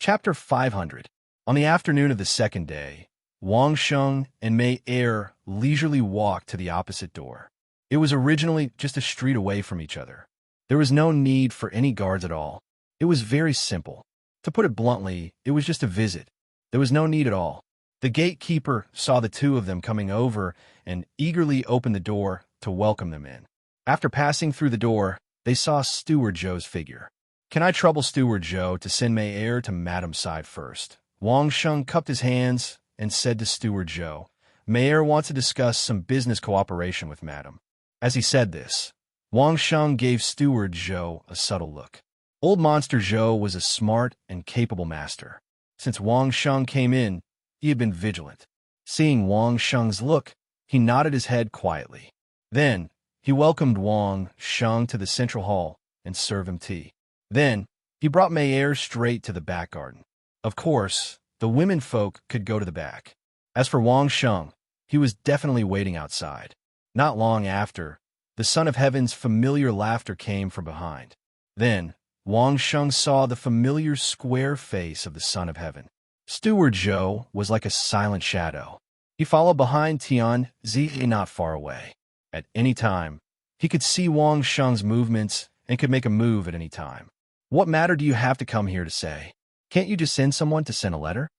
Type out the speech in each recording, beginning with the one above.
Chapter 500. On the afternoon of the second day, Wang Sheng and Mei Er leisurely walked to the opposite door. It was originally just a street away from each other. There was no need for any guards at all. It was very simple. To put it bluntly, it was just a visit. There was no need at all. The gatekeeper saw the two of them coming over and eagerly opened the door to welcome them in. After passing through the door, they saw Steward Zhou's figure. "Can I trouble Steward Zhou to send Mei Er to Madam's side first?" Wang Sheng cupped his hands and said to Steward Zhou, "Mei Er wants to discuss some business cooperation with Madam." As he said this, Wang Sheng gave Steward Zhou a subtle look. Old Monster Zhou was a smart and capable master. Since Wang Sheng came in, he had been vigilant. Seeing Wang Sheng's look, he nodded his head quietly. Then, he welcomed Wang Sheng to the central hall and served him tea. Then, he brought Mei Er straight to the back garden. Of course, the women folk could go to the back. As for Wang Sheng, he was definitely waiting outside. Not long after, the Son of Heaven's familiar laughter came from behind. Then, Wang Sheng saw the familiar square face of the Son of Heaven. Steward Zhou was like a silent shadow. He followed behind Tianzi not far away. At any time, he could see Wang Sheng's movements and could make a move at any time. "What matter do you have to come here to say? Can't you just send someone to send a letter?"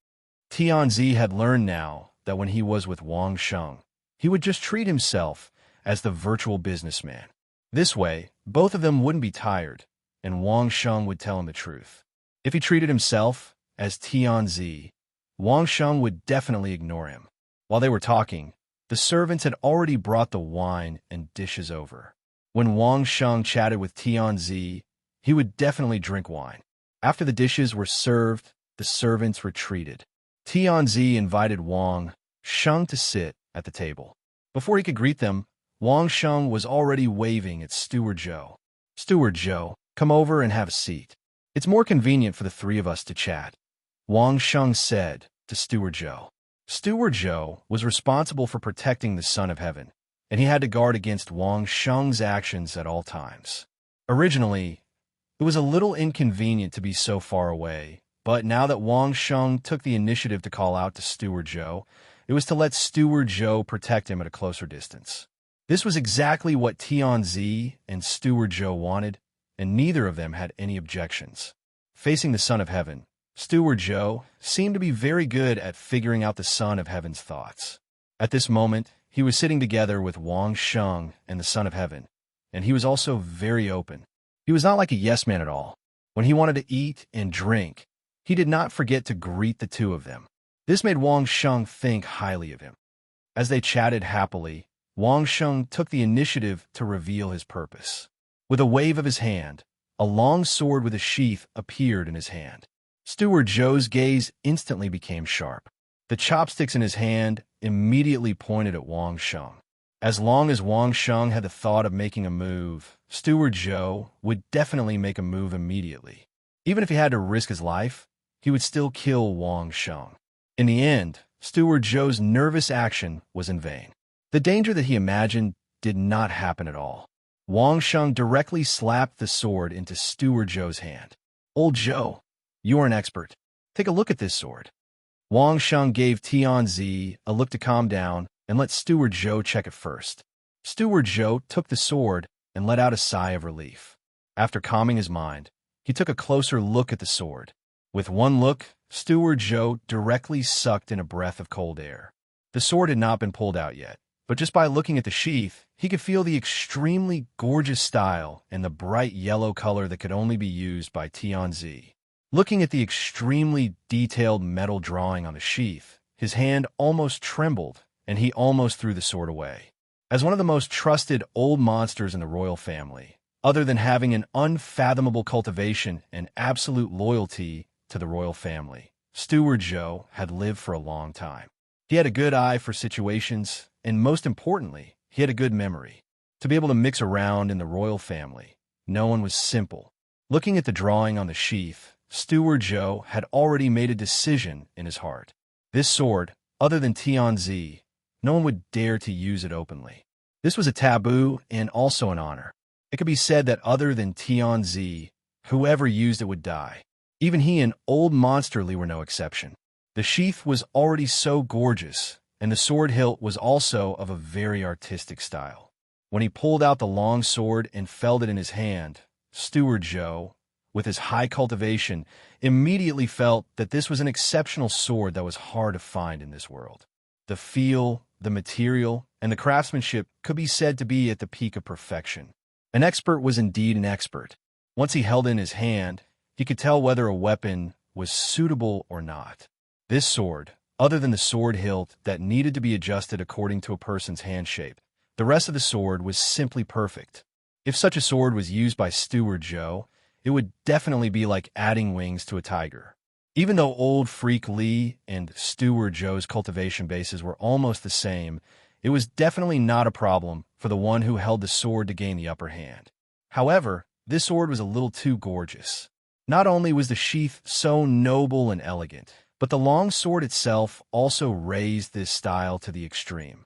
Tianzi had learned now that when he was with Wang Sheng, he would just treat himself as the virtual businessman. This way, both of them wouldn't be tired, and Wang Sheng would tell him the truth. If he treated himself as Tianzi, Wang Sheng would definitely ignore him. While they were talking, the servants had already brought the wine and dishes over. When Wang Sheng chatted with Tianzi, he would definitely drink wine. After the dishes were served, the servants retreated. Tianzi invited Wang Sheng to sit at the table. Before he could greet them, Wang Sheng was already waving at Steward Zhou. "Steward Zhou, come over and have a seat. It's more convenient for the three of us to chat," Wang Sheng said to Steward Zhou. Steward Zhou was responsible for protecting the Son of Heaven, and he had to guard against Wang Sheng's actions at all times. Originally, it was a little inconvenient to be so far away, but now that Wang Sheng took the initiative to call out to Steward Zhou, it was to let Steward Zhou protect him at a closer distance. This was exactly what Tianzi and Steward Zhou wanted, and neither of them had any objections. Facing the Son of Heaven, Steward Zhou seemed to be very good at figuring out the Son of Heaven's thoughts. At this moment, he was sitting together with Wang Sheng and the Son of Heaven, and he was also very open. He was not like a yes-man at all. When he wanted to eat and drink, he did not forget to greet the two of them. This made Wang Sheng think highly of him. As they chatted happily, Wang Sheng took the initiative to reveal his purpose. With a wave of his hand, a long sword with a sheath appeared in his hand. Steward Zhou's gaze instantly became sharp. The chopsticks in his hand immediately pointed at Wang Sheng. As long as Wang Sheng had the thought of making a move, Steward Zhou would definitely make a move immediately. Even if he had to risk his life, he would still kill Wang Sheng. In the end, Steward Zhou's nervous action was in vain. The danger that he imagined did not happen at all. Wang Sheng directly slapped the sword into Steward Zhou's hand. "Old Zhou, you are an expert. Take a look at this sword." Wang Sheng gave Tianzi a look to calm down and let Steward Zhou check it first. Steward Zhou took the sword and let out a sigh of relief. After calming his mind, he took a closer look at the sword. With one look, Steward Zhou directly sucked in a breath of cold air. The sword had not been pulled out yet, but just by looking at the sheath, he could feel the extremely gorgeous style and the bright yellow color that could only be used by Tianzi. Looking at the extremely detailed metal drawing on the sheath, his hand almost trembled, and he almost threw the sword away. As one of the most trusted old monsters in the royal family, other than having an unfathomable cultivation and absolute loyalty to the royal family, Steward Zhou had lived for a long time. He had a good eye for situations, and most importantly, he had a good memory. To be able to mix around in the royal family, no one was simple. Looking at the drawing on the sheath, Steward Zhou had already made a decision in his heart. This sword, other than Tianzi, no one would dare to use it openly. This was a taboo and also an honor. It could be said that other than Tianzi, whoever used it would die. Even he and old Monster Lee were no exception. The sheath was already so gorgeous, and the sword hilt was also of a very artistic style. When he pulled out the long sword and felt it in his hand, Steward Joe, with his high cultivation, immediately felt that this was an exceptional sword that was hard to find in this world. The feel, the material, and the craftsmanship could be said to be at the peak of perfection. An expert was indeed an expert. Once he held it in his hand, he could tell whether a weapon was suitable or not. This sword, other than the sword hilt that needed to be adjusted according to a person's hand shape, the rest of the sword was simply perfect. If such a sword was used by Steward Joe, it would definitely be like adding wings to a tiger. Even though Old Freak Lee and Steward Joe's cultivation bases were almost the same, it was definitely not a problem for the one who held the sword to gain the upper hand. However, this sword was a little too gorgeous. Not only was the sheath so noble and elegant, but the long sword itself also raised this style to the extreme.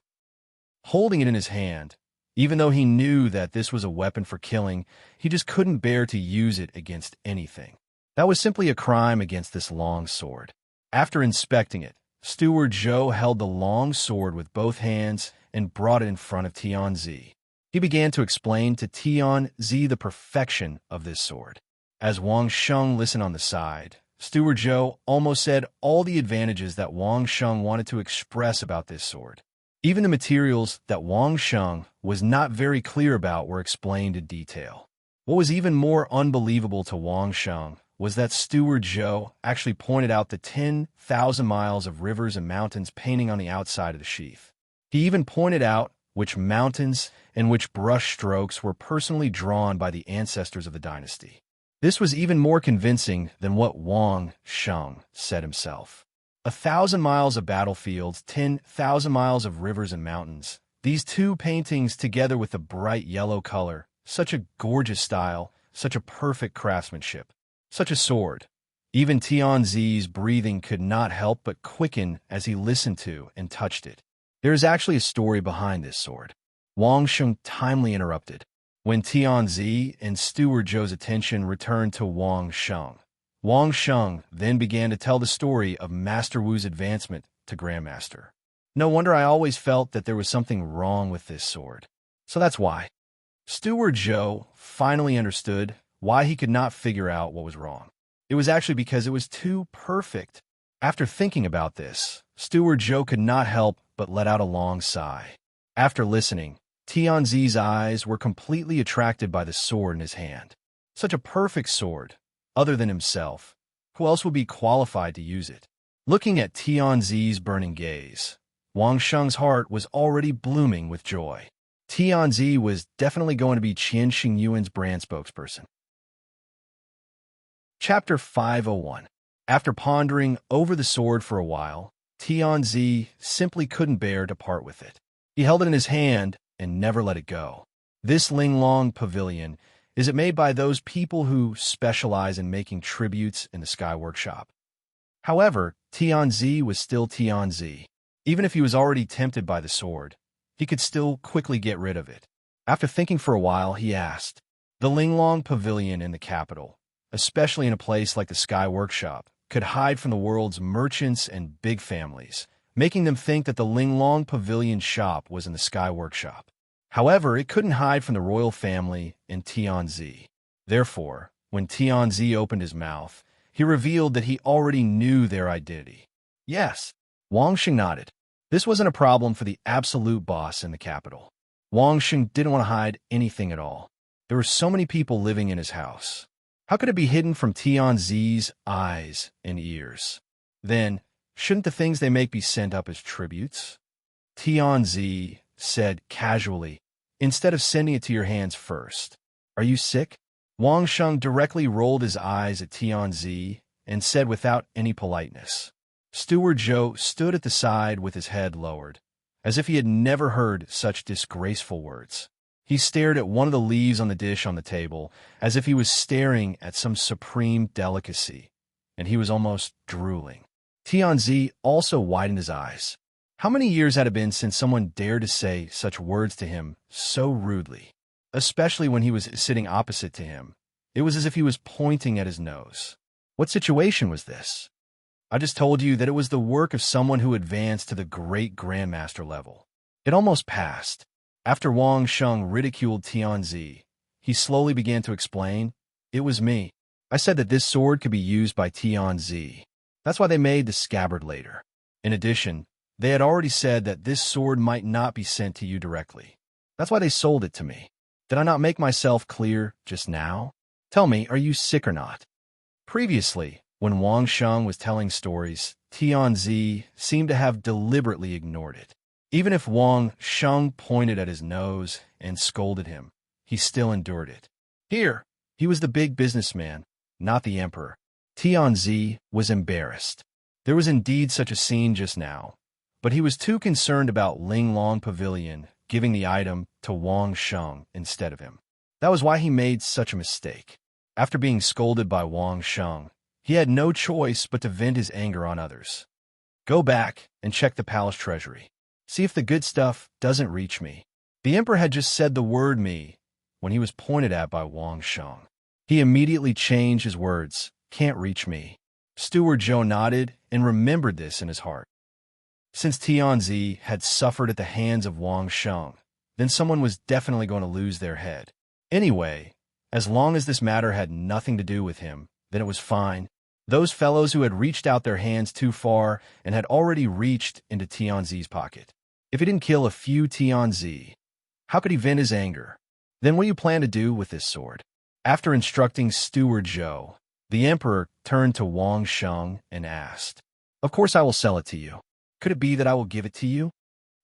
Holding it in his hand, even though he knew that this was a weapon for killing, he just couldn't bear to use it against anything. That was simply a crime against this long sword. After inspecting it, Steward Joe held the long sword with both hands and brought it in front of Tianzi. He began to explain to Tianzi the perfection of this sword. As Wang Sheng listened on the side, Steward Joe almost said all the advantages that Wang Sheng wanted to express about this sword. Even the materials that Wang Sheng was not very clear about were explained in detail. What was even more unbelievable to Wang Sheng was that Steward Joe actually pointed out the 10,000 miles of rivers and mountains painting on the outside of the sheath. He even pointed out which mountains and which brush strokes were personally drawn by the ancestors of the dynasty. This was even more convincing than what Wang Sheng said himself. 1,000 miles of battlefields, 10,000 miles of rivers and mountains. These two paintings together with the bright yellow color, such a gorgeous style, such a perfect craftsmanship, such a sword. Even Tianzi's breathing could not help but quicken as he listened to and touched it. There is actually a story behind this sword. Wang Sheng timely interrupted. When Tianzi and Steward Joe's attention returned to Wang Sheng then began to tell the story of Master Wu's advancement to Grandmaster. No wonder I always felt that there was something wrong with this sword. So that's why. Steward Joe finally understood why he could not figure out what was wrong. It was actually because it was too perfect. After thinking about this, Steward Joe could not help but let out a long sigh. After listening, Tianzi's eyes were completely attracted by the sword in his hand. Such a perfect sword. Other than himself, who else would be qualified to use it? Looking at Tianzi's burning gaze, Wang Sheng's heart was already blooming with joy. Tianzi was definitely going to be Qian Xingyuan's brand spokesperson. Chapter 501. After pondering over the sword for a while, Tianzi simply couldn't bear to part with it. He held it in his hand and never let it go. This Linglong Pavilion, is it made by those people who specialize in making tributes in the Sky Workshop? However, Tianzi was still Tianzi. Even if he was already tempted by the sword, he could still quickly get rid of it. After thinking for a while, he asked, the Linglong Pavilion in the capital, especially in a place like the Sky Workshop, could hide from the world's merchants and big families, making them think that the Linglong Pavilion shop was in the Sky Workshop. However, it couldn't hide from the royal family and Tianzi. Therefore, when Tianzi opened his mouth, he revealed that he already knew their identity. Yes, Wang Sheng nodded. This wasn't a problem for the absolute boss in the capital. Wang Sheng didn't want to hide anything at all. There were so many people living in his house. How could it be hidden from Tianzi's eyes and ears? Then, shouldn't the things they make be sent up as tributes? Tianzi said casually, instead of sending it to your hands first. Are you sick? Wang Sheng directly rolled his eyes at Tianzi and said without any politeness. Steward Joe stood at the side with his head lowered, as if he had never heard such disgraceful words. He stared at one of the leaves on the dish on the table, as if he was staring at some supreme delicacy, and he was almost drooling. Tianzi also widened his eyes. How many years had it been since someone dared to say such words to him so rudely? Especially when he was sitting opposite to him. It was as if he was pointing at his nose. What situation was this? I just told you that it was the work of someone who advanced to the great grandmaster level. It almost passed. After Wang Sheng ridiculed Tianzi, he slowly began to explain, "It was me. I said that this sword could be used by Tianzi. That's why they made the scabbard later. In addition, they had already said that this sword might not be sent to you directly. That's why they sold it to me. Did I not make myself clear just now? Tell me, are you sick or not?" Previously, when Wang Sheng was telling stories, Tianzi seemed to have deliberately ignored it. Even if Wang Sheng pointed at his nose and scolded him, he still endured it. Here, he was the big businessman, not the emperor. Tianzi was embarrassed. There was indeed such a scene just now, but he was too concerned about Linglong Pavilion giving the item to Wang Sheng instead of him. That was why he made such a mistake. After being scolded by Wang Sheng, he had no choice but to vent his anger on others. Go back and check the palace treasury. See if the good stuff doesn't reach me. The emperor had just said the word me when he was pointed at by Wang Sheng. He immediately changed his words, "Can't reach me." Steward Zhou nodded and remembered this in his heart. Since Tianzi had suffered at the hands of Wang Sheng, then someone was definitely going to lose their head. Anyway, as long as this matter had nothing to do with him, then it was fine. Those fellows who had reached out their hands too far and had already reached into Tianzi's pocket. If he didn't kill a few Tianzi, how could he vent his anger? Then what do you plan to do with this sword? After instructing Steward Zhou, the emperor turned to Wang Sheng and asked, "Of course I will sell it to you. Could it be that I will give it to you?"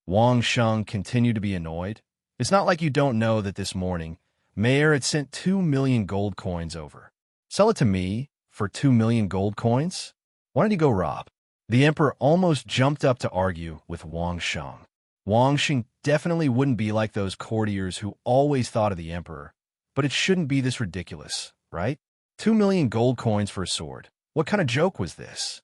Wang Sheng continued to be annoyed. "It's not like you don't know that this morning, Mayor had sent 2 million gold coins over. Sell it to me for 2 million gold coins? Why don't you go rob?" The emperor almost jumped up to argue with Wang Sheng. Wang Sheng definitely wouldn't be like those courtiers who always thought of the emperor, but it shouldn't be this ridiculous, right? 2 million gold coins for a sword. What kind of joke was this?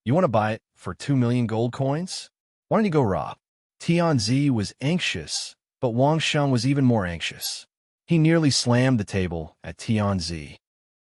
You want to buy it for 2 million gold coins? Why don't you go rob? Tianzi was anxious, but Wang Sheng was even more anxious. He nearly slammed the table at Tianzi.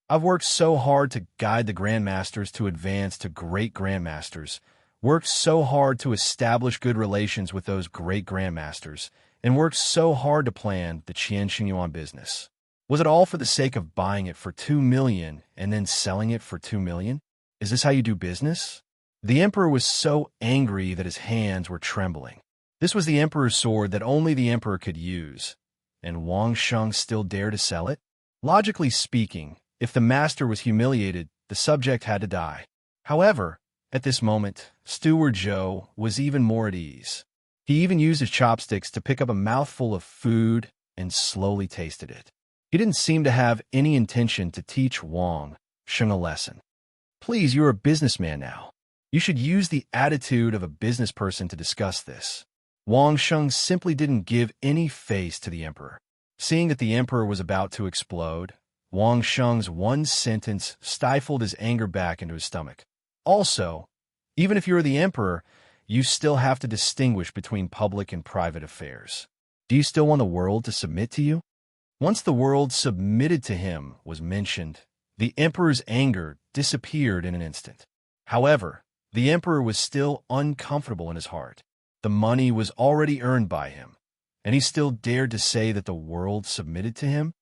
"I've worked so hard to guide the grandmasters to advance to great grandmasters, worked so hard to establish good relations with those great grandmasters, and worked so hard to plan the Qian Xingyuan business. Was it all for the sake of buying it for 2 million and then selling it for 2 million? Is this how you do business?" The emperor was so angry that his hands were trembling. This was the emperor's sword that only the emperor could use, and Wang Sheng still dared to sell it? Logically speaking, if the master was humiliated, the subject had to die. However, at this moment, Steward Zhou was even more at ease. He even used his chopsticks to pick up a mouthful of food and slowly tasted it. He didn't seem to have any intention to teach Wang Sheng a lesson. "Please, you're a businessman now. You should use the attitude of a business person to discuss this." Wang Sheng simply didn't give any face to the emperor. Seeing that the emperor was about to explode, Wang Sheng's one sentence stifled his anger back into his stomach. Also, even if you're the emperor, you still have to distinguish between public and private affairs. Do you still want the world to submit to you? Once the world submitted to him was mentioned, the emperor's anger disappeared in an instant. However, the emperor was still uncomfortable in his heart. The money was already earned by him, and he still dared to say that the world submitted to him?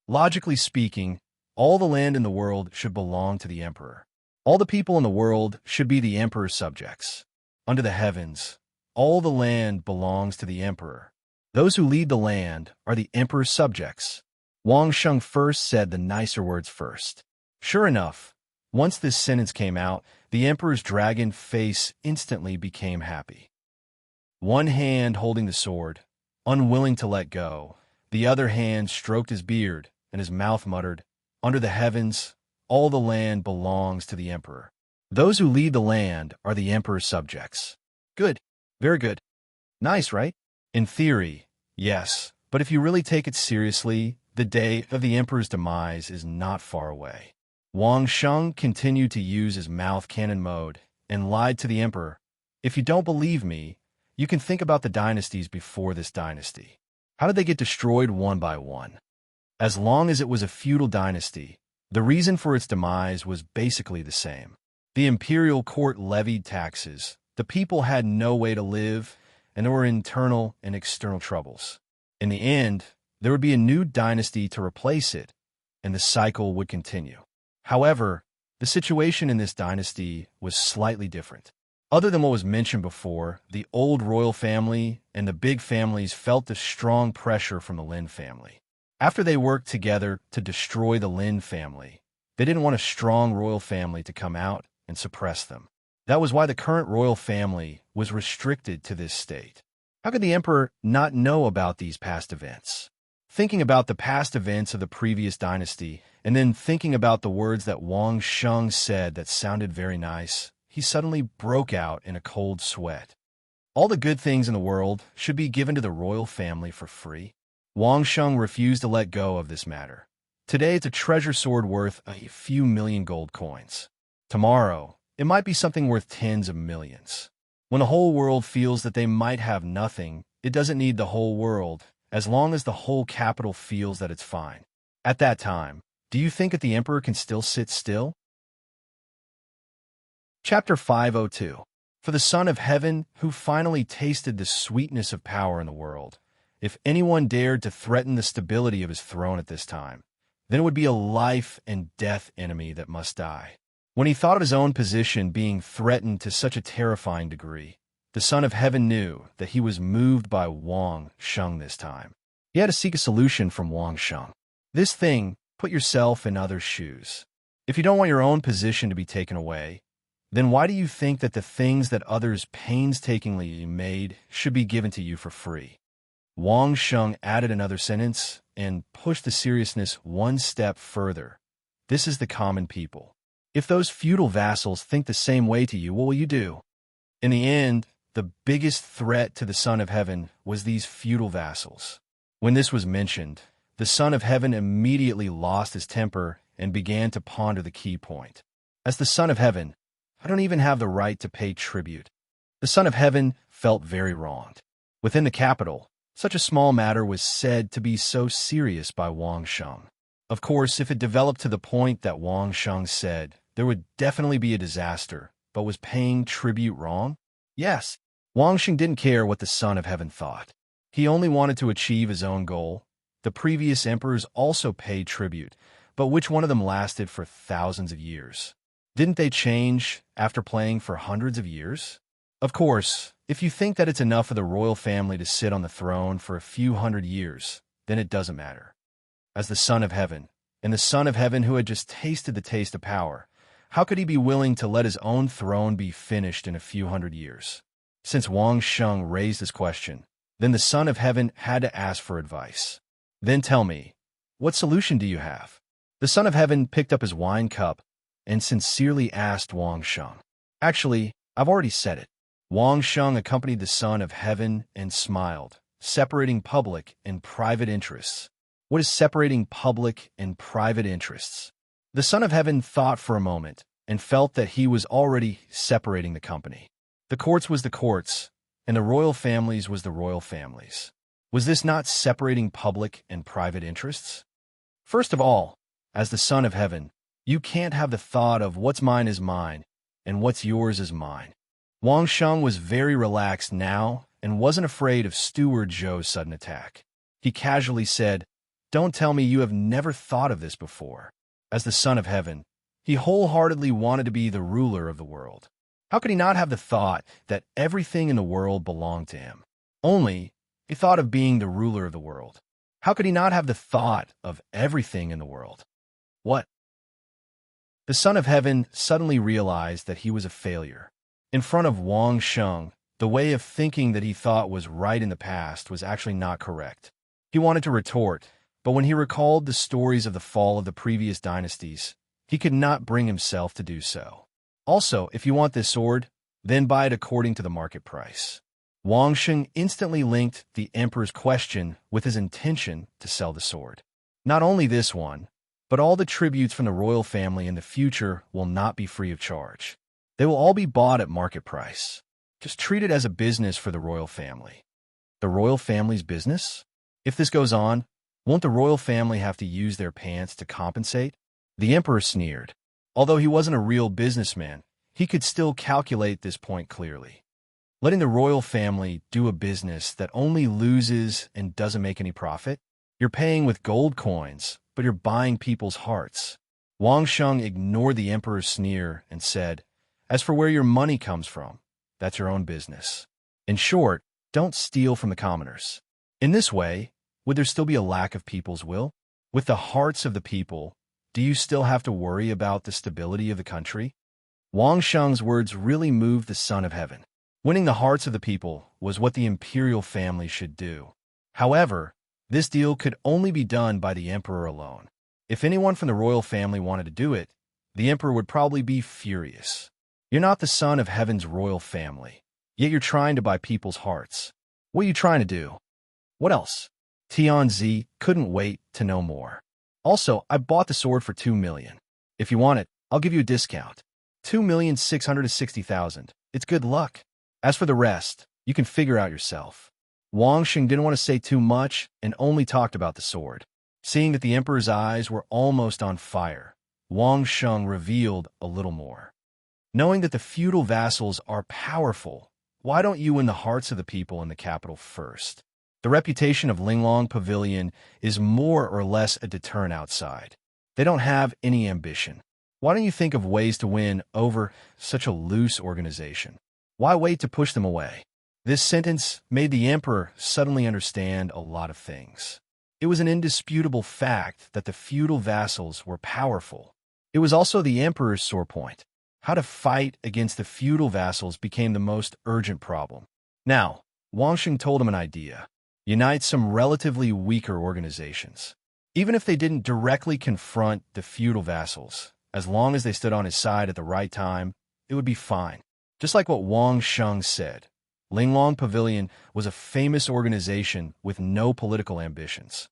Logically speaking, all the land in the world should belong to the emperor. All the people in the world should be the emperor's subjects. Under the heavens, all the land belongs to the emperor. Those who lead the land are the emperor's subjects. Wang Sheng first said the nicer words first. Sure enough, once this sentence came out, the emperor's dragon face instantly became happy. One hand holding the sword, unwilling to let go, the other hand stroked his beard, and his mouth muttered, "Under the heavens, all the land belongs to the emperor. Those who lead the land are the emperor's subjects." Good. Very good. Nice, right? In theory, yes, but if you really take it seriously, the day of the emperor's demise is not far away. Wang Sheng continued to use his mouth cannon mode and lied to the emperor. "If you don't believe me, you can think about the dynasties before this dynasty. How did they get destroyed one by one? As long as it was a feudal dynasty, The reason for its demise was basically the same. The imperial court levied taxes, the people had no way to live, and there were internal and external troubles. In the end, there would be a new dynasty to replace it, and the cycle would continue. However, the situation in this dynasty was slightly different. Other than what was mentioned before, the old royal family and the big families felt the strong pressure from the Lin family. After they worked together to destroy the Lin family, they didn't want a strong royal family to come out and suppress them. That was why the current royal family was restricted to this state. How could the emperor not know about these past events? Thinking about the past events of the previous dynasty, and then thinking about the words that Wang Sheng said that sounded very nice, he suddenly broke out in a cold sweat. All the good things in the world should be given to the royal family for free. Wang Sheng refused to let go of this matter. Today it's a treasure sword worth a few million gold coins. Tomorrow, it might be something worth tens of millions. When the whole world feels that they might have nothing, it doesn't need the whole world, as long as the whole capital feels that it's fine. At that time, do you think that the emperor can still sit still? Chapter 502. For the Son of Heaven, who finally tasted the sweetness of power in the world, if anyone dared to threaten the stability of his throne at this time, then it would be a life and death enemy that must die. When he thought of his own position being threatened to such a terrifying degree, the Son of Heaven knew that he was moved by Wang Sheng this time. He had to seek a solution from Wang Sheng. This thing, put yourself in others' shoes. If you don't want your own position to be taken away, then why do you think that the things that others painstakingly made should be given to you for free? Wang Sheng added another sentence and pushed the seriousness one step further. This is the common people. If those feudal vassals think the same way to you, what will you do? In the end, the biggest threat to the Son of Heaven was these feudal vassals. When this was mentioned, the Son of Heaven immediately lost his temper and began to ponder the key point. As the Son of Heaven, I don't even have the right to pay tribute. The Son of Heaven felt very wronged. Within the capital, such a small matter was said to be so serious by Wang Sheng. Of course, if it developed to the point that Wang Sheng said, there would definitely be a disaster, but was paying tribute wrong? Yes, Wang Sheng didn't care what the Son of Heaven thought. He only wanted to achieve his own goal. The previous emperors also paid tribute, but which one of them lasted for thousands of years? Didn't they change after playing for hundreds of years? Of course, if you think that it's enough for the royal family to sit on the throne for a few hundred years, then it doesn't matter. As the Son of Heaven, and the Son of Heaven who had just tasted the taste of power, how could he be willing to let his own throne be finished in a few hundred years? Since Wang Sheng raised this question, then the Son of Heaven had to ask for advice. Then tell me, what solution do you have? The Son of Heaven picked up his wine cup and sincerely asked Wang Sheng. Actually, I've already said it. Wang Sheng accompanied the Son of Heaven and smiled, separating public and private interests. What is separating public and private interests? The Son of Heaven thought for a moment and felt that he was already separating the company. The courts was the courts, and the royal families was the royal families. Was this not separating public and private interests? First of all, as the Son of Heaven, you can't have the thought of what's mine is mine and what's yours is mine. Wang Sheng was very relaxed now and wasn't afraid of Steward Zhou's sudden attack. He casually said, "Don't tell me you have never thought of this before." As the Son of Heaven, he wholeheartedly wanted to be the ruler of the world. How could he not have the thought that everything in the world belonged to him? Only, he thought of being the ruler of the world. How could he not have the thought of everything in the world? What? The Son of Heaven suddenly realized that he was a failure. In front of Wang Sheng, the way of thinking that he thought was right in the past was actually not correct. He wanted to retort, but when he recalled the stories of the fall of the previous dynasties, he could not bring himself to do so. Also, if you want this sword, then buy it according to the market price. Wang Sheng instantly linked the emperor's question with his intention to sell the sword. Not only this one, but all the tributes from the royal family in the future will not be free of charge. They will all be bought at market price. Just treat it as a business for the royal family. The royal family's business? If this goes on, won't the royal family have to use their pants to compensate? The emperor sneered. Although he wasn't a real businessman, he could still calculate this point clearly. Letting the royal family do a business that only loses and doesn't make any profit? You're paying with gold coins, but you're buying people's hearts. Wang Sheng ignored the emperor's sneer and said, "As for where your money comes from, that's your own business. In short, don't steal from the commoners." In this way, would there still be a lack of people's will? With the hearts of the people, do you still have to worry about the stability of the country? Wang Sheng's words really moved the Son of Heaven. Winning the hearts of the people was what the imperial family should do. However, this deal could only be done by the emperor alone. If anyone from the royal family wanted to do it, the emperor would probably be furious. You're not the son of heaven's royal family, yet you're trying to buy people's hearts. What are you trying to do? What else? Tianzi couldn't wait to know more. Also, I bought the sword for 2 million. If you want it, I'll give you a discount. 2,660,000. It's good luck. As for the rest, you can figure out yourself. Wang Sheng didn't want to say too much and only talked about the sword. Seeing that the emperor's eyes were almost on fire, Wang Sheng revealed a little more. Knowing that the feudal vassals are powerful, why don't you win the hearts of the people in the capital first? The reputation of Linglong Pavilion is more or less a deterrent outside. They don't have any ambition. Why don't you think of ways to win over such a loose organization? Why wait to push them away? This sentence made the emperor suddenly understand a lot of things. It was an indisputable fact that the feudal vassals were powerful. It was also the emperor's sore point. How to fight against the feudal vassals became the most urgent problem. Now, Wang Sheng told him an idea. Unite some relatively weaker organizations. Even if they didn't directly confront the feudal vassals, as long as they stood on his side at the right time, it would be fine. Just like what Wang Sheng said, Linglong Pavilion was a famous organization with no political ambitions.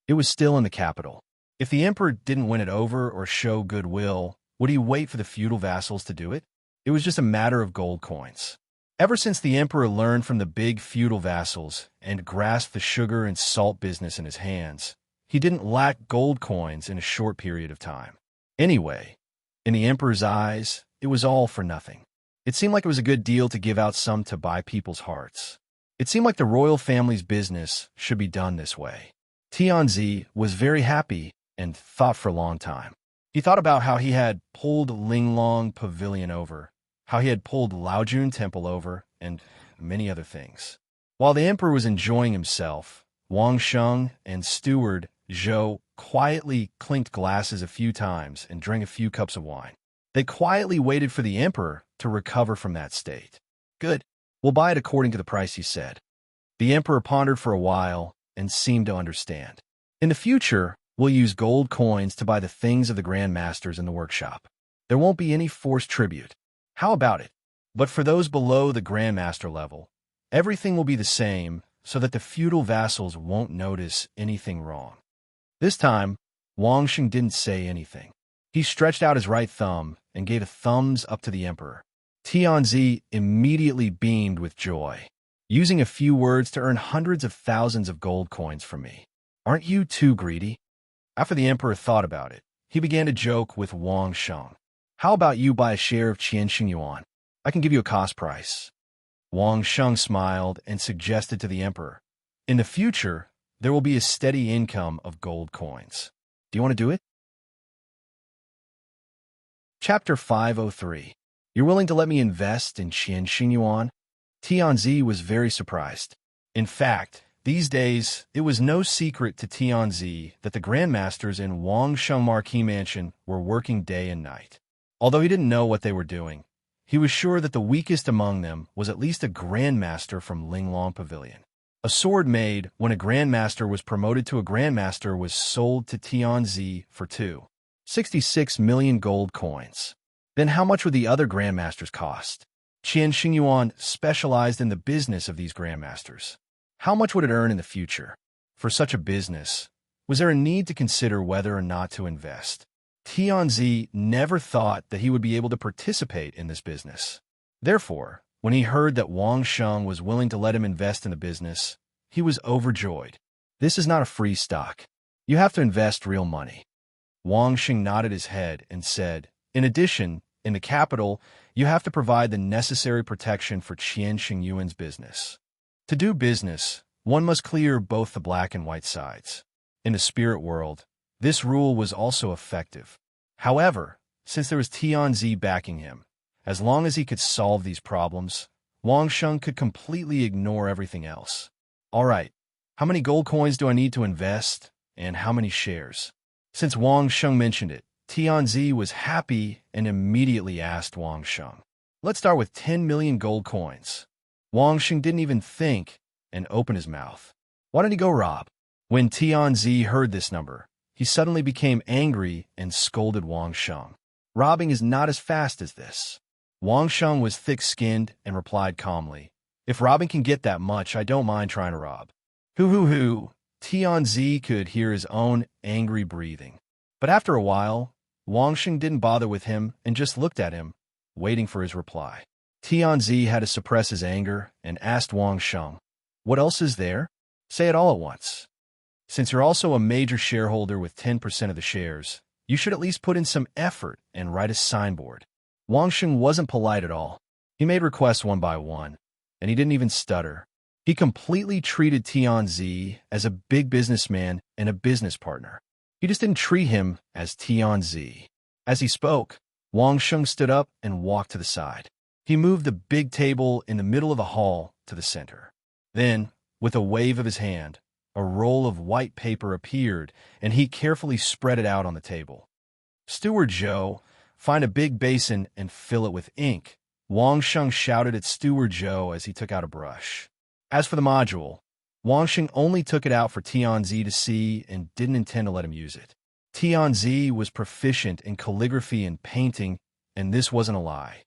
It was still in the capital. If the emperor didn't win it over or show goodwill, would he wait for the feudal vassals to do it? It was just a matter of gold coins. Ever since the emperor learned from the big feudal vassals and grasped the sugar and salt business in his hands, he didn't lack gold coins in a short period of time. Anyway, in the emperor's eyes, it was all for nothing. It seemed like it was a good deal to give out some to buy people's hearts. It seemed like the royal family's business should be done this way. Tianzi was very happy and thought for a long time. He thought about how he had pulled Linglong Pavilion over, how he had pulled Laojun Temple over, and many other things. While the emperor was enjoying himself, Wang Sheng and steward Zhou quietly clinked glasses a few times and drank a few cups of wine. They quietly waited for the emperor to recover from that state. Good. We'll buy it according to the price you said. The emperor pondered for a while and seemed to understand. In the future, we'll use gold coins to buy the things of the Grand Masters in the workshop. There won't be any forced tribute. How about it? But for those below the Grand Master level, everything will be the same so that the feudal vassals won't notice anything wrong. This time, Wang Sheng didn't say anything. He stretched out his right thumb and gave a thumbs up to the emperor. Tianzi immediately beamed with joy. Using a few words to earn hundreds of thousands of gold coins from me. Aren't you too greedy? After the emperor thought about it, he began to joke with Wang Sheng. How about you buy a share of Qianxing Yuan? I can give you a cost price. Wang Sheng smiled and suggested to the emperor, in the future, there will be a steady income of gold coins. Do you want to do it? Chapter 503. You're willing to let me invest in Qianxing Yuan? Tianzi was very surprised. In fact, these days, it was no secret to Tianzi that the grandmasters in Wang Sheng Marquis Mansion were working day and night. Although he didn't know what they were doing, he was sure that the weakest among them was at least a grandmaster from Linglong Pavilion. A sword made when a grandmaster was promoted to a grandmaster was sold to Tianzi for 2.66 million gold coins. Then how much would the other grandmasters cost? Qianxing Yuan specialized in the business of these grandmasters. How much would it earn in the future? For such a business, was there a need to consider whether or not to invest? Tianzi never thought that he would be able to participate in this business. Therefore, when he heard that Wang Sheng was willing to let him invest in the business, he was overjoyed. This is not a free stock. You have to invest real money. Wang Xing nodded his head and said, "In addition, in the capital, you have to provide the necessary protection for Qian Xingyuan's business. To do business, one must clear both the black and white sides. In the spirit world, this rule was also effective. However, since there was Tianzi backing him, as long as he could solve these problems, Wang Sheng could completely ignore everything else. All right, how many gold coins do I need to invest, and how many shares?" Since Wang Sheng mentioned it, Tianzi was happy and immediately asked Wang Sheng, "Let's start with 10 million gold coins." Wang Sheng didn't even think and opened his mouth. Why didn't he go rob? When Tianzi heard this number, he suddenly became angry and scolded Wang Sheng. "Robbing is not as fast as this." Wang Sheng was thick-skinned and replied calmly, "If robbing can get that much, I don't mind trying to rob." Hoo. Tianzi could hear his own angry breathing. But after a while, Wang Sheng didn't bother with him and just looked at him, waiting for his reply. Tianzi had to suppress his anger and asked Wang Sheng, "What else is there? Say it all at once. Since you're also a major shareholder with 10% of the shares, you should at least put in some effort and write a signboard." Wang Sheng wasn't polite at all. He made requests one by one, and he didn't even stutter. He completely treated Tianzi as a big businessman and a business partner. He just didn't treat him as Tianzi. As he spoke, Wang Sheng stood up and walked to the side. He moved the big table in the middle of the hall to the center. Then, with a wave of his hand, a roll of white paper appeared, and he carefully spread it out on the table. "Steward Zhou, find a big basin and fill it with ink," Wang Sheng shouted at Steward Zhou as he took out a brush. As for the module, Wang Sheng only took it out for Tianzi to see and didn't intend to let him use it. Tianzi was proficient in calligraphy and painting, and this wasn't a lie.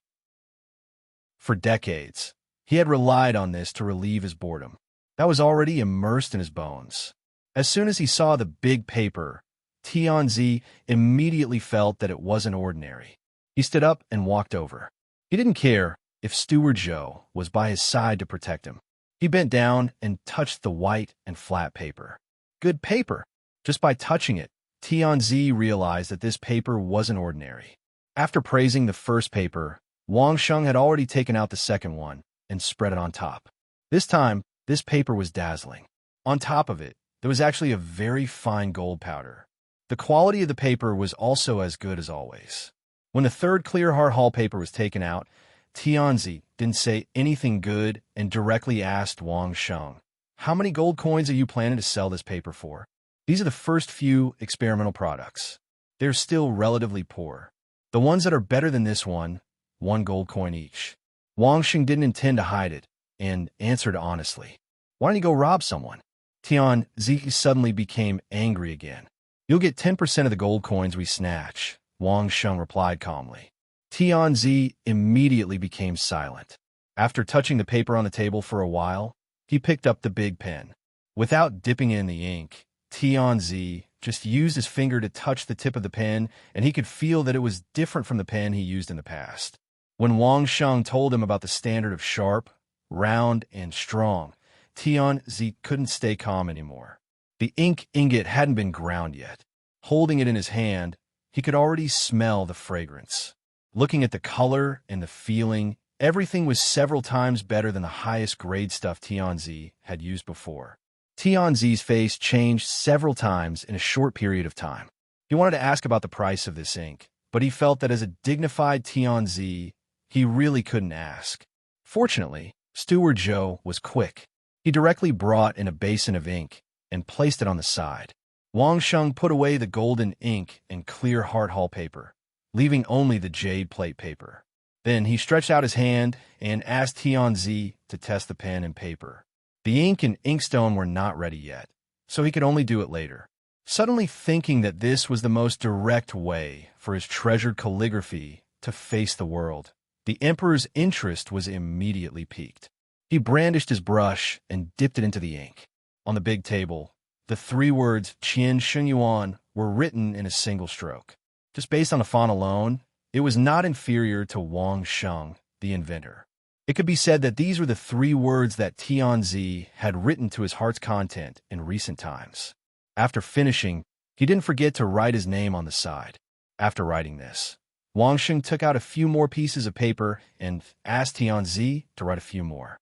For decades, he had relied on this to relieve his boredom. That was already immersed in his bones. As soon as he saw the big paper, Tianzi immediately felt that it wasn't ordinary. He stood up and walked over. He didn't care if Steward Zhou was by his side to protect him. He bent down and touched the white and flat paper. Good paper! Just by touching it, Tianzi realized that this paper wasn't ordinary. After praising the first paper, Wang Sheng had already taken out the second one and spread it on top. This time, this paper was dazzling. On top of it, there was actually a very fine gold powder. The quality of the paper was also as good as always. When the third clear hard paper was taken out, Tianzi didn't say anything good and directly asked Wang Sheng, "How many gold coins are you planning to sell this paper for?" These are the first few experimental products. They're still relatively poor. The ones that are better than this one, 1 gold coin each. Wang Sheng didn't intend to hide it and answered honestly. "Why don't you go rob someone?" Tianzi suddenly became angry again. "You'll get 10% of the gold coins we snatch," Wang Sheng replied calmly. Tianzi immediately became silent. After touching the paper on the table for a while, he picked up the big pen. Without dipping in the ink, Tianzi just used his finger to touch the tip of the pen, and he could feel that it was different from the pen he used in the past. When Wang Sheng told him about the standard of sharp, round, and strong, Tianzi couldn't stay calm anymore. The ink ingot hadn't been ground yet. Holding it in his hand, he could already smell the fragrance. Looking at the color and the feeling, everything was several times better than the highest grade stuff Tianzi had used before. Tianzi's face changed several times in a short period of time. He wanted to ask about the price of this ink, but he felt that as a dignified Tianzi, he really couldn't ask. Fortunately, Steward Zhou was quick. He directly brought in a basin of ink and placed it on the side. Wang Sheng put away the golden ink and clear hard paper, leaving only the jade plate paper. Then he stretched out his hand and asked Tianzi to test the pen and paper. The ink and inkstone were not ready yet, so he could only do it later. Suddenly thinking that this was the most direct way for his treasured calligraphy to face the world, the emperor's interest was immediately piqued. He brandished his brush and dipped it into the ink. On the big table, the 3 words Qian Xingyuan were written in a single stroke. Just based on the font alone, it was not inferior to Wang Sheng, the inventor. It could be said that these were the 3 words that Tianzi had written to his heart's content in recent times. After finishing, He didn't forget to write his name on the side. After writing this, Wang Sheng took out a few more pieces of paper and asked Tianzi to write a few more.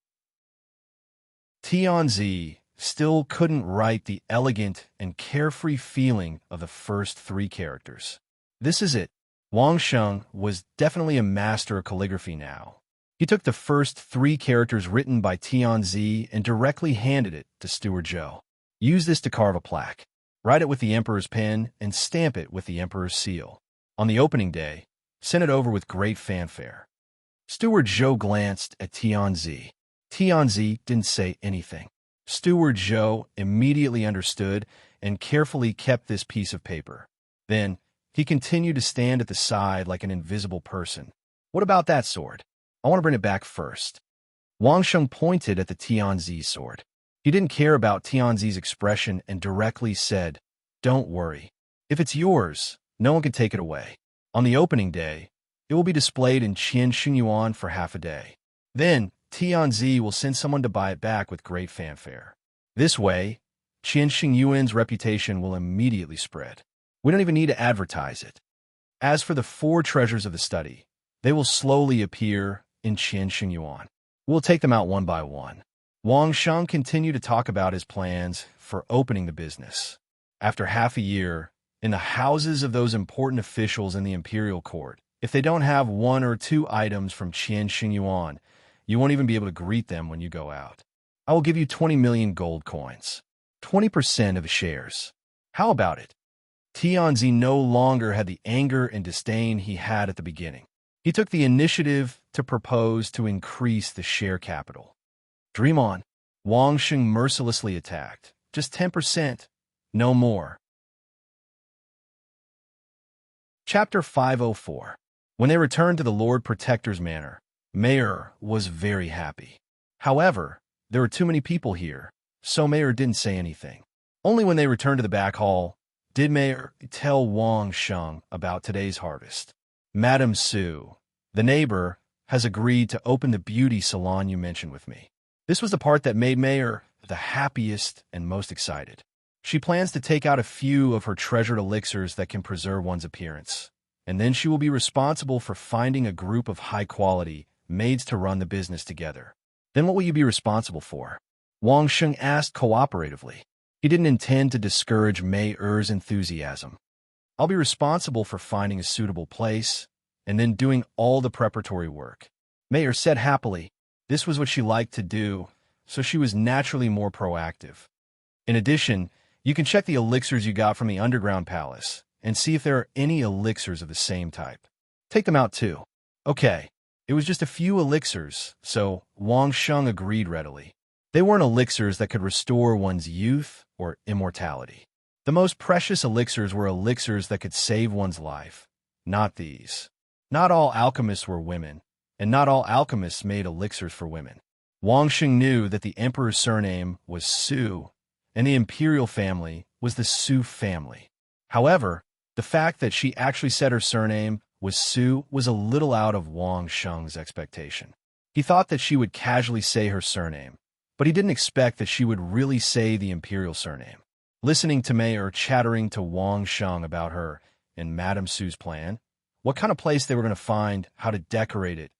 Tianzi still couldn't write the elegant and carefree feeling of the first 3 characters. This is it. Wang Sheng was definitely a master of calligraphy now. He took the first 3 characters written by Tianzi and directly handed it to Steward Zhou. Use this to carve a plaque. Write it with the Emperor's pen and stamp it with the Emperor's seal. On the opening day, send it over with great fanfare. Steward Zhou glanced at Tianzi. Tianzi didn't say anything. Steward Zhou immediately understood and carefully kept this piece of paper. Then, he continued to stand at the side like an invisible person. What about that sword? I want to bring it back first. Wang Sheng pointed at the Tianzi sword. He didn't care about Tianzi's expression and directly said, "Don't worry. If it's yours, no one can take it away. On the opening day, it will be displayed in Qian Xingyuan for half a day. Then, Tianzi will send someone to buy it back with great fanfare. This way, Qian Xingyuan's reputation will immediately spread. We don't even need to advertise it. As for the 4 treasures of the study, they will slowly appear in Qian Xingyuan. We'll take them out one by one." Wang Sheng continued to talk about his plans for opening the business. After half a year, in the houses of those important officials in the imperial court, if they don't have 1 or 2 items from Qian Xingyuan, you won't even be able to greet them when you go out. I will give you 20 million gold coins, 20% of the shares. How about it? Tianzi no longer had the anger and disdain he had at the beginning. He took the initiative to propose to increase the share capital. Dream on. Wang Sheng mercilessly attacked. Just 10%, no more. Chapter 504. When they returned to the Lord Protector's manor, Mayor was very happy. However, there were too many people here, so Mayor didn't say anything. Only when they returned to the back hall did Mayor tell Wang Sheng about today's harvest. Madame Su, the neighbor, has agreed to open the beauty salon you mentioned with me. This was the part that made Mayor the happiest and most excited. She plans to take out a few of her treasured elixirs that can preserve one's appearance, and then she will be responsible for finding a group of high-quality maids to run the business together. Then what will you be responsible for? Wang Sheng asked cooperatively. He didn't intend to discourage Mei Er's enthusiasm. I'll be responsible for finding a suitable place, and then doing all the preparatory work. Mei Er said happily. This was what she liked to do, so she was naturally more proactive. In addition, you can check the elixirs you got from the underground palace and see if there are any elixirs of the same type. Take them out too. Okay, it was just a few elixirs, so Wang Sheng agreed readily. They weren't elixirs that could restore one's youth or immortality. The most precious elixirs were elixirs that could save one's life, not these. Not all alchemists were women, and not all alchemists made elixirs for women. Wang Sheng knew that the emperor's surname was Su, and the imperial family was the Su family. However, the fact that she actually said her surname was Su was a little out of Wang Sheng's expectation. He thought that she would casually say her surname, but he didn't expect that she would really say the imperial surname. Listening to Mayor chattering to Wang Sheng about her and Madame Su's plan, what kind of place they were going to find, how to decorate it,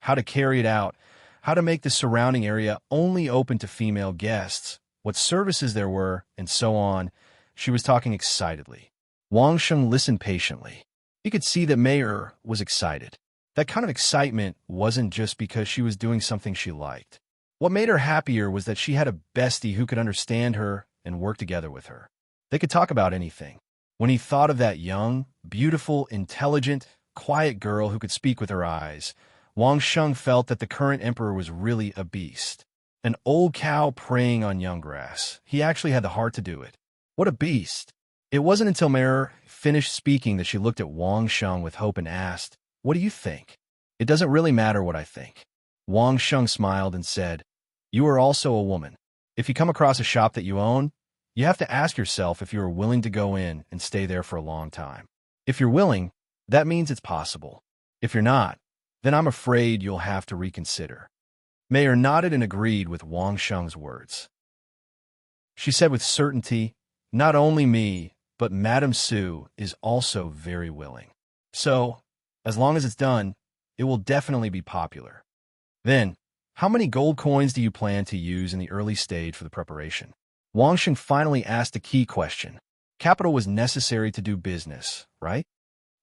how to carry it out, how to make the surrounding area only open to female guests, what services there were, and so on, she was talking excitedly. Wang Sheng listened patiently. He could see that Mayor was excited. That kind of excitement wasn't just because she was doing something she liked. What made her happier was that she had a bestie who could understand her and work together with her. They could talk about anything. When he thought of that young, beautiful, intelligent, quiet girl who could speak with her eyes, Wang Sheng felt that the current emperor was really a beast. An old cow preying on young grass. He actually had the heart to do it. What a beast. It wasn't until Mayor finished speaking that she looked at Wang Sheng with hope and asked, "What do you think?" "It doesn't really matter what I think." Wang Sheng smiled and said, "You are also a woman. If you come across a shop that you own, you have to ask yourself if you are willing to go in and stay there for a long time. If you're willing, that means it's possible. If you're not, then I'm afraid you'll have to reconsider." Mayor nodded and agreed with Wang Sheng's words. She said with certainty, "Not only me, but Madame Sue is also very willing. So, as long as it's done, it will definitely be popular. Then, how many gold coins do you plan to use in the early stage for the preparation? Wang Sheng finally asked a key question. Capital was necessary to do business, right?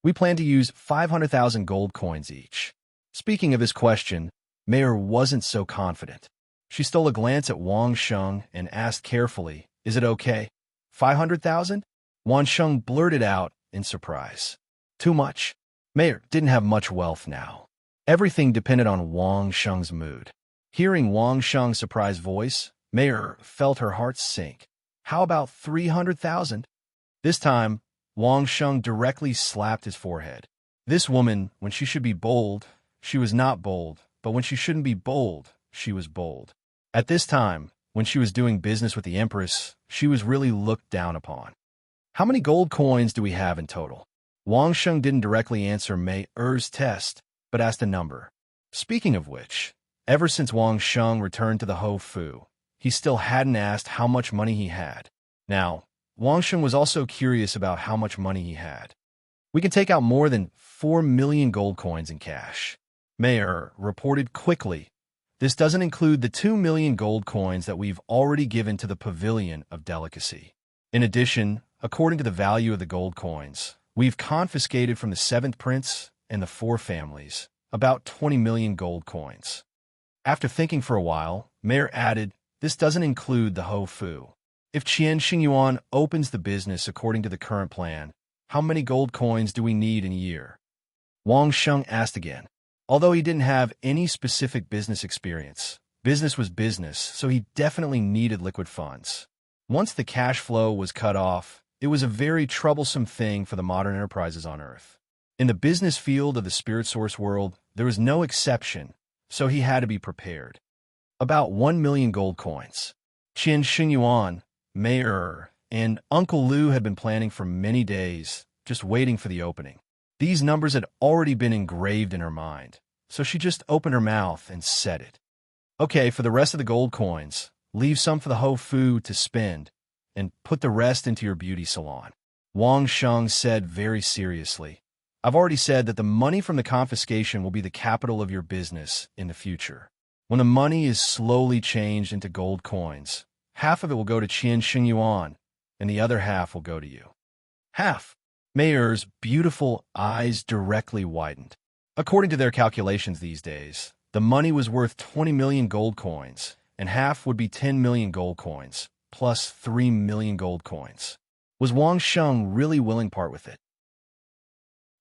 We plan to use 500,000 gold coins each. Speaking of his question, Mayor wasn't so confident. She stole a glance at Wang Sheng and asked carefully, "Is it okay? 500,000? Wang Sheng blurted out in surprise. Too much? Mayor didn't have much wealth now. Everything depended on Wang Sheng's mood. Hearing Wang Sheng's surprised voice, Mayor felt her heart sink. How about 300,000? This time, Wang Sheng directly slapped his forehead. This woman, when she should be bold, she was not bold, but when she shouldn't be bold, she was bold. At this time, when she was doing business with the Empress, she was really looked down upon. How many gold coins do we have in total? Wang Sheng didn't directly answer Mei Er's test, but asked a number. Speaking of which, ever since Wang Sheng returned to the Ho Fu, he still hadn't asked how much money he had. Now, Wang Sheng was also curious about how much money he had. We can take out more than 4 million gold coins in cash. Mayor reported quickly. This doesn't include the 2 million gold coins that we've already given to the Pavilion of Delicacy. In addition, according to the value of the gold coins, we've confiscated from the 7th Prince and the 4 families about 20 million gold coins. After thinking for a while, Mayor added, this doesn't include the Ho Fu. If Qian Xingyuan opens the business according to the current plan, how many gold coins do we need in a year? Wang Sheng asked again. Although he didn't have any specific business experience, business was business, so he definitely needed liquid funds. Once the cash flow was cut off, it was a very troublesome thing for the modern enterprises on Earth. In the business field of the spirit source world, there was no exception, so he had to be prepared. About 1 million gold coins. Qian Xingyuan, Mayor, and Uncle Lu had been planning for many days, just waiting for the opening. These numbers had already been engraved in her mind, so she just opened her mouth and said it. Okay, for the rest of the gold coins, leave some for the Ho Fu to spend, and put the rest into your beauty salon. Wang Sheng said very seriously, I've already said that the money from the confiscation will be the capital of your business in the future. When the money is slowly changed into gold coins, half of it will go to Qian Xingyuan, and the other half will go to you. Half. Mayor's beautiful eyes directly widened. According to their calculations these days, the money was worth 20 million gold coins, and half would be 10 million gold coins, plus 3 million gold coins. Was Wang Sheng really willing to part with it?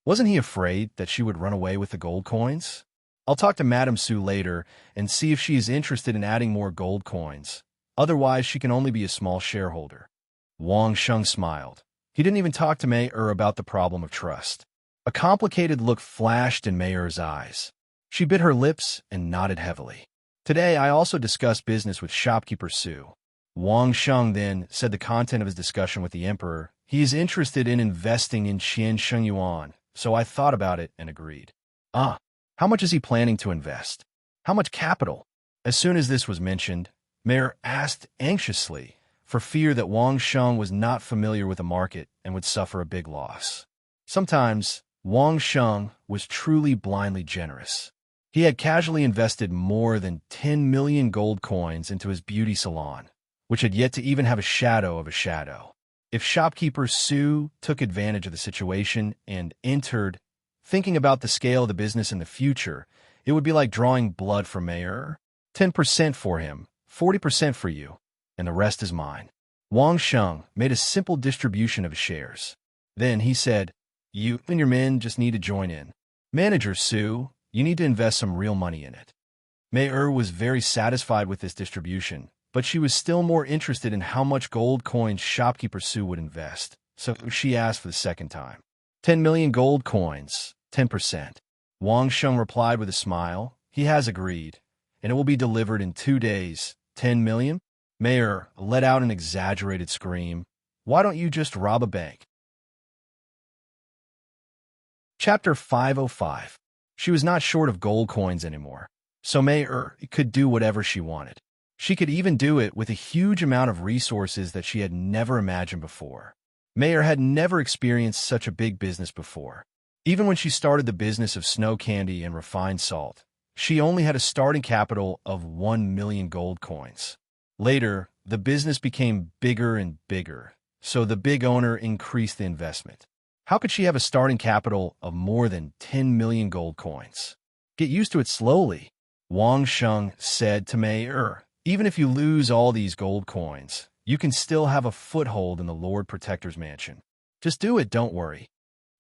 Wasn't he afraid that she would run away with the gold coins? I'll talk to Madame Sue later and see if she is interested in adding more gold coins. Otherwise, she can only be a small shareholder. Wang Sheng smiled. He didn't even talk to Mei about the problem of trust. A complicated look flashed in Mayer's eyes. She bit her lips and nodded heavily. Today, I also discussed business with shopkeeper Sue. Wang Sheng then said the content of his discussion with the emperor. He is interested in investing in Qian Xingyuan, so I thought about it and agreed. How much is he planning to invest? How much capital? As soon as this was mentioned, Mayor asked anxiously, for fear that Wang Sheng was not familiar with the market and would suffer a big loss. Sometimes, Wang Sheng was truly blindly generous. He had casually invested more than 10 million gold coins into his beauty salon, which had yet to even have a shadow of a shadow. If shopkeeper Sue took advantage of the situation and entered, thinking about the scale of the business in the future, it would be like drawing blood from Mayor. 10% for him, 40% for you, and the rest is mine. Wang Sheng made a simple distribution of his shares. Then he said, you and your men just need to join in. Manager Sue, you need to invest some real money in it. Mei was very satisfied with this distribution, but she was still more interested in how much gold coins shopkeeper Sue would invest, so she asked for the second time. 10 million gold coins, 10%. Wang Sheng replied with a smile. He has agreed, and it will be delivered in 2 days. 10 million? Mayor let out an exaggerated scream. Why don't you just rob a bank? Chapter 505. She was not short of gold coins anymore, so Mayor could do whatever she wanted. She could even do it with a huge amount of resources that she had never imagined before. Mayer had never experienced such a big business before. Even when she started the business of snow candy and refined salt, she only had a starting capital of 1 million gold coins. Later, the business became bigger and bigger, so the big owner increased the investment. How could she have a starting capital of more than 10 million gold coins? Get used to it slowly, Wang Sheng said to Mayer. Even if you lose all these gold coins, you can still have a foothold in the Lord Protector's mansion. Just do it, don't worry.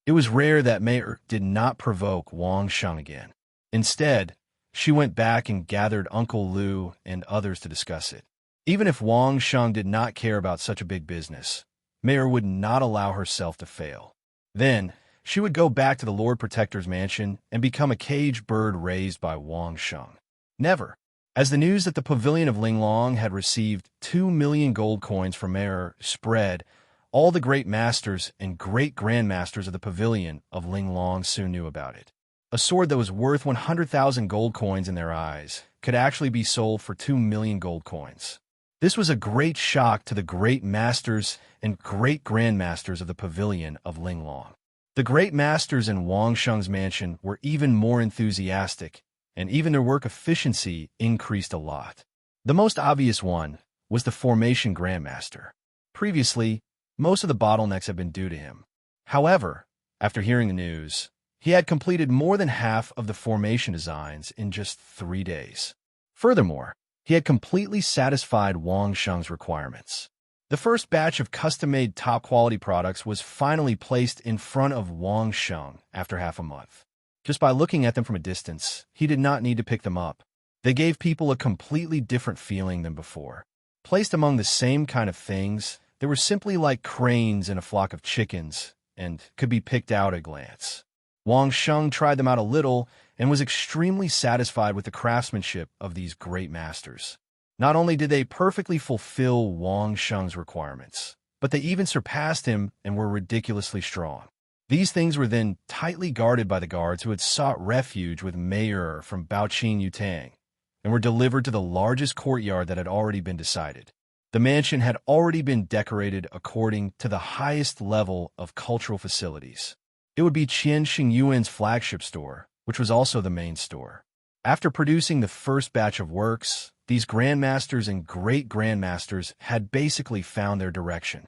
It was rare that Mayer did not provoke Wang Sheng again. Instead, she went back and gathered Uncle Lu and others to discuss it. Even if Wang Sheng did not care about such a big business, Mayer would not allow herself to fail. Then, she would go back to the Lord Protector's mansion and become a caged bird raised by Wang Sheng. Never. As the news that the pavilion of Linglong had received 2 million gold coins from Mayer spread, all the great masters and great grandmasters of the pavilion of Linglong soon knew about it. A sword that was worth 100,000 gold coins in their eyes could actually be sold for 2 million gold coins. This was a great shock to the great masters and great grandmasters of the pavilion of Linglong. The great masters in Wang Sheng's mansion were even more enthusiastic, and even their work efficiency increased a lot. The most obvious one was the Formation Grandmaster. Previously, most of the bottlenecks had been due to him. However, after hearing the news, he had completed more than half of the formation designs in just 3 days. Furthermore, he had completely satisfied Wang Sheng's requirements. The first batch of custom-made top-quality products was finally placed in front of Wang Sheng after half a month. Just by looking at them from a distance, he did not need to pick them up. They gave people a completely different feeling than before. Placed among the same kind of things, they were simply like cranes in a flock of chickens and could be picked out at a glance. Wang Sheng tried them out a little and was extremely satisfied with the craftsmanship of these great masters. Not only did they perfectly fulfill Wang Sheng's requirements, but they even surpassed him and were ridiculously strong. These things were then tightly guarded by the guards who had sought refuge with Mayer from Baoqing Yutang and were delivered to the largest courtyard that had already been decided. The mansion had already been decorated according to the highest level of cultural facilities. It would be Qian Xingyuan's flagship store, which was also the main store. After producing the first batch of works, these grandmasters and great grandmasters had basically found their direction.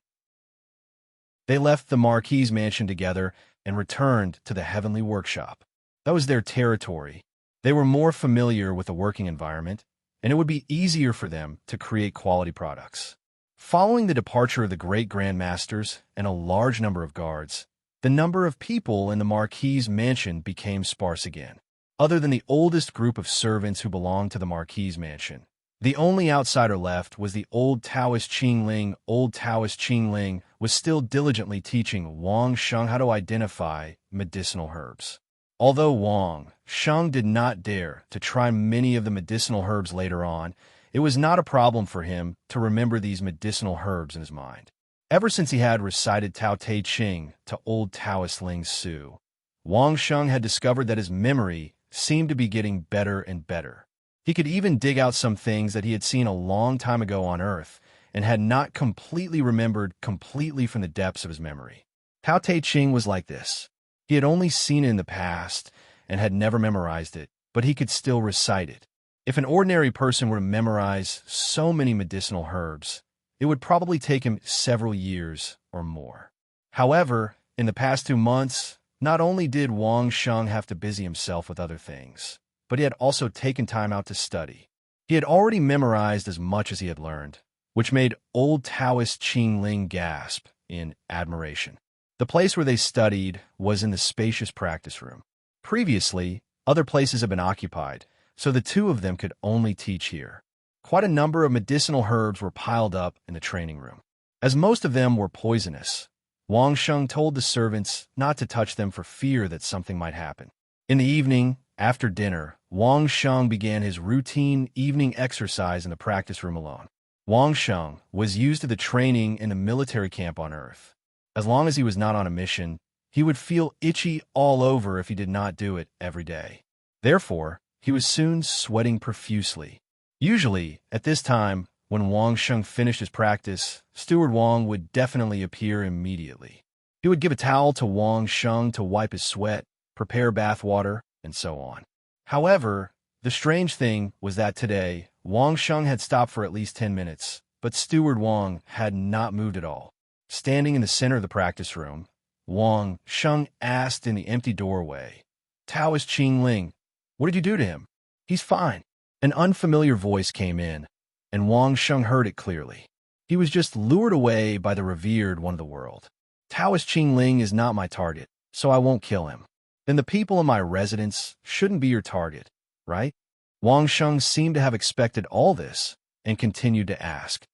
They left the Marquis's mansion together and returned to the Heavenly Workshop. That was their territory. They were more familiar with the working environment, and it would be easier for them to create quality products. Following the departure of the great grandmasters and a large number of guards, the number of people in the Marquis's mansion became sparse again. Other than the oldest group of servants who belonged to the Marquis's mansion, the only outsider left was the old Taoist Qingling. Old Taoist Qingling was still diligently teaching Wang Sheng how to identify medicinal herbs. Although Wang Sheng did not dare to try many of the medicinal herbs later on, it was not a problem for him to remember these medicinal herbs in his mind. Ever since he had recited Tao Te Ching to old Taoist Ling Su, Wang Sheng had discovered that his memory seemed to be getting better and better. He could even dig out some things that he had seen a long time ago on Earth and had not completely remembered completely from the depths of his memory. Tao Te Ching was like this. He had only seen it in the past and had never memorized it, but he could still recite it. If an ordinary person were to memorize so many medicinal herbs, it would probably take him several years or more. However, in the past 2 months, not only did Wang Sheng have to busy himself with other things, but he had also taken time out to study. He had already memorized as much as he had learned, which made old Taoist Qingling gasp in admiration. The place where they studied was in the spacious practice room. Previously, other places had been occupied, so the two of them could only teach here. Quite a number of medicinal herbs were piled up in the training room. As most of them were poisonous, Wang Sheng told the servants not to touch them for fear that something might happen. In the evening, after dinner, Wang Sheng began his routine evening exercise in the practice room alone. Wang Sheng was used to the training in the military camp on Earth. As long as he was not on a mission, he would feel itchy all over if he did not do it every day. Therefore, he was soon sweating profusely. Usually, at this time, when Wang Sheng finished his practice, Steward Wang would definitely appear immediately. He would give a towel to Wang Sheng to wipe his sweat, prepare bath water, and so on. However, the strange thing was that today, Wang Sheng had stopped for at least 10 minutes, but Steward Wang had not moved at all. Standing in the center of the practice room, Wang Sheng asked in the empty doorway, "Taoist Qing Ling, what did you do to him?" "He's fine." An unfamiliar voice came in, and Wang Sheng heard it clearly. "He was just lured away by the revered one of the world. Taoist Qing Ling is not my target, so I won't kill him." "Then the people in my residence shouldn't be your target, right?" Wang Sheng seemed to have expected all this and continued to ask.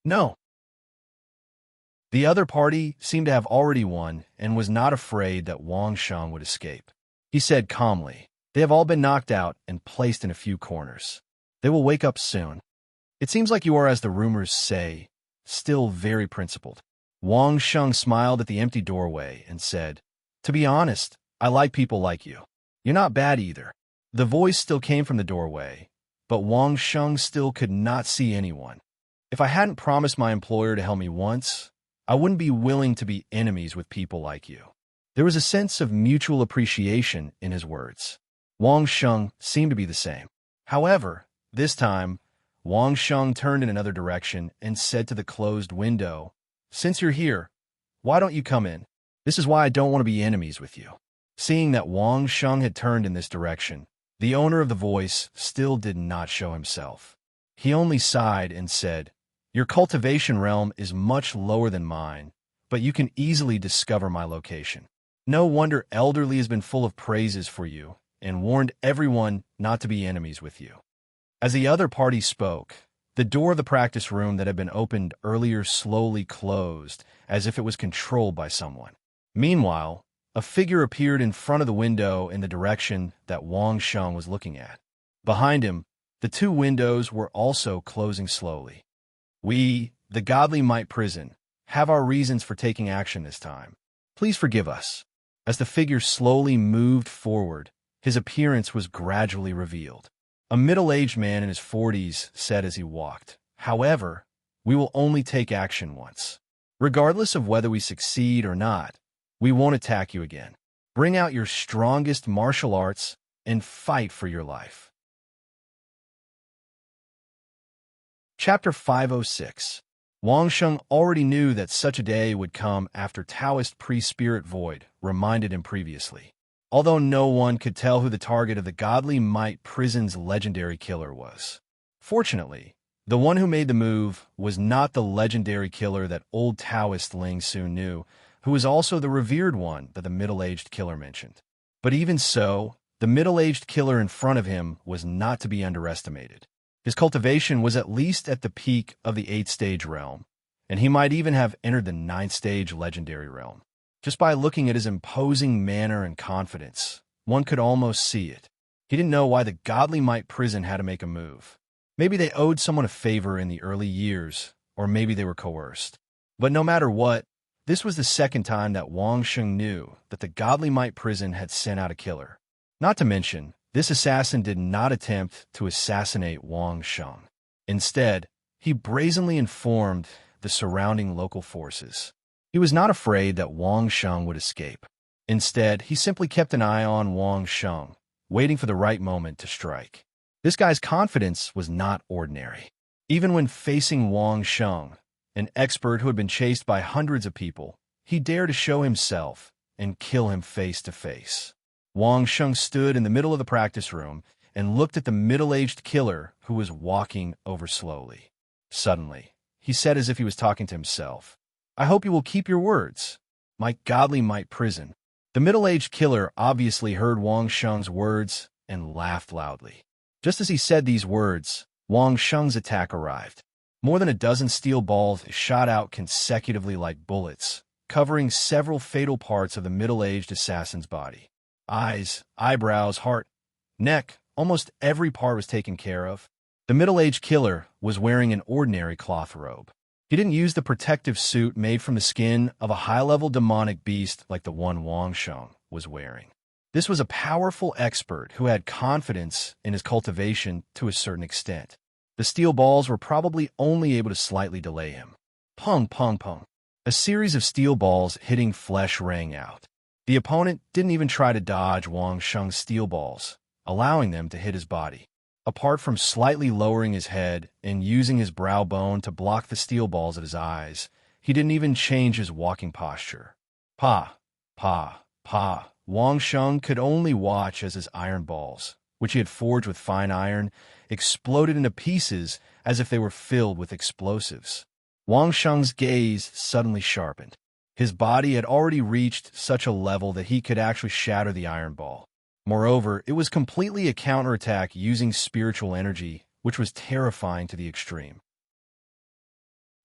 "No." The other party seemed to have already won and was not afraid that Wang Sheng would escape. He said calmly, "They have all been knocked out and placed in a few corners. They will wake up soon. It seems like you are, as the rumors say, still very principled." Wang Sheng smiled at the empty doorway and said, "To be honest, I like people like you. You're not bad either." The voice still came from the doorway, but Wang Sheng still could not see anyone. "If I hadn't promised my employer to help me once, I wouldn't be willing to be enemies with people like you." There was a sense of mutual appreciation in his words. Wang Sheng seemed to be the same. However, this time, Wang Sheng turned in another direction and said to the closed window, "Since you're here, why don't you come in? This is why I don't want to be enemies with you." Seeing that Wang Sheng had turned in this direction, the owner of the voice still did not show himself. He only sighed and said, "Your cultivation realm is much lower than mine, but you can easily discover my location. No wonder Elderly has been full of praises for you and warned everyone not to be enemies with you." As the other party spoke, the door of the practice room that had been opened earlier slowly closed, as if it was controlled by someone. Meanwhile, a figure appeared in front of the window in the direction that Wang Sheng was looking at. Behind him, the two windows were also closing slowly. "We, the Godly Might Prison, have our reasons for taking action this time. Please forgive us." As the figure slowly moved forward, his appearance was gradually revealed. A middle-aged man in his 40s said as he walked, "However, we will only take action once. Regardless of whether we succeed or not, we won't attack you again. Bring out your strongest martial arts and fight for your life." Chapter 506. Wang Sheng already knew that such a day would come after Taoist priest Spirit Void reminded him previously. Although no one could tell who the target of the Godly Might Prison's legendary killer was. Fortunately, the one who made the move was not the legendary killer that old Taoist Ling soon knew, who was also the revered one that the middle-aged killer mentioned. But even so, the middle-aged killer in front of him was not to be underestimated. His cultivation was at least at the peak of the 8th-stage realm, and he might even have entered the 9th-stage legendary realm. Just by looking at his imposing manner and confidence, one could almost see it. He didn't know why the Godly Might Prison had to make a move. Maybe they owed someone a favor in the early years, or maybe they were coerced. But no matter what, this was the second time that Wang Sheng knew that the Godly Might Prison had sent out a killer. Not to mention, this assassin did not attempt to assassinate Wang Sheng. Instead, he brazenly informed the surrounding local forces. He was not afraid that Wang Sheng would escape. Instead, he simply kept an eye on Wang Sheng, waiting for the right moment to strike. This guy's confidence was not ordinary. Even when facing Wang Sheng, an expert who had been chased by hundreds of people, he dared to show himself and kill him face to face. Wang Sheng stood in the middle of the practice room and looked at the middle-aged killer who was walking over slowly. Suddenly, he said as if he was talking to himself, "I hope you will keep your words, my Godly Might Prison." The middle-aged killer obviously heard Wang Sheng's words and laughed loudly. Just as he said these words, Wang Sheng's attack arrived. More than a dozen steel balls shot out consecutively like bullets, covering several fatal parts of the middle-aged assassin's body. Eyes, eyebrows, heart, neck, almost every part was taken care of. The middle-aged killer was wearing an ordinary cloth robe. He didn't use the protective suit made from the skin of a high-level demonic beast like the one Wang Sheng was wearing. This was a powerful expert who had confidence in his cultivation to a certain extent. The steel balls were probably only able to slightly delay him. Pung, pung, pung. A series of steel balls hitting flesh rang out. The opponent didn't even try to dodge Wang Sheng's steel balls, allowing them to hit his body. Apart from slightly lowering his head and using his brow bone to block the steel balls at his eyes, he didn't even change his walking posture. Pa, pa, pa. Wang Sheng could only watch as his iron balls, which he had forged with fine iron, exploded into pieces as if they were filled with explosives. Wang Sheng's gaze suddenly sharpened. His body had already reached such a level that he could actually shatter the iron ball. Moreover, it was completely a counterattack using spiritual energy, which was terrifying to the extreme.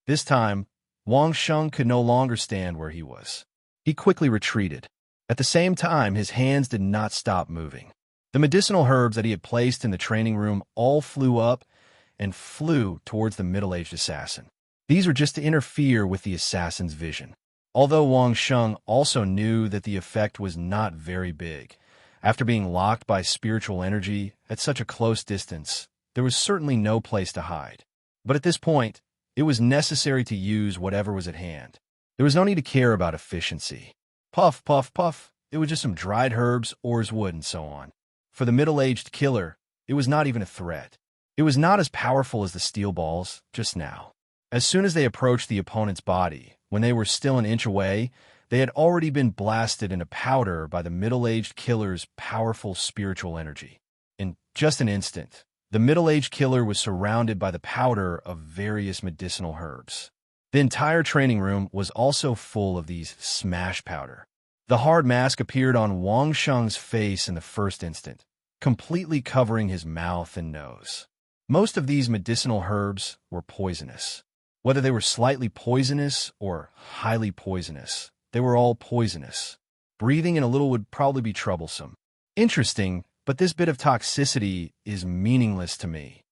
This time, Wang Sheng could no longer stand where he was. He quickly retreated. At the same time, his hands did not stop moving. The medicinal herbs that he had placed in the training room all flew up and flew towards the middle-aged assassin. These were just to interfere with the assassin's vision. Although Wang Sheng also knew that the effect was not very big, after being locked by spiritual energy at such a close distance, there was certainly no place to hide. But at this point, it was necessary to use whatever was at hand. There was no need to care about efficiency. Puff, puff, puff. It was just some dried herbs, ores, wood, and so on. For the middle-aged killer, it was not even a threat. It was not as powerful as the steel balls just now. As soon as they approached the opponent's body, when they were still an inch away, they had already been blasted into powder by the middle-aged killer's powerful spiritual energy. In just an instant, the middle-aged killer was surrounded by the powder of various medicinal herbs. The entire training room was also full of these smash powder. The hard mask appeared on Wang Sheng's face in the first instant, completely covering his mouth and nose. Most of these medicinal herbs were poisonous. Whether they were slightly poisonous or highly poisonous, they were all poisonous. Breathing in a little would probably be troublesome. Interesting, but this bit of toxicity is meaningless to me.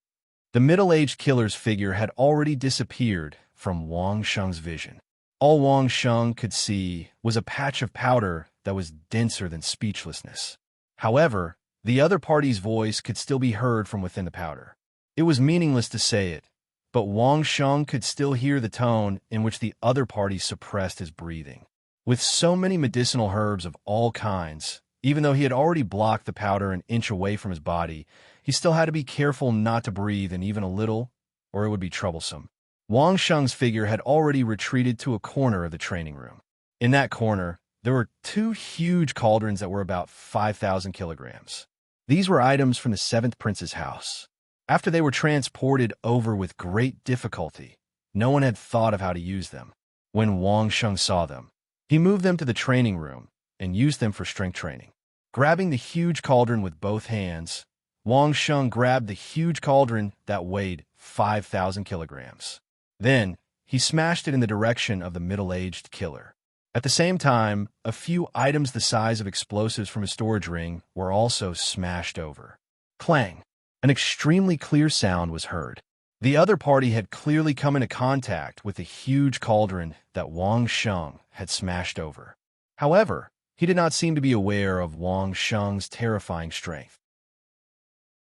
The middle-aged killer's figure had already disappeared from Wang Sheng's vision. All Wang Sheng could see was a patch of powder that was denser than speechlessness. However, the other party's voice could still be heard from within the powder. It was meaningless to say it, but Wang Sheng could still hear the tone in which the other party suppressed his breathing. With so many medicinal herbs of all kinds, even though he had already blocked the powder an inch away from his body, he still had to be careful not to breathe in even a little, or it would be troublesome. Wang Sheng's figure had already retreated to a corner of the training room. In that corner, there were two huge cauldrons that were about 5,000 kilograms. These were items from the 7th prince's house. After they were transported over with great difficulty, no one had thought of how to use them. When Wang Sheng saw them, he moved them to the training room and used them for strength training. Grabbing the huge cauldron with both hands, Wang Sheng grabbed the huge cauldron that weighed 5,000 kilograms. Then, he smashed it in the direction of the middle-aged killer. At the same time, a few items the size of explosives from a storage ring were also smashed over. Clang! An extremely clear sound was heard. The other party had clearly come into contact with the huge cauldron that Wang Sheng had smashed over. However, he did not seem to be aware of Wang Sheng's terrifying strength.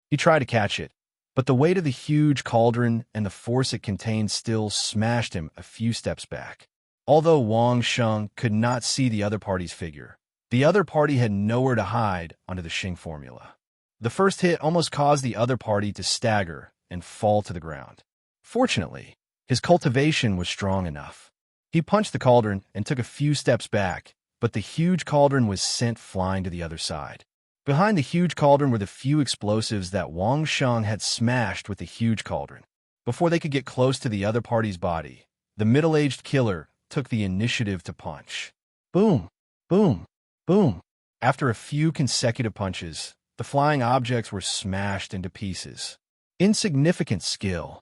He tried to catch it, but the weight of the huge cauldron and the force it contained still smashed him a few steps back. Although Wang Sheng could not see the other party's figure, the other party had nowhere to hide under the Xing formula. The first hit almost caused the other party to stagger and fall to the ground. Fortunately, his cultivation was strong enough. He punched the cauldron and took a few steps back, but the huge cauldron was sent flying to the other side. Behind the huge cauldron were the few explosives that Wang Sheng had smashed with the huge cauldron. Before they could get close to the other party's body, the middle-aged killer took the initiative to punch. Boom, boom, boom. After a few consecutive punches, the flying objects were smashed into pieces. Insignificant skill.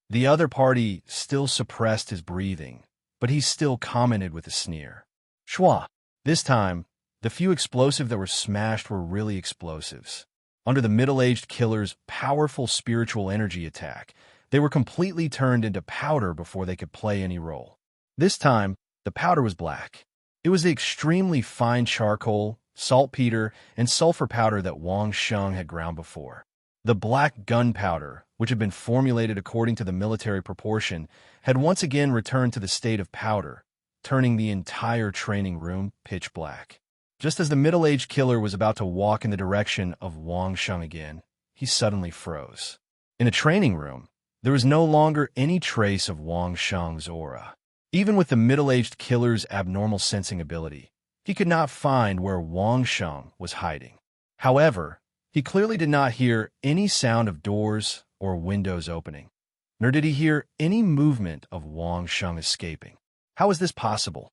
The other party still suppressed his breathing, but he still commented with a sneer. Schwa. This time, the few explosives that were smashed were really explosives. Under the middle-aged killer's powerful spiritual energy attack, they were completely turned into powder before they could play any role. This time, the powder was black. It was the extremely fine charcoal, saltpeter, and sulfur powder that Wang Sheng had ground before. The black gunpowder, which had been formulated according to the military proportion, had once again returned to the state of powder, turning the entire training room pitch black. Just as the middle-aged killer was about to walk in the direction of Wang Sheng again, he suddenly froze. In the training room, there was no longer any trace of Wang Sheng's aura. Even with the middle-aged killer's abnormal sensing ability, he could not find where Wang Sheng was hiding. However, he clearly did not hear any sound of doors or windows opening, nor did he hear any movement of Wang Sheng escaping. How is this possible?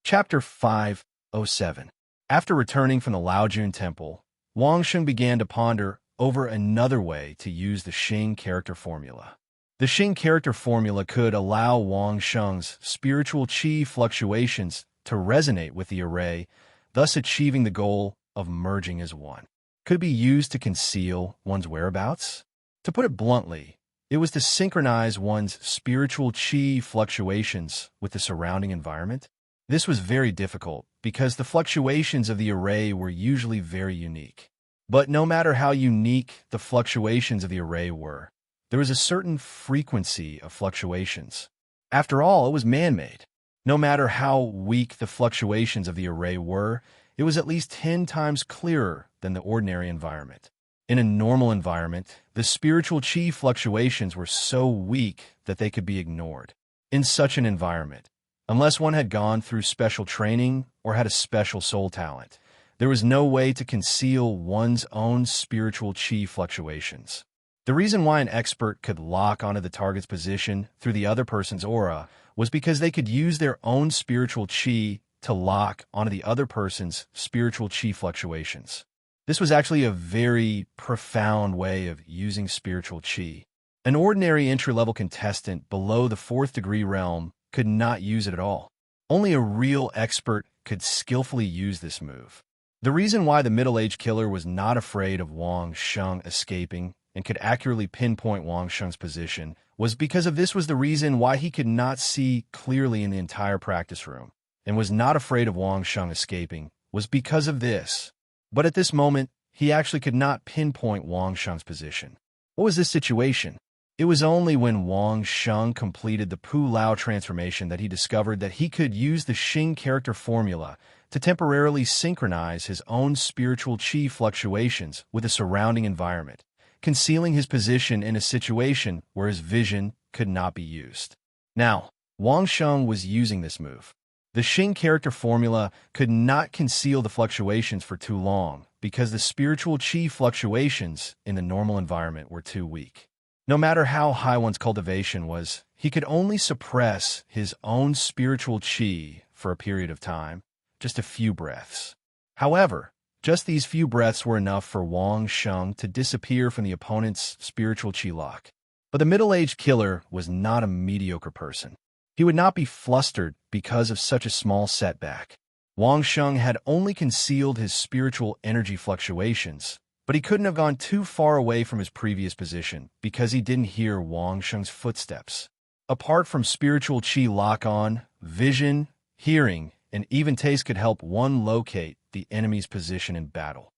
Chapter 507. After returning from the Laojun Temple, Wang Sheng began to ponder over another way to use the Xing character formula. The Xing character formula could allow Wang Sheng's spiritual qi fluctuations to resonate with the array, thus achieving the goal of merging as one. Could it be used to conceal one's whereabouts? To put it bluntly, it was to synchronize one's spiritual qi fluctuations with the surrounding environment. This was very difficult because the fluctuations of the array were usually very unique. But no matter how unique the fluctuations of the array were, there was a certain frequency of fluctuations. After all, it was man-made. No matter how weak the fluctuations of the array were, it was at least 10 times clearer than the ordinary environment. In a normal environment, the spiritual qi fluctuations were so weak that they could be ignored. In such an environment, unless one had gone through special training or had a special soul talent, there was no way to conceal one's own spiritual qi fluctuations. The reason why an expert could lock onto the target's position through the other person's aura was because they could use their own spiritual qi to lock onto the other person's spiritual qi fluctuations. This was actually a very profound way of using spiritual qi. An ordinary entry-level contestant below the 4th degree realm could not use it at all. Only a real expert could skillfully use this move. The reason why the middle-aged killer was not afraid of Wang Sheng escaping and could accurately pinpoint Wang Sheng's position was because of this was the reason why he could not see clearly in the entire practice room and was not afraid of Wang Sheng escaping was because of this. But at this moment, he actually could not pinpoint Wang Sheng's position. What was this situation? It was only when Wang Sheng completed the Pu Lao transformation that he discovered that he could use the Xing character formula to temporarily synchronize his own spiritual qi fluctuations with the surrounding environment, concealing his position in a situation where his vision could not be used. Now, Wang Sheng was using this move. The Xing character formula could not conceal the fluctuations for too long because the spiritual qi fluctuations in the normal environment were too weak. No matter how high one's cultivation was, he could only suppress his own spiritual qi for a period of time, just a few breaths. However, just these few breaths were enough for Wang Sheng to disappear from the opponent's spiritual qi lock. But the middle-aged killer was not a mediocre person. He would not be flustered because of such a small setback. Wang Sheng had only concealed his spiritual energy fluctuations, but he couldn't have gone too far away from his previous position because he didn't hear Wang Sheng's footsteps. Apart from spiritual qi lock-on, vision, hearing, and even taste could help one locate the enemy's position in battle.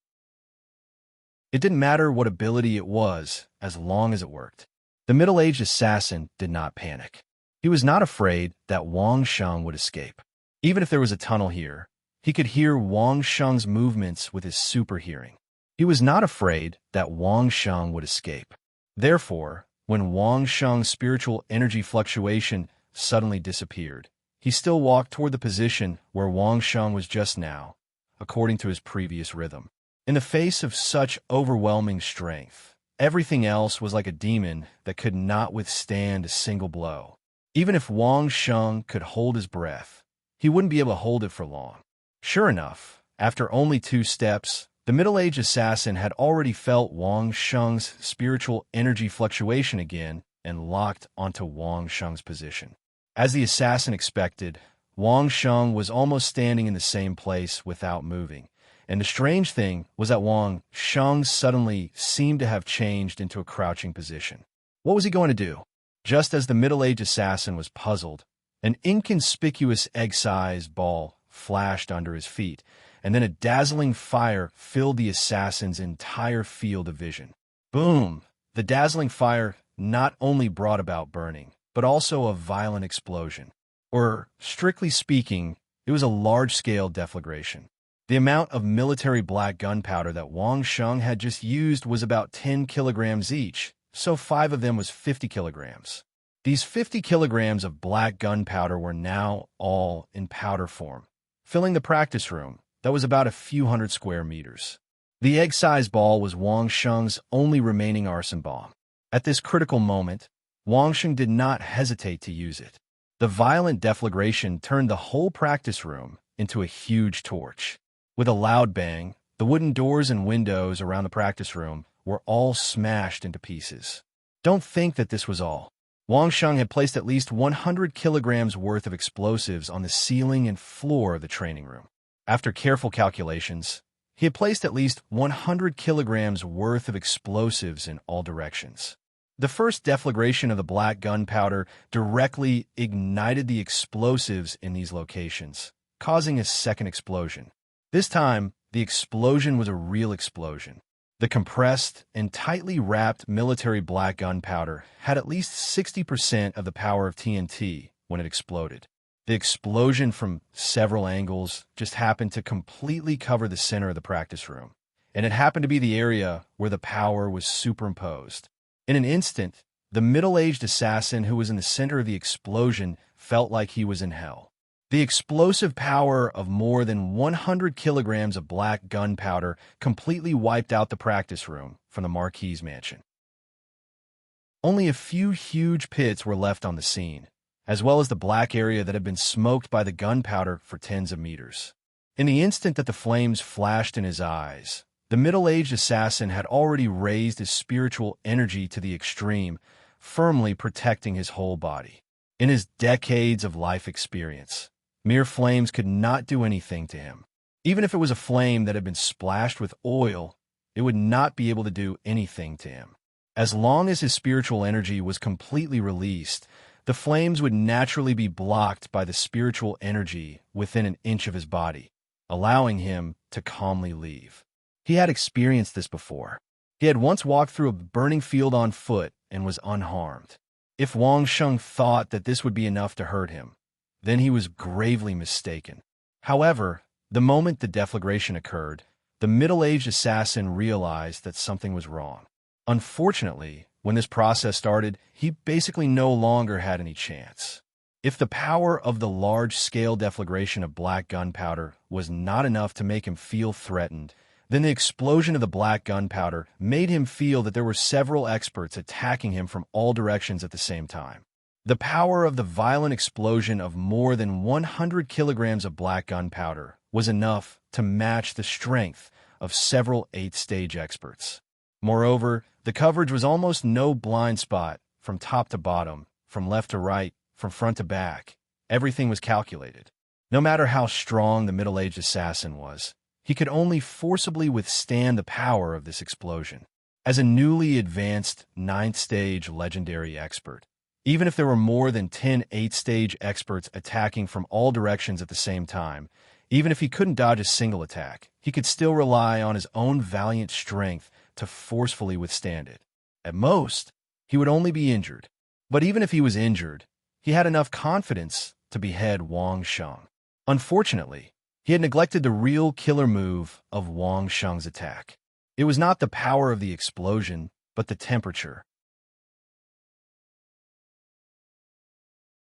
It didn't matter what ability it was, as long as it worked. The middle-aged assassin did not panic. He was not afraid that Wang Sheng would escape. Even if there was a tunnel here, he could hear Wang Sheng's movements with his super hearing. He was not afraid that Wang Sheng would escape. Therefore, when Wang Sheng's spiritual energy fluctuation suddenly disappeared, he still walked toward the position where Wang Sheng was just now, according to his previous rhythm. In the face of such overwhelming strength, everything else was like a demon that could not withstand a single blow. Even if Wang Sheng could hold his breath, he wouldn't be able to hold it for long. Sure enough, after only 2 steps, the middle-aged assassin had already felt Wang Sheng's spiritual energy fluctuation again and locked onto Wang Sheng's position. As the assassin expected, Wang Sheng was almost standing in the same place without moving, and the strange thing was that Wang Sheng suddenly seemed to have changed into a crouching position. What was he going to do? Just as the middle-aged assassin was puzzled, an inconspicuous egg-sized ball flashed under his feet, and then a dazzling fire filled the assassin's entire field of vision. Boom! The dazzling fire not only brought about burning, but also a violent explosion. Or, strictly speaking, it was a large-scale deflagration. The amount of military black gunpowder that Wang Sheng had just used was about 10 kilograms each, so 5 of them was 50 kilograms. These 50 kilograms of black gunpowder were now all in powder form, filling the practice room that was about a few hundred square meters. The egg-sized ball was Wang Sheng's only remaining arson bomb. At this critical moment, Wang Sheng did not hesitate to use it. The violent deflagration turned the whole practice room into a huge torch. With a loud bang, the wooden doors and windows around the practice room were all smashed into pieces. Don't think that this was all. Wang Sheng had placed at least 100 kilograms worth of explosives on the ceiling and floor of the training room. After careful calculations, he had placed at least 100 kilograms worth of explosives in all directions. The first deflagration of the black gunpowder directly ignited the explosives in these locations, causing a second explosion. This time, the explosion was a real explosion. The compressed and tightly wrapped military black gunpowder had at least 60% of the power of TNT when it exploded. The explosion from several angles just happened to completely cover the center of the practice room, and it happened to be the area where the power was superimposed. In an instant, the middle-aged assassin who was in the center of the explosion felt like he was in hell. The explosive power of more than 100 kilograms of black gunpowder completely wiped out the practice room from the Marquis's mansion. Only a few huge pits were left on the scene, as well as the black area that had been smoked by the gunpowder for tens of meters. In the instant that the flames flashed in his eyes, the middle-aged assassin had already raised his spiritual energy to the extreme, firmly protecting his whole body. In his decades of life experience, mere flames could not do anything to him. Even if it was a flame that had been splashed with oil, it would not be able to do anything to him. As long as his spiritual energy was completely released, the flames would naturally be blocked by the spiritual energy within an inch of his body, allowing him to calmly leave. He had experienced this before. He had once walked through a burning field on foot and was unharmed. If Wang Sheng thought that this would be enough to hurt him, then he was gravely mistaken. However, the moment the deflagration occurred, the middle-aged assassin realized that something was wrong. Unfortunately, when this process started, he basically no longer had any chance. If the power of the large-scale deflagration of black gunpowder was not enough to make him feel threatened, then the explosion of the black gunpowder made him feel that there were several experts attacking him from all directions at the same time. The power of the violent explosion of more than 100 kilograms of black gunpowder was enough to match the strength of several 8th-stage experts. Moreover, the coverage was almost no blind spot from top to bottom, from left to right, from front to back. Everything was calculated. No matter how strong the middle-aged assassin was, he could only forcibly withstand the power of this explosion. As a newly advanced 9th-stage legendary expert, even if there were more than 10 8th-stage experts attacking from all directions at the same time, even if he couldn't dodge a single attack, he could still rely on his own valiant strength to forcefully withstand it. At most, he would only be injured. But even if he was injured, he had enough confidence to behead Wang Sheng. Unfortunately, he had neglected the real killer move of Wang Sheng's attack. It was not the power of the explosion, but the temperature.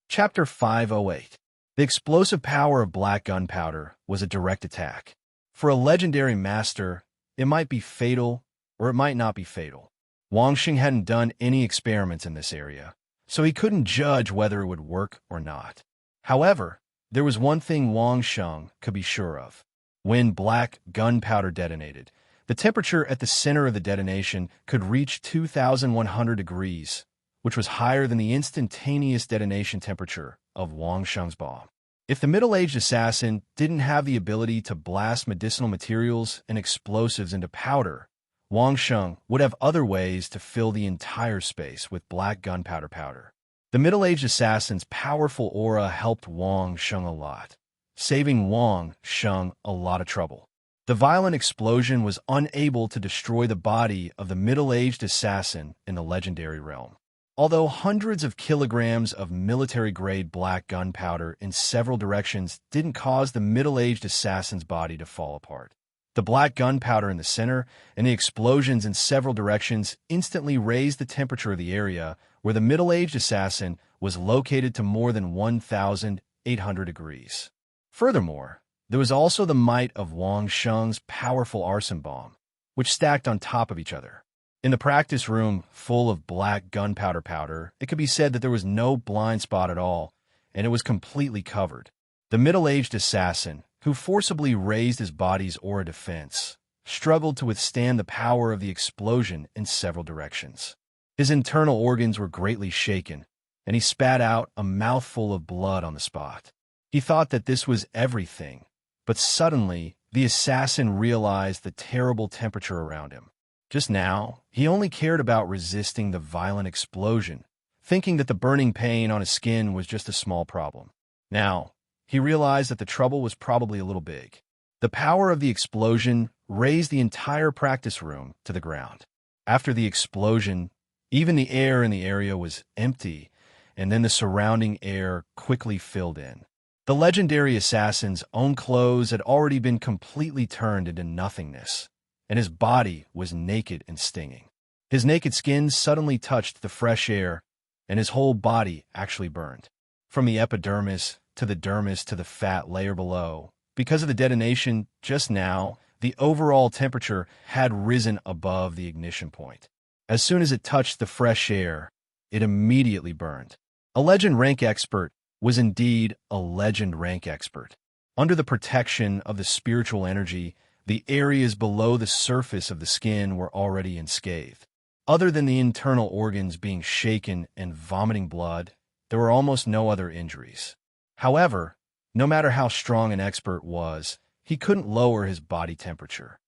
Chapter 508. The explosive power of black gunpowder was a direct attack. For a legendary master, it might be fatal or it might not be fatal. Wang Sheng hadn't done any experiments in this area, so he couldn't judge whether it would work or not. However, there was one thing Wang Sheng could be sure of. When black gunpowder detonated, the temperature at the center of the detonation could reach 2,100 degrees, which was higher than the instantaneous detonation temperature of Wang Sheng's bomb. If the middle-aged assassin didn't have the ability to blast medicinal materials and explosives into powder, Wang Sheng would have other ways to fill the entire space with black gunpowder powder. The middle-aged assassin's powerful aura helped Wang Sheng a lot. saving Wang Sheng a lot of trouble. The violent explosion was unable to destroy the body of the middle-aged assassin in the legendary realm. Although hundreds of kilograms of military-grade black gunpowder in several directions didn't cause the middle-aged assassin's body to fall apart. The black gunpowder in the center and the explosions in several directions instantly raised the temperature of the area where the middle-aged assassin was located to more than 1,800 degrees. Furthermore, there was also the might of Wang Sheng's powerful arson bomb, which stacked on top of each other. In the practice room full of black gunpowder powder, it could be said that there was no blind spot at all, and it was completely covered. The middle-aged assassin, who forcibly raised his body's aura defense, struggled to withstand the power of the explosion in several directions. His internal organs were greatly shaken, and he spat out a mouthful of blood on the spot. He thought that this was everything, but suddenly the assassin realized the terrible temperature around him. Just now, he only cared about resisting the violent explosion, thinking that the burning pain on his skin was just a small problem. Now, he realized that the trouble was probably a little big. The power of the explosion raised the entire practice room to the ground. After the explosion, even the air in the area was empty, and then the surrounding air quickly filled in. The legendary assassin's own clothes had already been completely turned into nothingness, and his body was naked and stinging. His naked skin suddenly touched the fresh air, and his whole body actually burned. From the epidermis to the dermis to the fat layer below, because of the detonation just now, the overall temperature had risen above the ignition point. As soon as it touched the fresh air, it immediately burned. A legend rank expert was indeed a legend rank expert. Under the protection of the spiritual energy, the areas below the surface of the skin were already unscathed. Other than the internal organs being shaken and vomiting blood, there were almost no other injuries. However, no matter how strong an expert was, he couldn't lower his body temperature.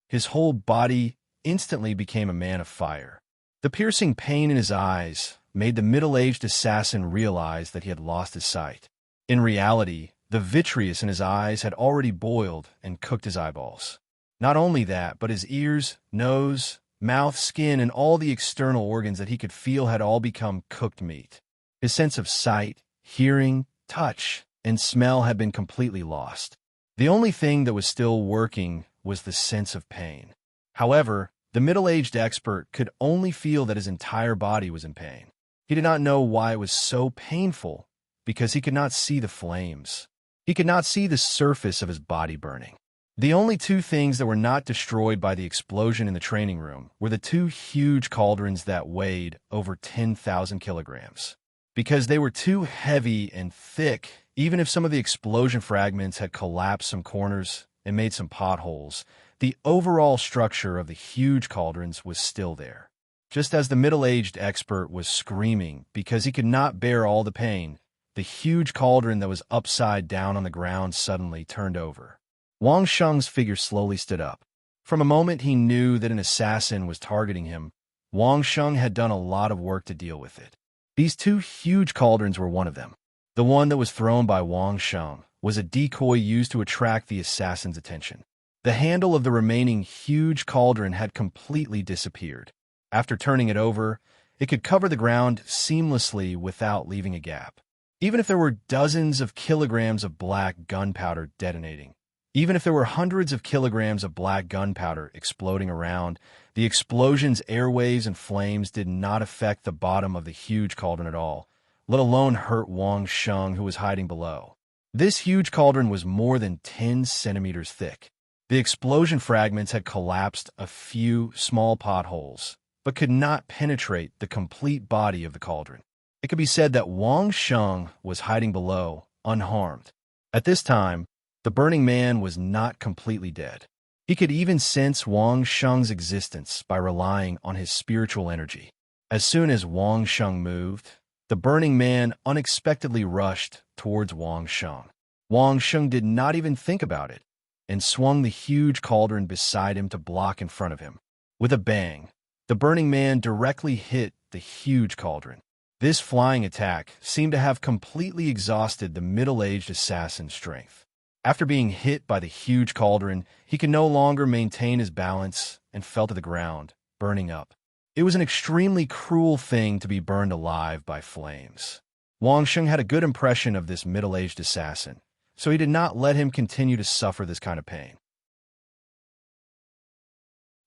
His whole body instantly became a man of fire. The piercing pain in his eyes made the middle-aged assassin realize that he had lost his sight. In reality, the vitreous in his eyes had already boiled and cooked his eyeballs. Not only that, but his ears, nose, mouth, skin, and all the external organs that he could feel had all become cooked meat. His sense of sight, hearing, touch, and smell had been completely lost. The only thing that was still working was the sense of pain. However, the middle-aged expert could only feel that his entire body was in pain. He did not know why it was so painful, because he could not see the flames. He could not see the surface of his body burning. The only two things that were not destroyed by the explosion in the training room were the two huge cauldrons that weighed over 10,000 kilograms. Because they were too heavy and thick, even if some of the explosion fragments had collapsed some corners and made some potholes, the overall structure of the huge cauldrons was still there. Just as the middle-aged expert was screaming because he could not bear all the pain, the huge cauldron that was upside down on the ground suddenly turned over. Wang Sheng's figure slowly stood up. From a moment he knew that an assassin was targeting him, Wang Sheng had done a lot of work to deal with it. These two huge cauldrons were one of them. The one that was thrown by Wang Sheng was a decoy used to attract the assassin's attention. The handle of the remaining huge cauldron had completely disappeared. After turning it over, it could cover the ground seamlessly without leaving a gap. Even if there were dozens of kilograms of black gunpowder detonating, even if there were hundreds of kilograms of black gunpowder exploding around, the explosion's airwaves and flames did not affect the bottom of the huge cauldron at all, let alone hurt Wang Sheng, who was hiding below. This huge cauldron was more than 10 centimeters thick. The explosion fragments had collapsed a few small potholes, but could not penetrate the complete body of the cauldron. It could be said that Wang Sheng was hiding below, unharmed. At this time, the burning man was not completely dead. He could even sense Wang Sheng's existence by relying on his spiritual energy. As soon as Wang Sheng moved, the burning man unexpectedly rushed towards Wang Sheng. Wang Sheng did not even think about it, and swung the huge cauldron beside him to block in front of him. With a bang, the burning man directly hit the huge cauldron. This flying attack seemed to have completely exhausted the middle-aged assassin's strength. After being hit by the huge cauldron, he could no longer maintain his balance and fell to the ground, burning up. It was an extremely cruel thing to be burned alive by flames. Wang Sheng had a good impression of this middle-aged assassin, so he did not let him continue to suffer this kind of pain.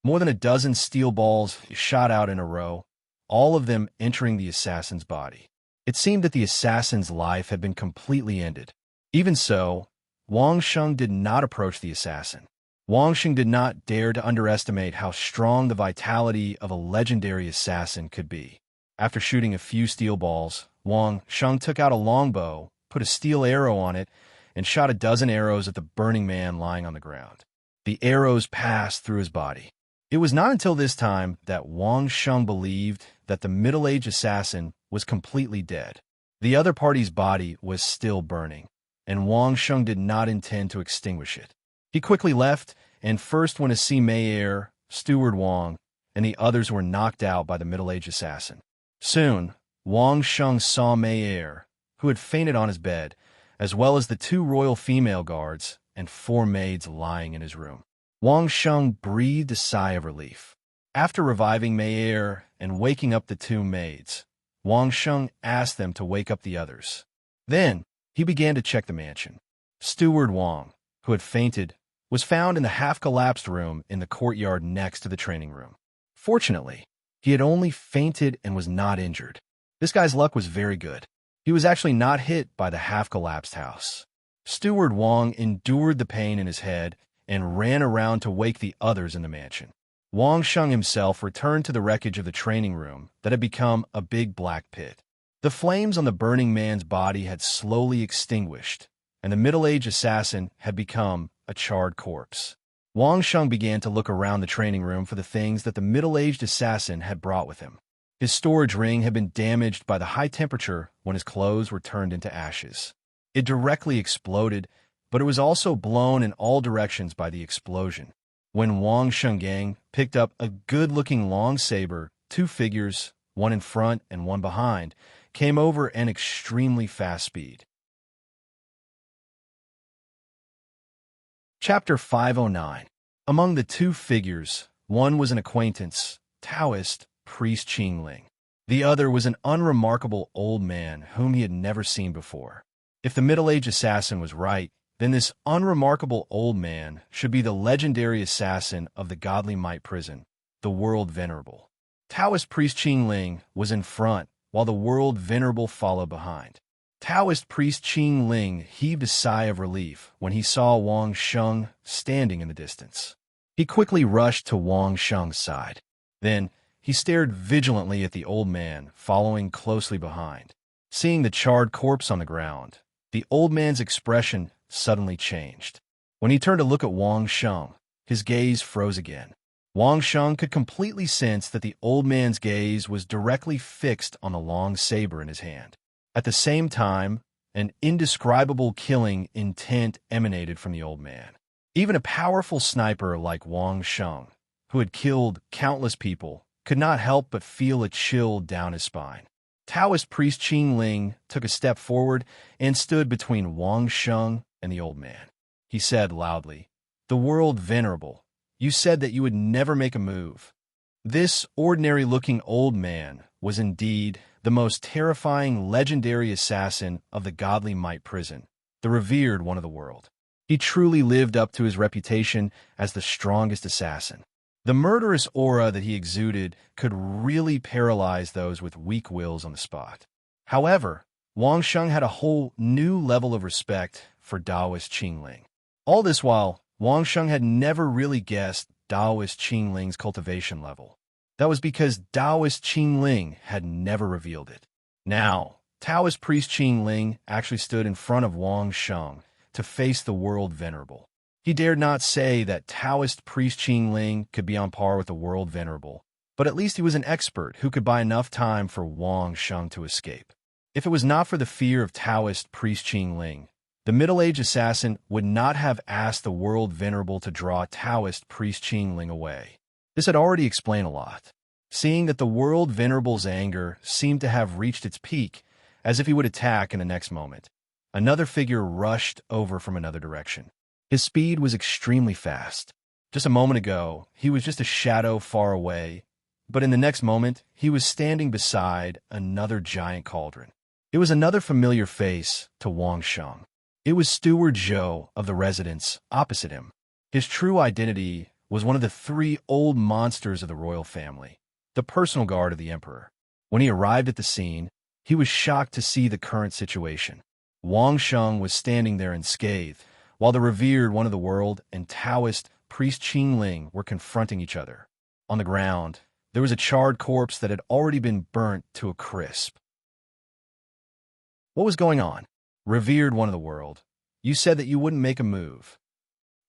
More than a dozen steel balls shot out in a row, all of them entering the assassin's body. It seemed that the assassin's life had been completely ended. Even so, Wang Sheng did not approach the assassin. Wang Sheng did not dare to underestimate how strong the vitality of a legendary assassin could be. After shooting a few steel balls, Wang Sheng took out a longbow, put a steel arrow on it, and shot a dozen arrows at the burning man lying on the ground. The arrows passed through his body. It was not until this time that Wang Sheng believed that the middle-aged assassin was completely dead. The other party's body was still burning, and Wang Sheng did not intend to extinguish it. He quickly left and first went to see Mayer, Steward Wang, and the others were knocked out by the middle-aged assassin. Soon, Wang Sheng saw Mayer, who had fainted on his bed, as well as the 2 royal female guards and 4 maids lying in his room. Wang Sheng breathed a sigh of relief. After reviving Mayer and waking up the 2 maids, Wang Sheng asked them to wake up the others. Then, he began to check the mansion. Steward Wang, who had fainted, was found in the half-collapsed room in the courtyard next to the training room. Fortunately, he had only fainted and was not injured. This guy's luck was very good. He was actually not hit by the half-collapsed house. Steward Wang endured the pain in his head and ran around to wake the others in the mansion. Wang Sheng himself returned to the wreckage of the training room that had become a big black pit. The flames on the burning man's body had slowly extinguished, and the middle-aged assassin had become a charred corpse. Wang Sheng began to look around the training room for the things that the middle-aged assassin had brought with him. His storage ring had been damaged by the high temperature when his clothes were turned into ashes. It directly exploded, but it was also blown in all directions by the explosion. When Wang Shenggang picked up a good-looking long saber, 2 figures, one in front and one behind, came over at an extremely fast speed. Chapter 509. Among the 2 figures, one was an acquaintance, Taoist priest Qingling. The other was an unremarkable old man whom he had never seen before. If the middle-aged assassin was right, then this unremarkable old man should be the legendary assassin of the Godly Might prison, the World Venerable. Taoist priest Qingling was in front, while the World Venerable followed behind. Taoist priest Qingling heaved a sigh of relief when he saw Wang Sheng standing in the distance. He quickly rushed to Wang Sheng's side. Then, he stared vigilantly at the old man, following closely behind. Seeing the charred corpse on the ground, the old man's expression suddenly changed. When he turned to look at Wang Sheng, his gaze froze again. Wang Sheng could completely sense that the old man's gaze was directly fixed on the long saber in his hand. At the same time, an indescribable killing intent emanated from the old man. Even a powerful sniper like Wang Sheng, who had killed countless people, could not help but feel a chill down his spine. Taoist priest Qingling took a step forward and stood between Wang Sheng and the old man. He said loudly, "The World Venerable, you said that you would never make a move." This ordinary-looking old man was indeed the most terrifying legendary assassin of the Godly Might prison, the revered one of the world. He truly lived up to his reputation as the strongest assassin. The murderous aura that he exuded could really paralyze those with weak wills on the spot. However, Wang Sheng had a whole new level of respect for Taoist Qingling. All this while, Wang Sheng had never really guessed Taoist Qingling's cultivation level. That was because Taoist Qingling had never revealed it. Now, Taoist priest Qingling actually stood in front of Wang Sheng to face the World Venerable. He dared not say that Taoist priest Qingling could be on par with the World Venerable, but at least he was an expert who could buy enough time for Wang Sheng to escape. If it was not for the fear of Taoist priest Qingling, the middle-aged assassin would not have asked the World Venerable to draw Taoist priest Qingling away. This had already explained a lot. seeing that the world venerable's anger seemed to have reached its peak, as if he would attack in the next moment. Another figure rushed over from another direction. His speed was extremely fast. Just a moment ago, he was just a shadow far away, but in the next moment, he was standing beside another giant cauldron. It was another familiar face to Wang Sheng. It was Steward Zhou of the residence opposite him. His true identity was one of the three old monsters of the royal family, the personal guard of the emperor. When he arrived at the scene, he was shocked to see the current situation. Wang Sheng was standing there unscathed, while the revered one of the world and Taoist priest Qing Ling were confronting each other. On the ground, there was a charred corpse that had already been burnt to a crisp. What was going on? Revered one of the world, you said that you wouldn't make a move.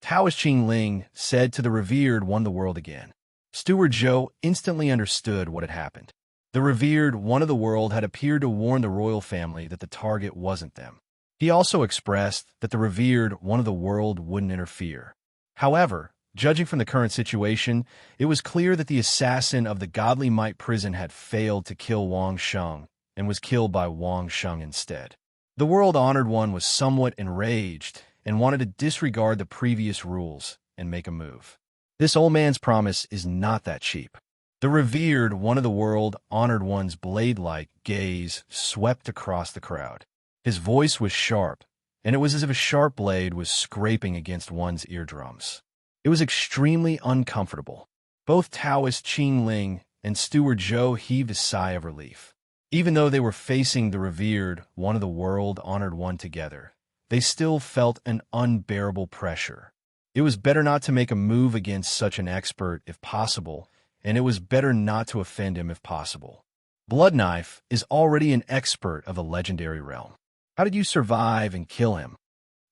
Taoist Qing Ling said to the revered one of the world again. Steward Zhou instantly understood what had happened. The revered one of the world had appeared to warn the royal family that the target wasn't them. He also expressed that the revered one of the world wouldn't interfere. However, judging from the current situation, it was clear that the assassin of the Godly Might prison had failed to kill Wang Sheng and was killed by Wang Sheng instead. The world-honored one was somewhat enraged and wanted to disregard the previous rules and make a move. This old man's promise is not that cheap. The revered one of the world-honored one's blade-like gaze swept across the crowd. His voice was sharp, and it was as if a sharp blade was scraping against one's eardrums. It was extremely uncomfortable. Both Taoist Qing Ling and Steward Zhou heaved a sigh of relief. Even though they were facing the revered one of the world-honored one together, they still felt an unbearable pressure. It was better not to make a move against such an expert if possible, and it was better not to offend him if possible. Bloodknife is already an expert of the legendary realm. How did you survive and kill him?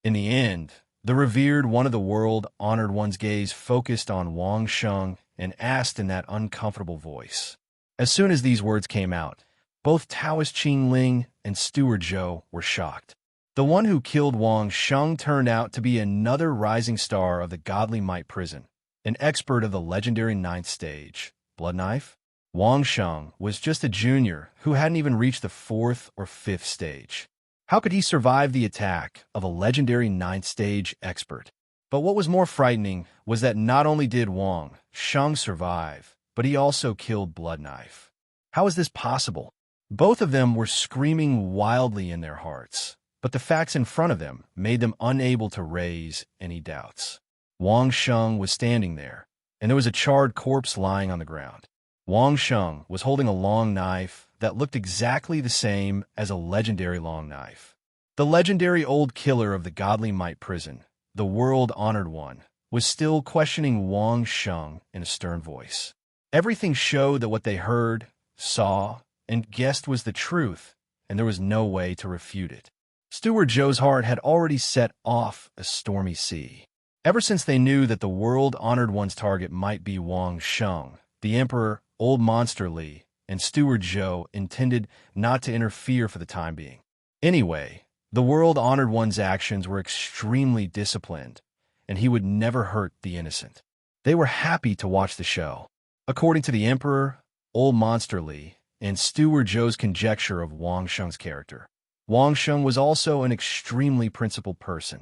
In the end, the revered one of the world-honored one's gaze focused on Wang Sheng and asked in that uncomfortable voice. As soon as these words came out, both Taoist Qing Ling and Steward Zhou were shocked. The one who killed Wang Sheng turned out to be another rising star of the Godly Might prison, an expert of the legendary 9th stage. Bloodknife? Wang Sheng was just a junior who hadn't even reached the 4th or 5th stage. How could he survive the attack of a legendary 9th stage expert? But what was more frightening was that not only did Wang Sheng survive, but he also killed Bloodknife. How is this possible? Both of them were screaming wildly in their hearts, but the facts in front of them made them unable to raise any doubts. Wang Sheng was standing there, and there was a charred corpse lying on the ground. Wang Sheng was holding a long knife that looked exactly the same as a legendary long knife. The legendary old killer of the Godly Might prison, the world-honored one, was still questioning Wang Sheng in a stern voice. Everything showed that what they heard, saw, and guessed was the truth, and there was no way to refute it. Steward Zhou's heart had already set off a stormy sea. Ever since they knew that the world-honored one's target might be Wang Sheng, the Emperor, Old Monster Li, and Steward Zhou intended not to interfere for the time being. Anyway, the world-honored one's actions were extremely disciplined, and he would never hurt the innocent. They were happy to watch the show. According to the Emperor, Old Monster Li, and Steward Zhou's conjecture of Wang Sheng's character, Wang Sheng was also an extremely principled person.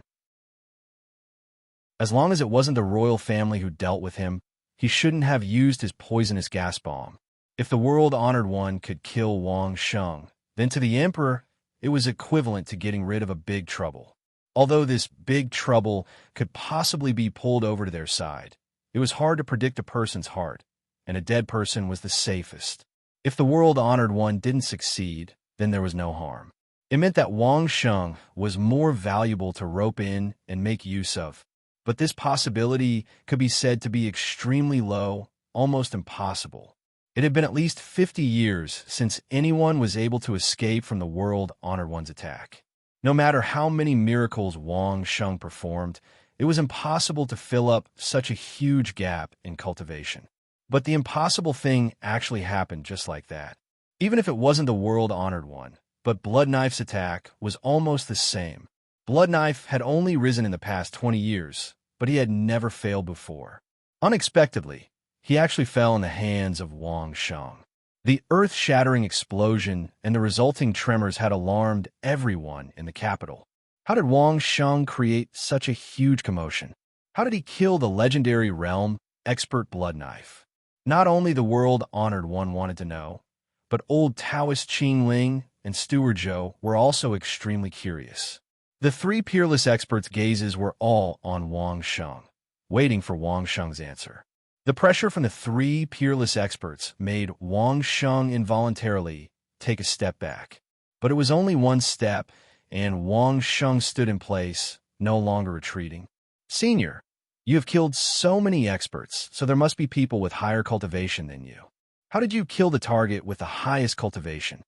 As long as it wasn't the royal family who dealt with him, he shouldn't have used his poisonous gas bomb. If the world-honored one could kill Wang Sheng, then to the Emperor, it was equivalent to getting rid of a big trouble. Although this big trouble could possibly be pulled over to their side, it was hard to predict a person's heart, and a dead person was the safest. If the world-honored one didn't succeed, then there was no harm. It meant that Wang Sheng was more valuable to rope in and make use of, but this possibility could be said to be extremely low, almost impossible. It had been at least 50 years since anyone was able to escape from the world-honored one's attack. No matter how many miracles Wang Sheng performed, it was impossible to fill up such a huge gap in cultivation. But the impossible thing actually happened just like that. Even if it wasn't the world-honored one, but Bloodknife's attack was almost the same. Bloodknife had only risen in the past 20 years, but he had never failed before. Unexpectedly, he actually fell in the hands of Wang Sheng. The earth-shattering explosion and the resulting tremors had alarmed everyone in the capital. How did Wang Sheng create such a huge commotion? How did he kill the legendary realm expert blood knife? Not only the world-honored one wanted to know, but old Taoist Qing Ling and Steward Zhou were also extremely curious. The three peerless experts' gazes were all on Wang Sheng, waiting for Wang Sheng's answer. The pressure from the three peerless experts made Wang Sheng involuntarily take a step back. But it was only one step, and Wang Sheng stood in place, no longer retreating. Senior, you have killed so many experts, so there must be people with higher cultivation than you. How did you kill the target with the highest cultivation?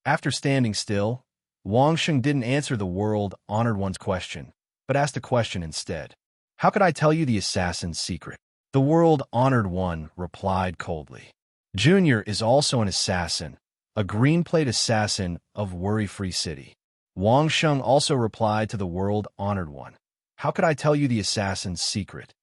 After standing still, Wang Sheng didn't answer the world-honored one's question, but asked a question instead. How could I tell you the assassin's secret? The world-honored one replied coldly. Junior is also an assassin, a green-plate assassin of Worry-Free City. Wang Sheng also replied to the world-honored one. How could I tell you the assassin's secret?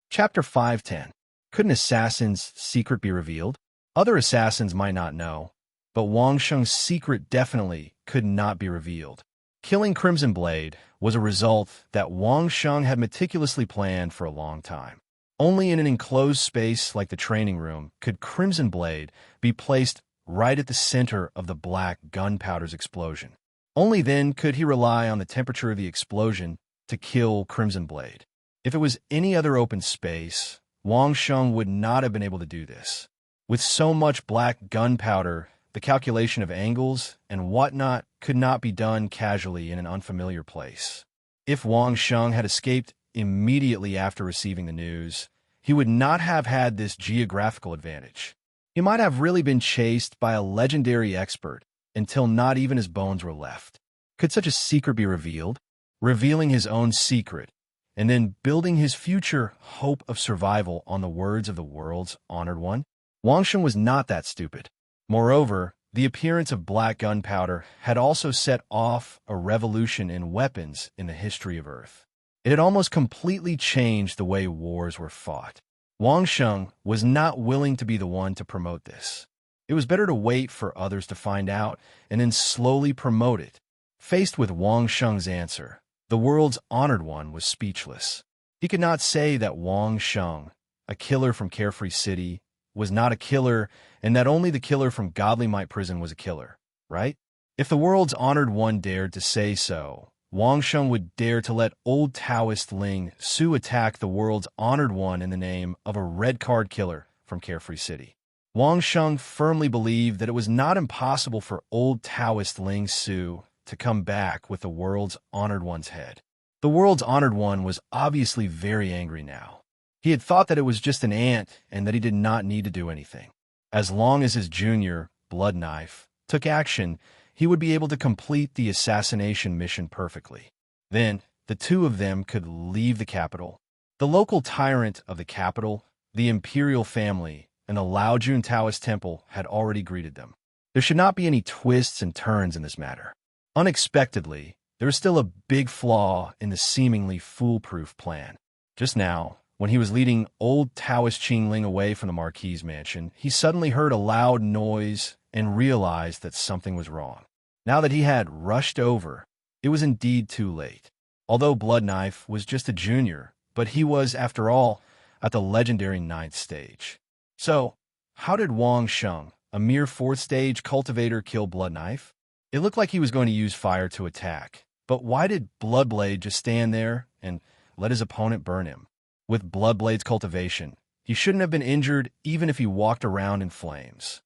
Chapter 510. Could an assassin's secret be revealed? Other assassins might not know, but Wang Sheng's secret definitely could not be revealed. Killing Crimson Blade was a result that Wang Sheng had meticulously planned for a long time. Only in an enclosed space like the training room could Crimson Blade be placed right at the center of the black gunpowder's explosion. Only then could he rely on the temperature of the explosion to kill Crimson Blade. If it was any other open space, Wang Sheng would not have been able to do this. With so much black gunpowder, the calculation of angles and whatnot could not be done casually in an unfamiliar place. If Wang Sheng had escaped immediately after receiving the news, he would not have had this geographical advantage. He might have really been chased by a legendary expert until not even his bones were left. Could such a secret be revealed? Revealing his own secret, and then building his future hope of survival on the words of the world's honored one? Wang Sheng was not that stupid. Moreover, the appearance of black gunpowder had also set off a revolution in weapons in the history of Earth. It had almost completely changed the way wars were fought. Wang Sheng was not willing to be the one to promote this. It was better to wait for others to find out and then slowly promote it. Faced with Wang Sheng's answer, the world's honored one was speechless. He could not say that Wang Sheng, a killer from Carefree City, was not a killer, and that only the killer from Godly Might Prison was a killer, right? If the world's honored one dared to say so, Wang Sheng would dare to let old Taoist Ling Su attack the world's honored one in the name of a red card killer from Carefree City. Wang Sheng firmly believed that it was not impossible for old Taoist Ling Su to come back with the world's honored one's head. The world's honored one was obviously very angry now. He had thought that it was just an ant and that he did not need to do anything. As long as his junior, Blood Knife, took action, he would be able to complete the assassination mission perfectly. Then, the two of them could leave the capital. The local tyrant of the capital, the imperial family, and the Laojun Taoist temple had already greeted them. There should not be any twists and turns in this matter. Unexpectedly, there is still a big flaw in the seemingly foolproof plan. Just now, when he was leading old Taoist Qingling away from the Marquis's mansion, he suddenly heard a loud noise and realized that something was wrong. Now that he had rushed over, it was indeed too late. Although Blood Knife was just a junior, but he was, after all, at the legendary 9th stage. So, how did Wang Sheng, a mere 4th stage cultivator, kill Blood Knife? It looked like he was going to use fire to attack, but why did Bloodblade just stand there and let his opponent burn him? With Bloodblade's cultivation, he shouldn't have been injured even if he walked around in flames.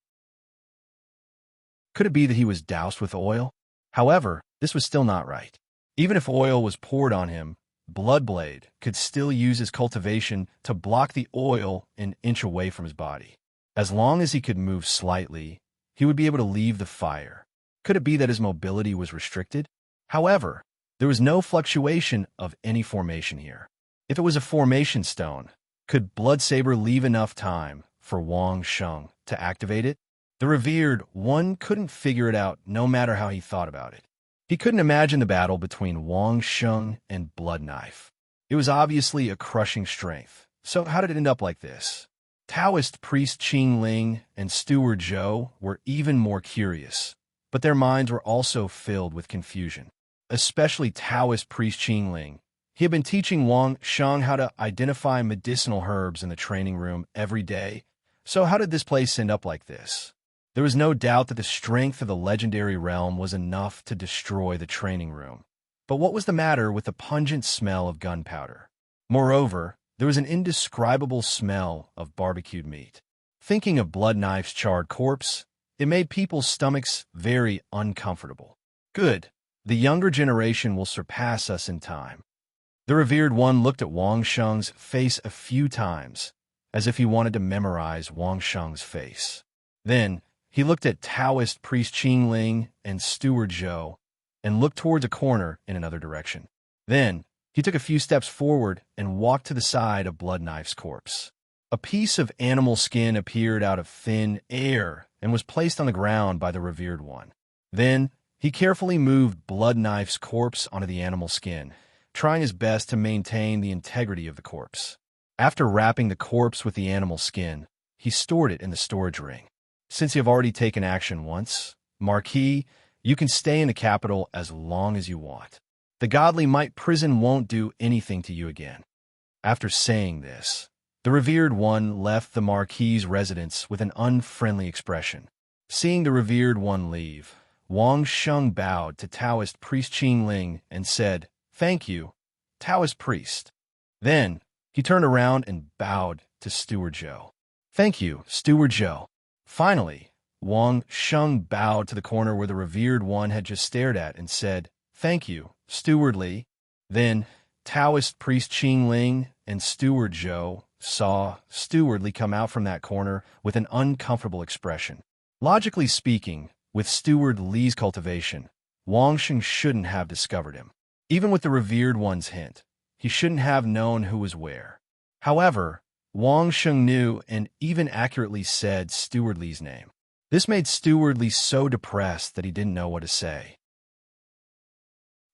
Could it be that he was doused with oil? However, this was still not right. Even if oil was poured on him, Bloodblade could still use his cultivation to block the oil an inch away from his body. As long as he could move slightly, he would be able to leave the fire. Could it be that his mobility was restricted? However, there was no fluctuation of any formation here. If it was a formation stone, could Bloodsaber leave enough time for Wang Sheng to activate it? The revered one couldn't figure it out no matter how he thought about it. He couldn't imagine the battle between Wang Sheng and Blood Knife. It was obviously a crushing strength. So how did it end up like this? Taoist priest Qing Ling and steward Zhou were even more curious, but their minds were also filled with confusion. Especially Taoist priest Qing Ling. He had been teaching Wang Sheng how to identify medicinal herbs in the training room every day. So how did this place end up like this? There was no doubt that the strength of the legendary realm was enough to destroy the training room. But what was the matter with the pungent smell of gunpowder? Moreover, there was an indescribable smell of barbecued meat. Thinking of Blood Knife's charred corpse, it made people's stomachs very uncomfortable. Good. The younger generation will surpass us in time. The revered one looked at Wang Sheng's face a few times, as if he wanted to memorize Wang Sheng's face. Then, he looked at Taoist priest Qing Ling and steward Zhou, and looked towards a corner in another direction. Then, he took a few steps forward and walked to the side of Blood Knife's corpse. A piece of animal skin appeared out of thin air and was placed on the ground by the revered one. Then, he carefully moved Blood Knife's corpse onto the animal skin, trying his best to maintain the integrity of the corpse. After wrapping the corpse with the animal skin, he stored it in the storage ring. Since you have already taken action once, Marquis, you can stay in the capital as long as you want. The godly might prison won't do anything to you again. After saying this, the revered one left the Marquis's residence with an unfriendly expression. Seeing the revered one leave, Wang Sheng bowed to Taoist priest Qing Ling and said, "Thank you, Taoist priest." Then, he turned around and bowed to steward Zhou. "Thank you, steward Zhou." Finally, Wang Sheng bowed to the corner where the revered one had just stared at and said, "Thank you, steward Li." Then, Taoist priest Qing Ling and steward Zhou saw steward Li come out from that corner with an uncomfortable expression. Logically speaking, with steward Li's cultivation, Wang Sheng shouldn't have discovered him. Even with the revered one's hint, he shouldn't have known who was where. However, Wang Sheng knew and even accurately said steward Li's name. This made steward Li so depressed that he didn't know what to say.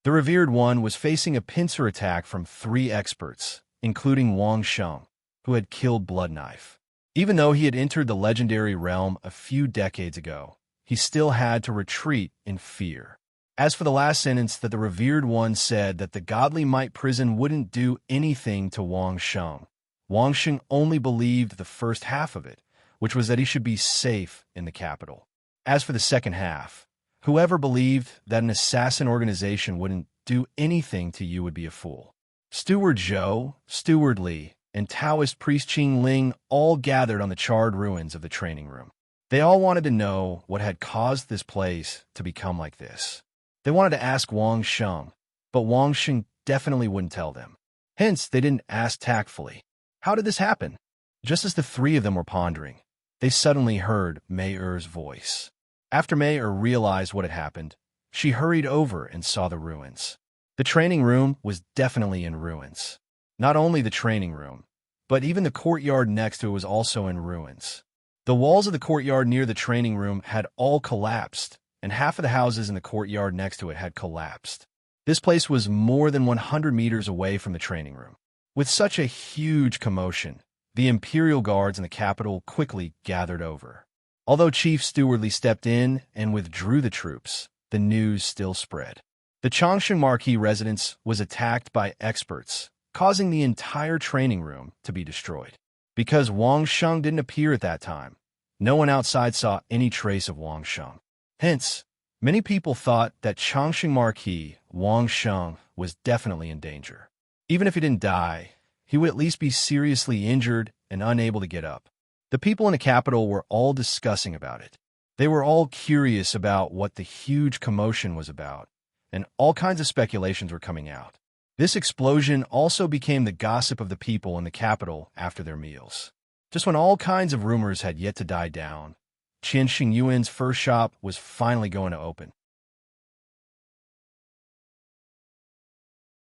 The revered one was facing a pincer attack from 3 experts, including Wang Sheng, who had killed Blood Knife. Even though he had entered the legendary realm a few decades ago, he still had to retreat in fear. As for the last sentence that the revered one said that the godly might prison wouldn't do anything to Wang Sheng only believed the first half of it, which was that he should be safe in the capital. As for the second half, whoever believed that an assassin organization wouldn't do anything to you would be a fool. Steward Zhou, steward Li, and Taoist priest Qing Ling all gathered on the charred ruins of the training room. They all wanted to know what had caused this place to become like this. They wanted to ask Wang Sheng, but Wang Sheng definitely wouldn't tell them. Hence, they didn't ask tactfully. How did this happen? Just as the 3 of them were pondering, they suddenly heard Mei Er's voice. After Mei Er realized what had happened, she hurried over and saw the ruins. The training room was definitely in ruins. Not only the training room, but even the courtyard next to it was also in ruins. The walls of the courtyard near the training room had all collapsed, and half of the houses in the courtyard next to it had collapsed. This place was more than 100 meters away from the training room. With such a huge commotion, the Imperial Guards in the capital quickly gathered over. Although Chief Steward Li stepped in and withdrew the troops, the news still spread. The Changsheng Marquis residence was attacked by experts, causing the entire training room to be destroyed. Because Wang Sheng didn't appear at that time, no one outside saw any trace of Wang Sheng. Hence, many people thought that Changsheng Marquis Wang Sheng was definitely in danger. Even if he didn't die, he would at least be seriously injured and unable to get up. The people in the capital were all discussing about it. They were all curious about what the huge commotion was about, and all kinds of speculations were coming out. This explosion also became the gossip of the people in the capital after their meals. Just when all kinds of rumors had yet to die down, Qian Xingyuan's first shop was finally going to open.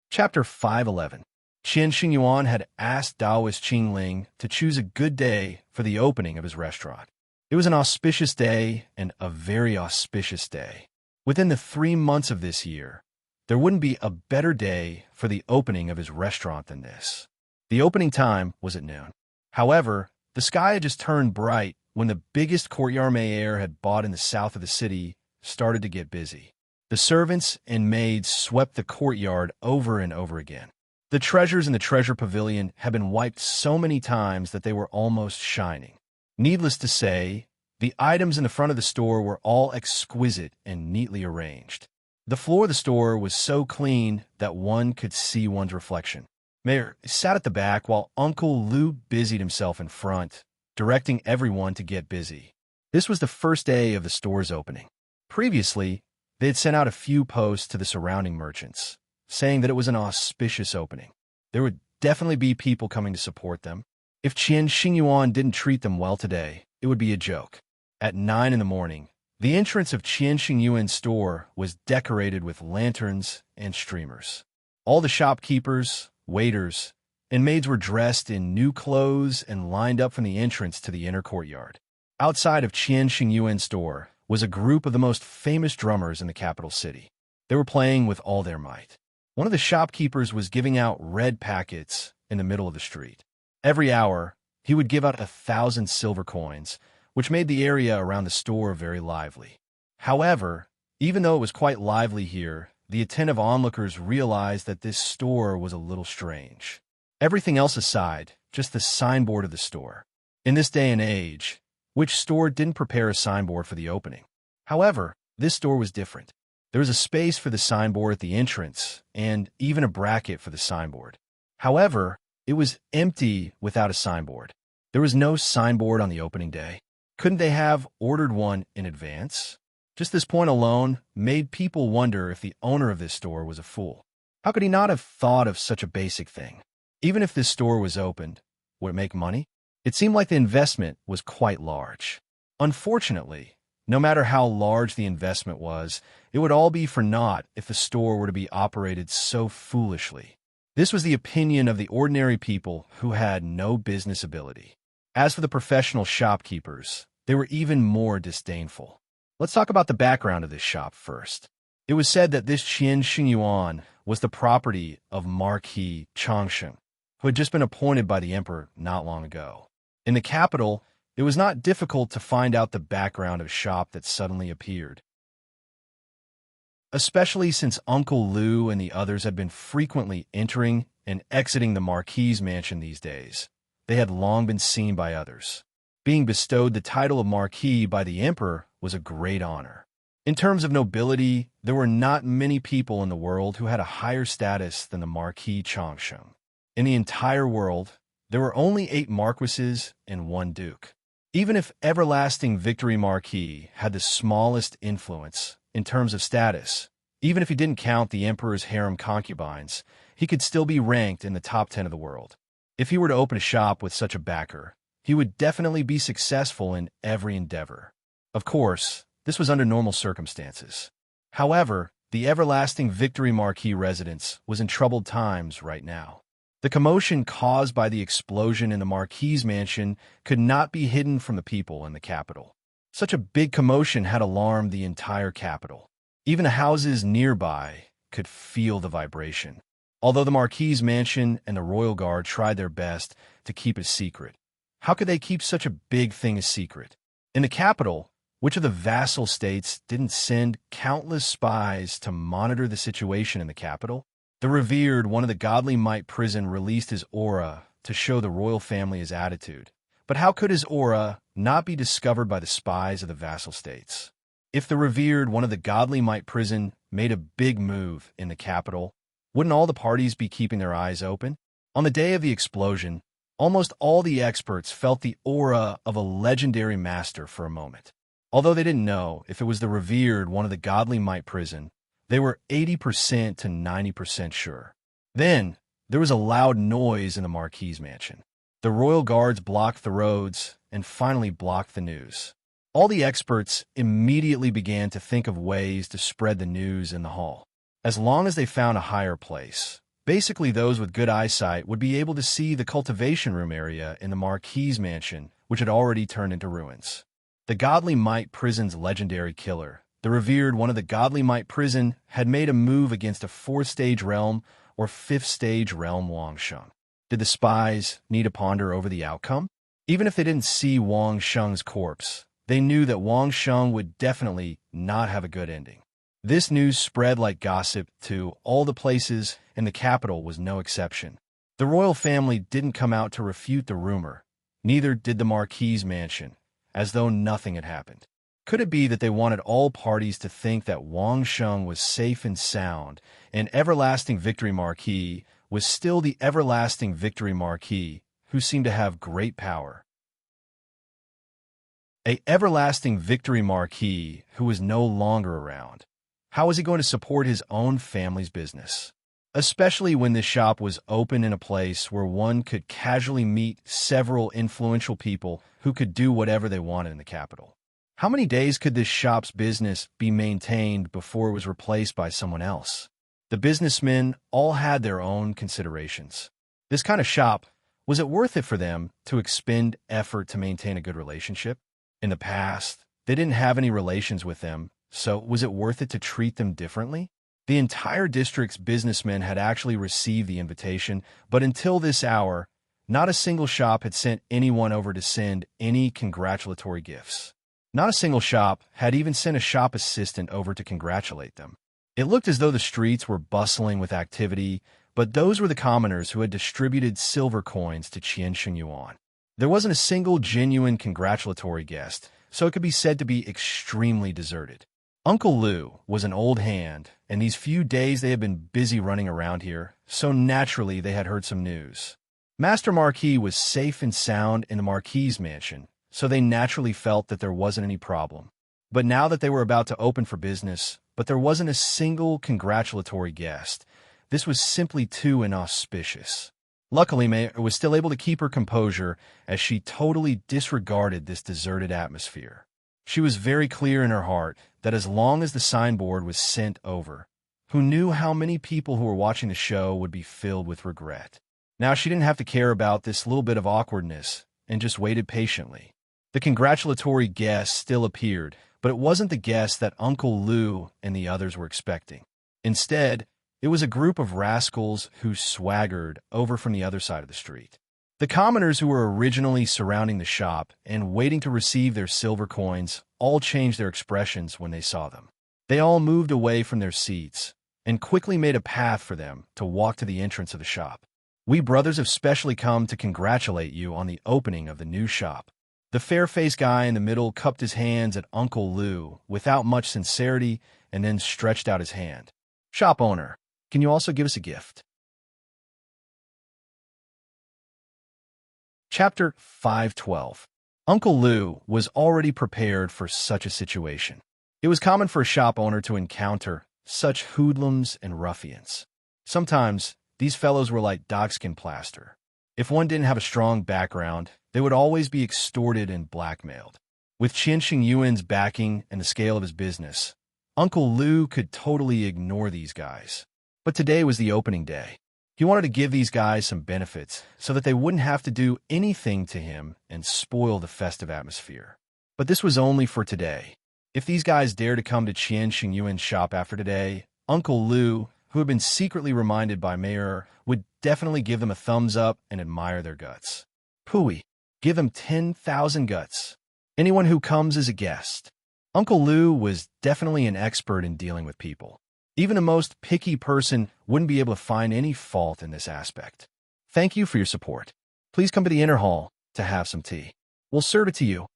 Chapter 511. Qian Xingyuan had asked Taoist Qing Ling to choose a good day for the opening of his restaurant. It was an auspicious day and a very auspicious day. Within the 3 months of this year, There wouldn't be a better day for the opening of his restaurant than this. The opening time was at noon. However, the sky had just turned bright when the biggest courtyard Mayer had bought in the south of the city started to get busy. The servants and maids swept the courtyard over and over again. The treasures in the treasure pavilion had been wiped so many times that they were almost shining. Needless to say, the items in the front of the store were all exquisite and neatly arranged. The floor of the store was so clean that one could see one's reflection. Mayer sat at the back while Uncle Lou busied himself in front, directing everyone to get busy. This was the first day of the store's opening. Previously, they had sent out a few posts to the surrounding merchants, saying that it was an auspicious opening. There would definitely be people coming to support them. If Qian Xingyuan didn't treat them well today, it would be a joke. At 9 in the morning, the entrance of Qian Xingyuan's store was decorated with lanterns and streamers. All the shopkeepers, waiters, and maids were dressed in new clothes and lined up from the entrance to the inner courtyard. Outside of Qian Xingyuan's store was a group of the most famous drummers in the capital city. They were playing with all their might. One of the shopkeepers was giving out red packets in the middle of the street. Every hour, he would give out 1,000 silver coins, which made the area around the store very lively. However, even though it was quite lively here, the attentive onlookers realized that this store was a little strange. Everything else aside, just the signboard of the store. In this day and age, which store didn't prepare a signboard for the opening? However, this store was different. There was a space for the signboard at the entrance, and even a bracket for the signboard. However, it was empty without a signboard. There was no signboard on the opening day. Couldn't they have ordered one in advance? Just this point alone made people wonder if the owner of this store was a fool. How could he not have thought of such a basic thing? Even if this store was opened, would it make money? It seemed like the investment was quite large. Unfortunately, no matter how large the investment was, it would all be for naught if the store were to be operated so foolishly. This was the opinion of the ordinary people who had no business ability. As for the professional shopkeepers, they were even more disdainful. Let's talk about the background of this shop first. It was said that this Qian Xingyuan was the property of Marquis Changsheng, who had just been appointed by the emperor not long ago. In the capital, it was not difficult to find out the background of a shop that suddenly appeared, especially since Uncle Lou and the others had been frequently entering and exiting the Marquis' mansion these days. They had long been seen by others. Being bestowed the title of Marquis by the emperor was a great honor. In terms of nobility, there were not many people in the world who had a higher status than the Marquis Changsheng. In the entire world, there were only 8 marquises and 1 duke. Even if Everlasting Victory Marquis had the smallest influence in terms of status, even if he didn't count the emperor's harem concubines, he could still be ranked in the top 10 of the world. If he were to open a shop with such a backer, he would definitely be successful in every endeavor. Of course, this was under normal circumstances. However, the Everlasting Victory Marquis residence was in troubled times right now. The commotion caused by the explosion in the Marquis' mansion could not be hidden from the people in the capital. Such a big commotion had alarmed the entire capital. Even the houses nearby could feel the vibration. Although the Marquis' mansion and the royal guard tried their best to keep it secret, how could they keep such a big thing a secret? In the capital, which of the vassal states didn't send countless spies to monitor the situation in the capital? The revered one of the godly might prison released his aura to show the royal family his attitude. But how could his aura not be discovered by the spies of the vassal states? If the revered one of the godly might prison made a big move in the capital, wouldn't all the parties be keeping their eyes open? On the day of the explosion, almost all the experts felt the aura of a legendary master for a moment. Although they didn't know if it was the revered one of the godly might prison, they were 80% to 90% sure. Then, there was a loud noise in the Marquis' mansion. The royal guards blocked the roads and finally blocked the news. All the experts immediately began to think of ways to spread the news in the hall. As long as they found a higher place, basically those with good eyesight would be able to see the cultivation room area in the Marquis' mansion, which had already turned into ruins. The godly might prison's legendary killer, The revered one of the godly might prison had made a move against a fourth-stage realm or fifth-stage realm Wang Sheng. Did the spies need to ponder over the outcome? Even if they didn't see Wang Sheng's corpse, they knew that Wang Sheng would definitely not have a good ending. This news spread like gossip to all the places, and the capital was no exception. The royal family didn't come out to refute the rumor. Neither did the Marquis's mansion, as though nothing had happened. Could it be that they wanted all parties to think that Wang Sheng was safe and sound, and Everlasting Victory Marquis was still the Everlasting Victory Marquis, who seemed to have great power? A Everlasting Victory Marquis who was no longer around. How was he going to support his own family's business? Especially when this shop was open in a place where one could casually meet several influential people who could do whatever they wanted in the capital. How many days could this shop's business be maintained before it was replaced by someone else? The businessmen all had their own considerations. This kind of shop, was it worth it for them to expend effort to maintain a good relationship? In the past, they didn't have any relations with them, so was it worth it to treat them differently? The entire district's businessmen had actually received the invitation, but until this hour, not a single shop had sent anyone over to send any congratulatory gifts. Not a single shop had even sent a shop assistant over to congratulate them. It looked as though the streets were bustling with activity, but those were the commoners who had distributed silver coins to Qiansheng Yuan. There wasn't a single genuine congratulatory guest, so it could be said to be extremely deserted. Uncle Lu was an old hand, and these few days they had been busy running around here, so naturally they had heard some news. Master Marquis was safe and sound in the Marquis's mansion, so they naturally felt that there wasn't any problem. But now that they were about to open for business, but there wasn't a single congratulatory guest, this was simply too inauspicious. Luckily, May was still able to keep her composure as she totally disregarded this deserted atmosphere. She was very clear in her heart that as long as the signboard was sent over, who knew how many people who were watching the show would be filled with regret. Now she didn't have to care about this little bit of awkwardness and just waited patiently. The congratulatory guest still appeared, but it wasn't the guest that Uncle Lu and the others were expecting. Instead, it was a group of rascals who swaggered over from the other side of the street. The commoners who were originally surrounding the shop and waiting to receive their silver coins all changed their expressions when they saw them. They all moved away from their seats and quickly made a path for them to walk to the entrance of the shop. We brothers have specially come to congratulate you on the opening of the new shop. The fair-faced guy in the middle cupped his hands at Uncle Lu without much sincerity and then stretched out his hand. Shop owner, can you also give us a gift? Chapter 512. Uncle Lu was already prepared for such a situation. It was common for a shop owner to encounter such hoodlums and ruffians. Sometimes, these fellows were like dogskin plaster. If one didn't have a strong background, they would always be extorted and blackmailed. With Qiansheng Yuan's backing and the scale of his business, Uncle Lu could totally ignore these guys. But today was the opening day. He wanted to give these guys some benefits so that they wouldn't have to do anything to him and spoil the festive atmosphere. But this was only for today. If these guys dared to come to Qiansheng Yuan's shop after today, Uncle Lu, who had been secretly reminded by Mayor, would definitely give them a thumbs up and admire their guts. Pooey, give them 10,000 guts. Anyone who comes as a guest. Uncle Lu was definitely an expert in dealing with people. Even the most picky person wouldn't be able to find any fault in this aspect. Thank you for your support. Please come to the inner hall to have some tea. We'll serve it to you.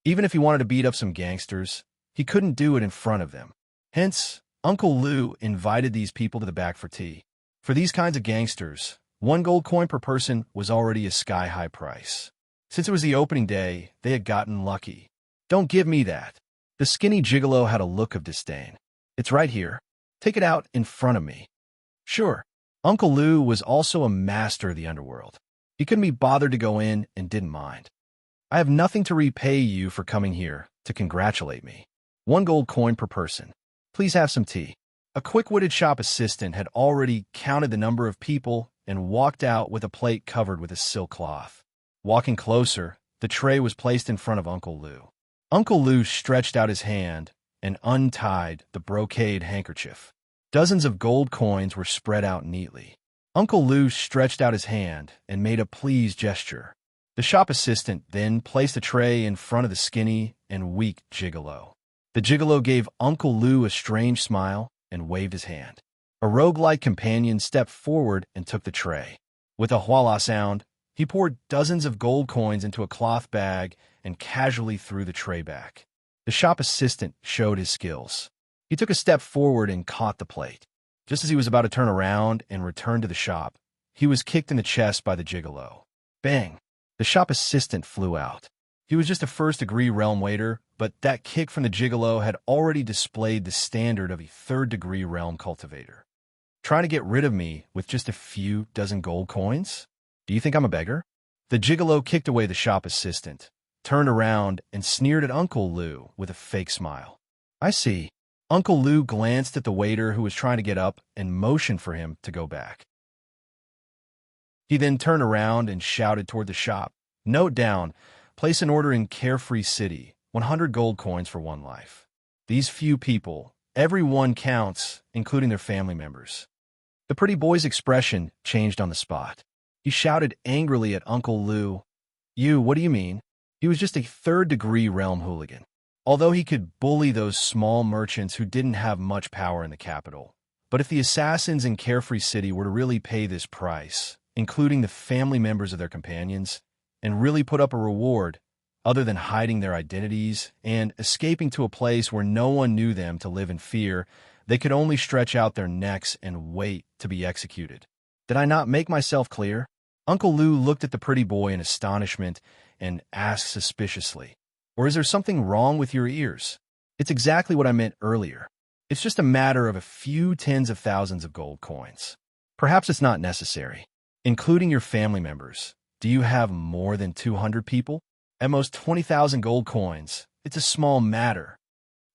Even if he wanted to beat up some gangsters, he couldn't do it in front of them. Hence, Uncle Lu invited these people to the back for tea. For these kinds of gangsters, 1 gold coin per person was already a sky-high price. Since it was the opening day, they had gotten lucky. Don't give me that. The skinny gigolo had a look of disdain. It's right here. Take it out in front of me. Sure. Uncle Lu was also a master of the underworld. He couldn't be bothered to go in and didn't mind. I have nothing to repay you for coming here to congratulate me. 1 gold coin per person. Please have some tea. A quick-witted shop assistant had already counted the number of people and walked out with a plate covered with a silk cloth. Walking closer, the tray was placed in front of Uncle Lu. Uncle Lu stretched out his hand and untied the brocade handkerchief. Dozens of gold coins were spread out neatly. Uncle Lou stretched out his hand and made a pleased gesture. The shop assistant then placed a tray in front of the skinny and weak gigolo. The gigolo gave Uncle Lou a strange smile and waved his hand. A rogue-like companion stepped forward and took the tray. With a voila sound, he poured dozens of gold coins into a cloth bag and casually threw the tray back. The shop assistant showed his skills. He took a step forward and caught the plate. Just as he was about to turn around and return to the shop, he was kicked in the chest by the gigolo. Bang! The shop assistant flew out. He was just a first-degree realm waiter, but that kick from the gigolo had already displayed the standard of a third-degree realm cultivator. Trying to get rid of me with just a few dozen gold coins? Do you think I'm a beggar? The gigolo kicked away the shop assistant, turned around, and sneered at Uncle Lou with a fake smile. I see. Uncle Lou glanced at the waiter who was trying to get up and motioned for him to go back. He then turned around and shouted toward the shop. Note down, place an order in Carefree City, 100 gold coins for one life. These few people, every one counts, including their family members. The pretty boy's expression changed on the spot. He shouted angrily at Uncle Lou. What do you mean? He was just a third-degree realm hooligan. Although he could bully those small merchants who didn't have much power in the capital. But if the assassins in Carefree City were to really pay this price, including the family members of their companions, and really put up a reward, other than hiding their identities and escaping to a place where no one knew them to live in fear, they could only stretch out their necks and wait to be executed. Did I not make myself clear? Uncle Lou looked at the pretty boy in astonishment and asked suspiciously, Or is there something wrong with your ears? It's exactly what I meant earlier. It's just a matter of a few tens of thousands of gold coins. Perhaps it's not necessary. Including your family members, do you have more than 200 people? At most 20,000 gold coins. It's a small matter.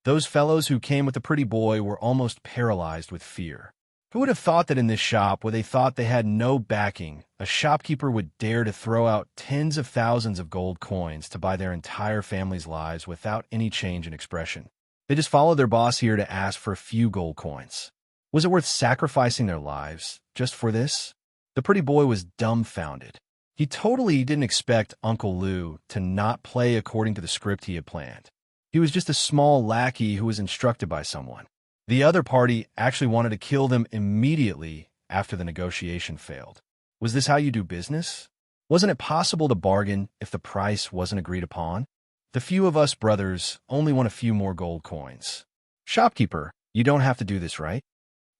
Those fellows who came with the pretty boy were almost paralyzed with fear. Who would have thought that in this shop, where they thought they had no backing, a shopkeeper would dare to throw out tens of thousands of gold coins to buy their entire family's lives without any change in expression? They just followed their boss here to ask for a few gold coins. Was it worth sacrificing their lives just for this? The pretty boy was dumbfounded. He totally didn't expect Uncle Lou to not play according to the script he had planned. He was just a small lackey who was instructed by someone. The other party actually wanted to kill them immediately after the negotiation failed. Was this how you do business? Wasn't it possible to bargain if the price wasn't agreed upon? The few of us brothers only want a few more gold coins. Shopkeeper, you don't have to do this, right?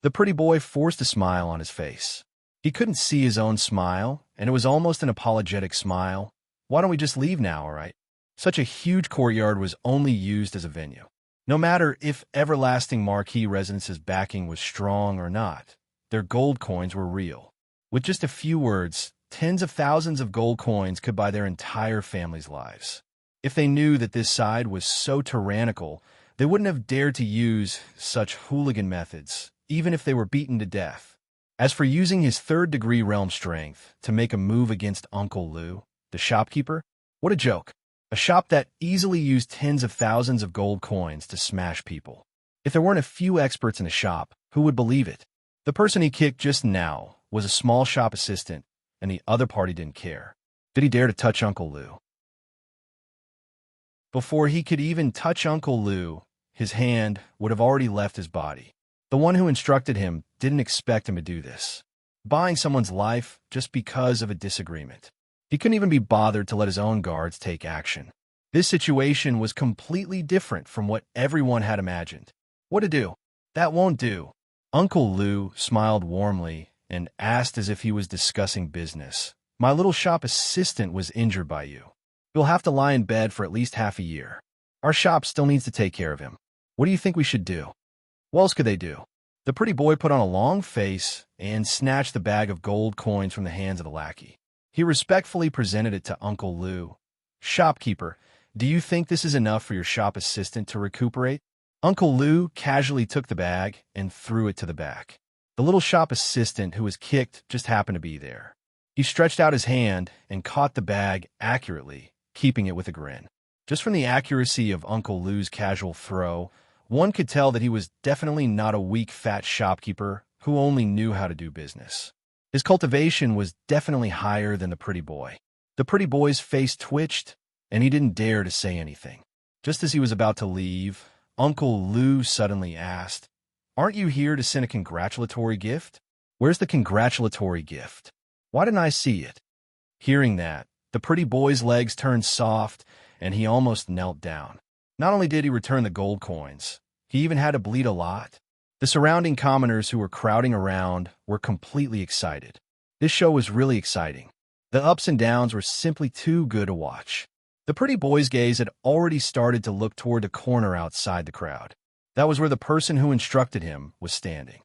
The pretty boy forced a smile on his face. He couldn't see his own smile, and it was almost an apologetic smile. Why don't we just leave now, all right? Such a huge courtyard was only used as a venue. No matter if everlasting marquee residence's backing was strong or not, their gold coins were real. With just a few words, tens of thousands of gold coins could buy their entire family's lives. If they knew that this side was so tyrannical, they wouldn't have dared to use such hooligan methods, even if they were beaten to death. As for using his third-degree realm strength to make a move against Uncle Lou, the shopkeeper, what a joke. A shop that easily used tens of thousands of gold coins to smash people. If there weren't a few experts in the shop, who would believe it? The person he kicked just now was a small shop assistant, and the other party didn't care. Did he dare to touch Uncle Lou? Before he could even touch Uncle Lou, his hand would have already left his body. The one who instructed him didn't expect him to do this. Buying someone's life just because of a disagreement. He couldn't even be bothered to let his own guards take action. This situation was completely different from what everyone had imagined. What to do? That won't do. Uncle Lou smiled warmly and asked as if he was discussing business. My little shop assistant was injured by you. You'll have to lie in bed for at least half a year. Our shop still needs to take care of him. What do you think we should do? What else could they do? The pretty boy put on a long face and snatched the bag of gold coins from the hands of the lackey. He respectfully presented it to Uncle Lou. Shopkeeper, do you think this is enough for your shop assistant to recuperate? Uncle Lou casually took the bag and threw it to the back. The little shop assistant who was kicked just happened to be there. He stretched out his hand and caught the bag accurately, keeping it with a grin. Just from the accuracy of Uncle Lou's casual throw, One could tell that he was definitely not a weak, fat shopkeeper who only knew how to do business. His cultivation was definitely higher than the pretty boy. The pretty boy's face twitched, and he didn't dare to say anything. Just as he was about to leave, Uncle Lou suddenly asked, "Aren't you here to send a congratulatory gift? Where's the congratulatory gift? Why didn't I see it?" Hearing that, the pretty boy's legs turned soft, and he almost knelt down. Not only did he return the gold coins, he even had to bleed a lot. The surrounding commoners who were crowding around were completely excited. This show was really exciting. The ups and downs were simply too good to watch. The pretty boy's gaze had already started to look toward the corner outside the crowd. That was where the person who instructed him was standing.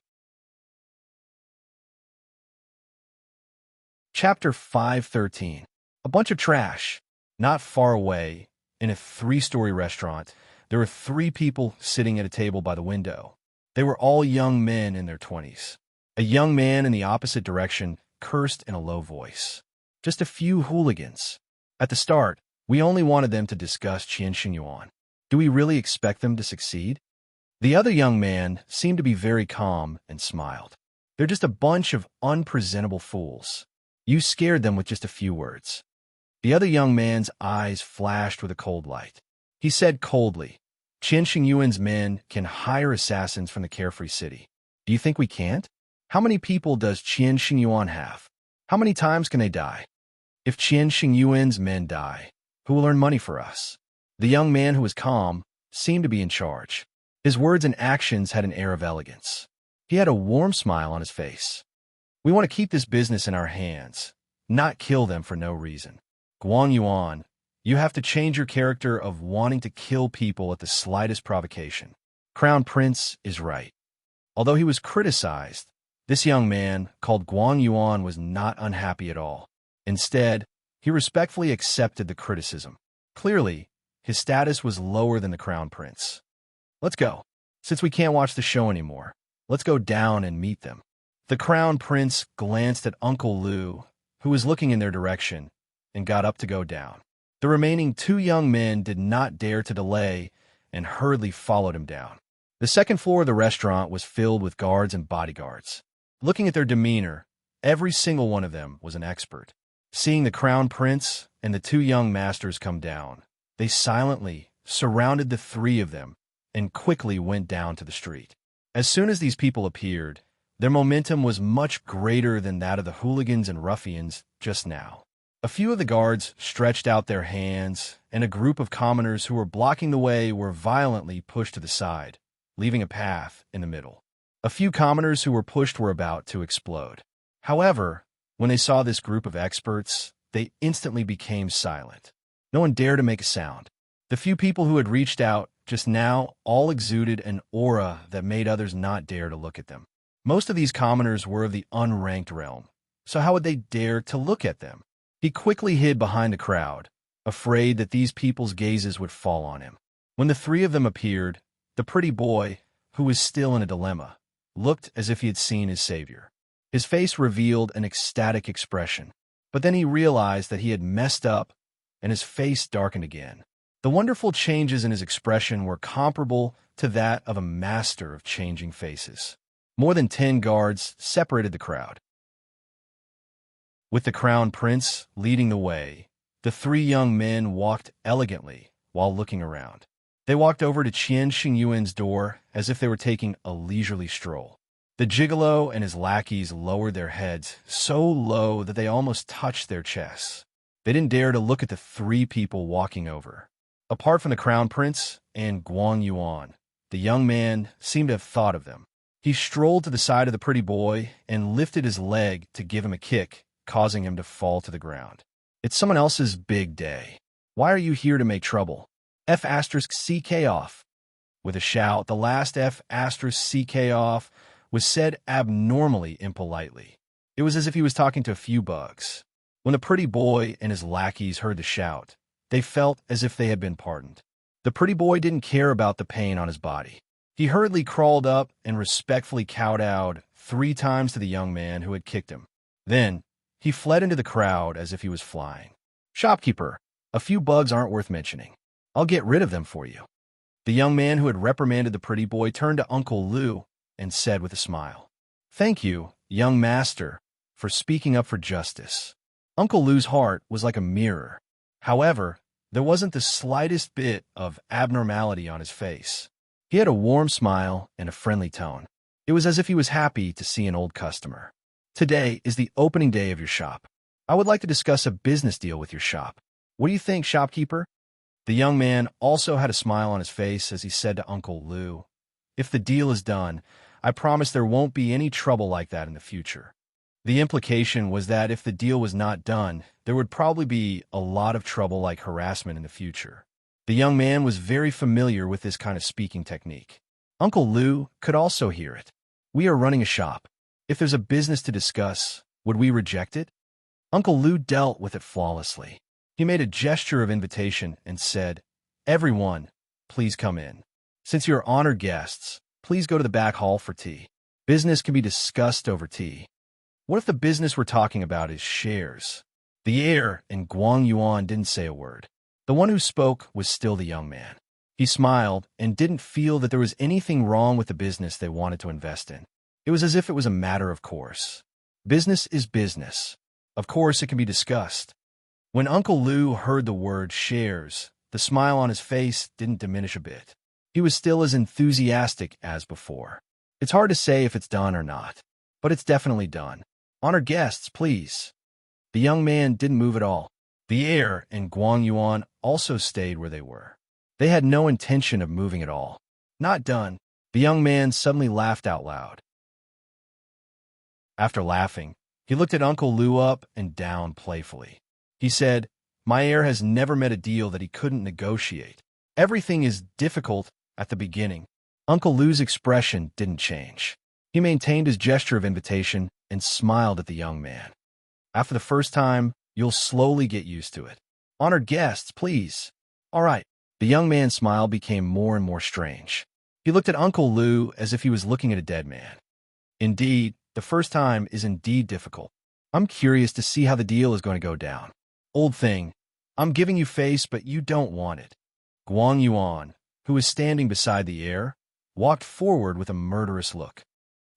Chapter 513. A bunch of trash. Not far away, in a 3-story restaurant, there were 3 people sitting at a table by the window. They were all young men in their 20s. A young man in the opposite direction cursed in a low voice. Just a few hooligans. At the start, we only wanted them to discuss Qian Yuan. Do we really expect them to succeed? The other young man seemed to be very calm and smiled. They're just a bunch of unpresentable fools. You scared them with just a few words. The other young man's eyes flashed with a cold light. He said coldly, "Qian Yuan's men can hire assassins from the Carefree City. Do you think we can't? How many people does Qian Yuan have? How many times can they die? If Qian Yuan's men die, who will earn money for us?" The young man, who was calm, seemed to be in charge. His words and actions had an air of elegance. He had a warm smile on his face. "We want to keep this business in our hands, not kill them for no reason. Guang Yuan, you have to change your character of wanting to kill people at the slightest provocation. Crown Prince is right." Although he was criticized, this young man, called Guang Yuan, was not unhappy at all. Instead, he respectfully accepted the criticism. Clearly, his status was lower than the Crown Prince. "Let's go. Since we can't watch the show anymore, let's go down and meet them." The Crown Prince glanced at Uncle Lou, who was looking in their direction, and got up to go down. The remaining 2 young men did not dare to delay and hurriedly followed him down. The second floor of the restaurant was filled with guards and bodyguards. Looking at their demeanor, every single one of them was an expert. Seeing the Crown Prince and the 2 young masters come down, they silently surrounded the 3 of them and quickly went down to the street. As soon as these people appeared, their momentum was much greater than that of the hooligans and ruffians just now. A few of the guards stretched out their hands, and a group of commoners who were blocking the way were violently pushed to the side, leaving a path in the middle. A few commoners who were pushed were about to explode. However, when they saw this group of experts, they instantly became silent. No one dared to make a sound. The few people who had reached out just now all exuded an aura that made others not dare to look at them. Most of these commoners were of the unranked realm, so how would they dare to look at them? He quickly hid behind the crowd, afraid that these people's gazes would fall on him. When the 3 of them appeared, the pretty boy, who was still in a dilemma, looked as if he had seen his savior. His face revealed an ecstatic expression, but then he realized that he had messed up, and his face darkened again. The wonderful changes in his expression were comparable to that of a master of changing faces. More than 10 guards separated the crowd. With the Crown Prince leading the way, the 3 young men walked elegantly while looking around. They walked over to Qian Yuan's door as if they were taking a leisurely stroll. The gigolo and his lackeys lowered their heads so low that they almost touched their chests. They didn't dare to look at the 3 people walking over. Apart from the Crown Prince and Guang Yuan, the young man seemed to have thought of them. He strolled to the side of the pretty boy and lifted his leg to give him a kick, causing him to fall to the ground. "It's someone else's big day. Why are you here to make trouble? F***CK off." With a shout, the last F***CK off was said abnormally impolitely. It was as if he was talking to a few bugs. When the pretty boy and his lackeys heard the shout, they felt as if they had been pardoned. The pretty boy didn't care about the pain on his body. He hurriedly crawled up and respectfully kowtowed 3 times to the young man who had kicked him. Then, he fled into the crowd as if he was flying. "Shopkeeper, a few bugs aren't worth mentioning. I'll get rid of them for you." The young man who had reprimanded the pretty boy turned to Uncle Lu and said with a smile, "Thank you, young master, for speaking up for justice." Uncle Lu's heart was like a mirror. However, there wasn't the slightest bit of abnormality on his face. He had a warm smile and a friendly tone. It was as if he was happy to see an old customer. "Today is the opening day of your shop. I would like to discuss a business deal with your shop. What do you think, shopkeeper?" The young man also had a smile on his face as he said to Uncle Lu, "If the deal is done, I promise there won't be any trouble like that in the future." The implication was that if the deal was not done, there would probably be a lot of trouble like harassment in the future. The young man was very familiar with this kind of speaking technique. Uncle Lu could also hear it. "We are running a shop. If there's a business to discuss, would we reject it?" Uncle Lu dealt with it flawlessly. He made a gesture of invitation and said, "Everyone, please come in. Since you're honored guests, please go to the back hall for tea. Business can be discussed over tea." What if the business we're talking about is shares? The heir and Guang Yuan didn't say a word. The one who spoke was still the young man. He smiled and didn't feel that there was anything wrong with the business they wanted to invest in. It was as if it was a matter of course. Business is business. Of course, it can be discussed. When Uncle Lu heard the word shares, the smile on his face didn't diminish a bit. He was still as enthusiastic as before. It's hard to say if it's done or not, but it's definitely done. "Honored guests, please." The young man didn't move at all. The heir and Guang Yuan also stayed where they were. They had no intention of moving at all. "Not done." The young man suddenly laughed out loud. After laughing, he looked at Uncle Lu up and down playfully. He said, "My heir has never met a deal that he couldn't negotiate. Everything is difficult at the beginning." Uncle Lu's expression didn't change. He maintained his gesture of invitation and smiled at the young man. "After the first time, you'll slowly get used to it. Honored guests, please." "All right." The young man's smile became more and more strange. He looked at Uncle Lu as if he was looking at a dead man. "Indeed, the first time is indeed difficult. I'm curious to see how the deal is going to go down. Old thing, I'm giving you face, but you don't want it." Guang Yuan, who was standing beside the heir, walked forward with a murderous look.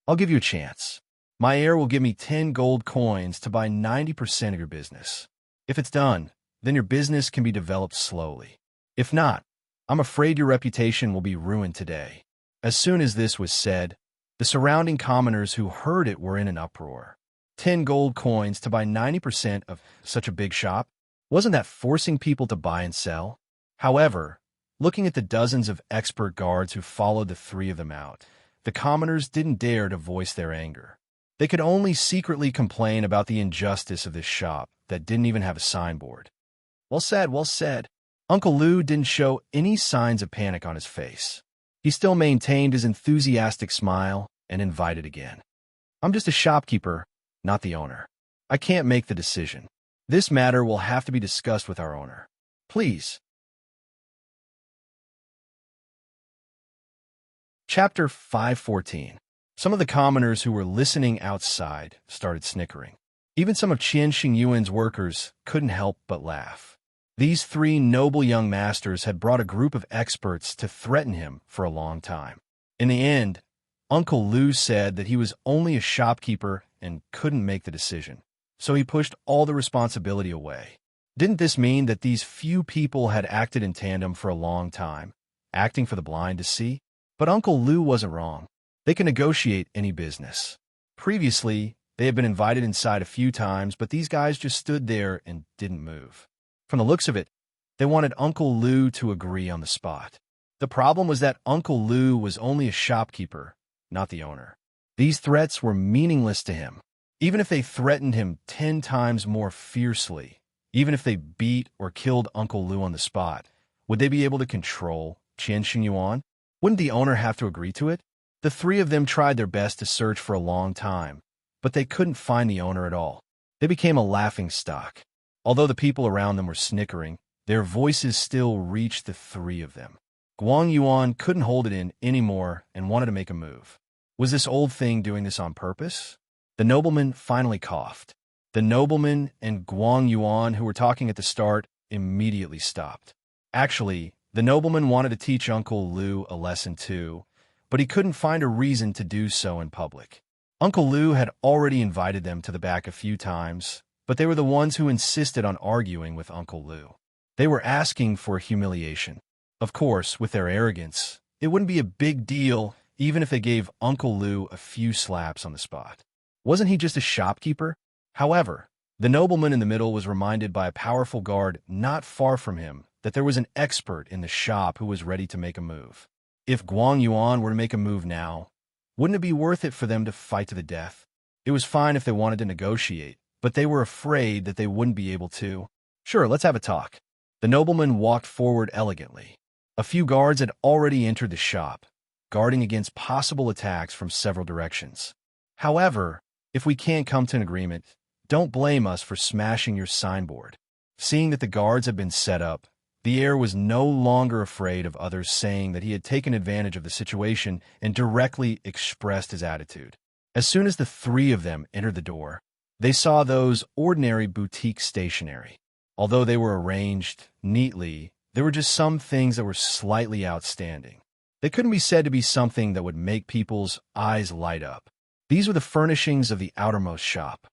"I'll give you a chance. My heir will give me 10 gold coins to buy 90% of your business. If it's done, then your business can be developed slowly. If not, I'm afraid your reputation will be ruined today." As soon as this was said, the surrounding commoners who heard it were in an uproar. 10 gold coins to buy 90% of such a big shop? Wasn't that forcing people to buy and sell? However, looking at the dozens of expert guards who followed the three of them out, the commoners didn't dare to voice their anger. They could only secretly complain about the injustice of this shop that didn't even have a signboard. "Well said, well said." Uncle Lu didn't show any signs of panic on his face. He still maintained his enthusiastic smile and invited again. "I'm just a shopkeeper, not the owner. I can't make the decision. This matter will have to be discussed with our owner. Please." Chapter 514. Some of the commoners who were listening outside started snickering. Even some of Qian Xingyuan's workers couldn't help but laugh. These three noble young masters had brought a group of experts to threaten him for a long time. In the end, Uncle Lu said that he was only a shopkeeper and couldn't make the decision, so he pushed all the responsibility away. Didn't this mean that these few people had acted in tandem for a long time, acting for the blind to see? But Uncle Lu wasn't wrong. They can negotiate any business. Previously, they had been invited inside a few times, but these guys just stood there and didn't move. From the looks of it, they wanted Uncle Lu to agree on the spot. The problem was that Uncle Lu was only a shopkeeper, not the owner. These threats were meaningless to him. Even if they threatened him 10 times more fiercely, even if they beat or killed Uncle Lu on the spot, would they be able to control Qian Xingyuan? Wouldn't the owner have to agree to it? The three of them tried their best to search for a long time, but they couldn't find the owner at all. They became a laughing stock. Although the people around them were snickering, their voices still reached the three of them. Guang Yuan couldn't hold it in anymore and wanted to make a move. Was this old thing doing this on purpose? The nobleman finally coughed. The nobleman and Guang Yuan, who were talking at the start, immediately stopped. Actually, The nobleman wanted to teach Uncle Lu a lesson too, but he couldn't find a reason to do so in public. Uncle Lu had already invited them to the back a few times, but they were the ones who insisted on arguing with Uncle Lu. They were asking for humiliation. Of course, with their arrogance, it wouldn't be a big deal even if they gave Uncle Lu a few slaps on the spot. Wasn't he just a shopkeeper? However, the nobleman in the middle was reminded by a powerful guard not far from him that there was an expert in the shop who was ready to make a move. If Guang Yuan were to make a move now, wouldn't it be worth it for them to fight to the death? It was fine if they wanted to negotiate, but they were afraid that they wouldn't be able to. Sure, let's have a talk. The nobleman walked forward elegantly. A few guards had already entered the shop, guarding against possible attacks from several directions. However, if we can't come to an agreement, don't blame us for smashing your signboard. Seeing that the guards had been set up, the heir was no longer afraid of others saying that he had taken advantage of the situation and directly expressed his attitude. As soon as the three of them entered the door, they saw those ordinary boutique stationery. Although they were arranged neatly, there were just some things that were slightly outstanding. They couldn't be said to be something that would make people's eyes light up. These were the furnishings of the outermost shop.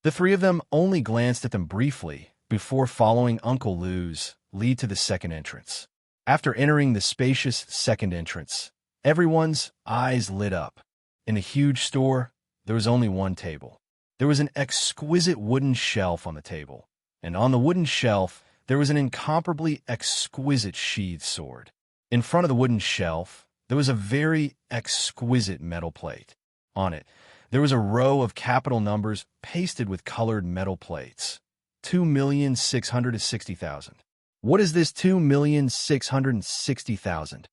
The three of them only glanced at them briefly before following Uncle Lu's lead to the second entrance. After entering the spacious second entrance, everyone's eyes lit up. In the huge store, there was only one table. There was an exquisite wooden shelf on the table, and on the wooden shelf, there was an incomparably exquisite sheathed sword. In front of the wooden shelf, there was a very exquisite metal plate. On it, there was a row of capital numbers pasted with colored metal plates. 2,660,000. What is this 2,660,000?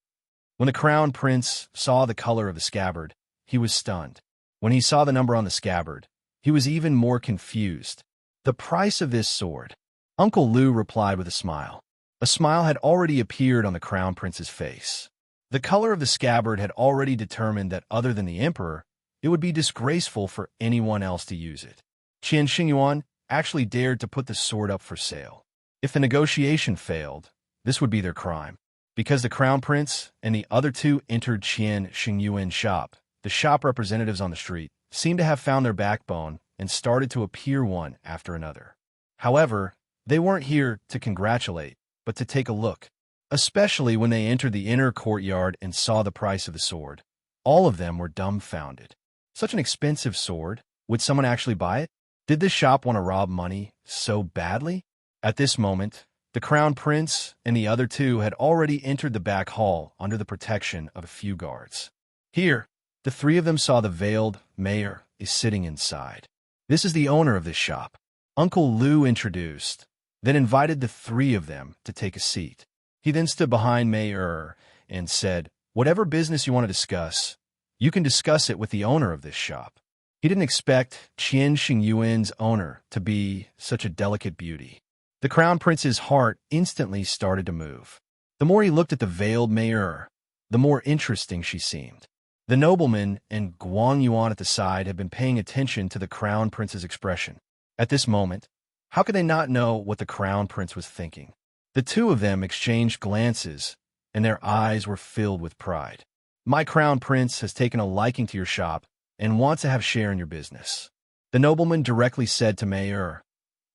When the crown prince saw the color of the scabbard, he was stunned. When he saw the number on the scabbard, he was even more confused. The price of this sword. Uncle Lu replied with a smile. A smile had already appeared on the crown prince's face. The color of the scabbard had already determined that other than the emperor, it would be disgraceful for anyone else to use it. Qian Xingyuan actually dared to put the sword up for sale. If the negotiation failed, this would be their crime. Because the crown prince and the other two entered Qian Xingyuan's shop, the shop representatives on the street seemed to have found their backbone and started to appear one after another. However, they weren't here to congratulate, but to take a look. Especially when they entered the inner courtyard and saw the price of the sword. All of them were dumbfounded. Such an expensive sword? Would someone actually buy it? Did this shop want to rob money so badly? At this moment, the crown prince and the other two had already entered the back hall under the protection of a few guards. Here, the three of them saw the veiled mayor is sitting inside. This is the owner of this shop. Uncle Lu introduced, then invited the three of them to take a seat. He then stood behind Mayor and said, "Whatever business you want to discuss, you can discuss it with the owner of this shop." He didn't expect Qian Xingyuan's owner to be such a delicate beauty. The crown prince's heart instantly started to move. The more he looked at the veiled mayor, the more interesting she seemed. The nobleman and Guang Yuan at the side had been paying attention to the crown prince's expression. At this moment, how could they not know what the crown prince was thinking? The two of them exchanged glances, and their eyes were filled with pride. "My crown prince has taken a liking to your shop and wants to have share in your business." The nobleman directly said to Mayor,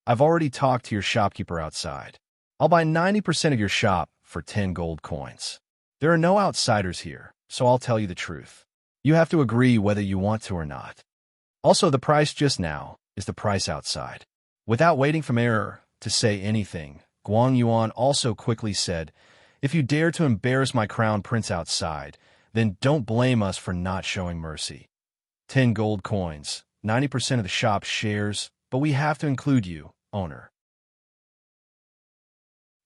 "I've already talked to your shopkeeper outside. I'll buy 90% of your shop for 10 gold coins. There are no outsiders here, so I'll tell you the truth. You have to agree whether you want to or not. Also, the price just now is the price outside." Without waiting for Mayor to say anything, Guang Yuan also quickly said, "If you dare to embarrass my crown prince outside, then don't blame us for not showing mercy. 10 gold coins, 90% of the shop's shares, but we have to include you, owner."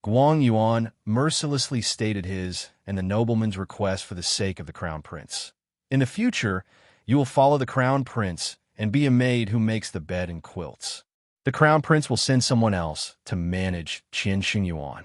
Guang Yuan mercilessly stated his and the nobleman's request for the sake of the crown prince. "In the future, you will follow the crown prince and be a maid who makes the bed and quilts. The crown prince will send someone else to manage Qian Xingyuan."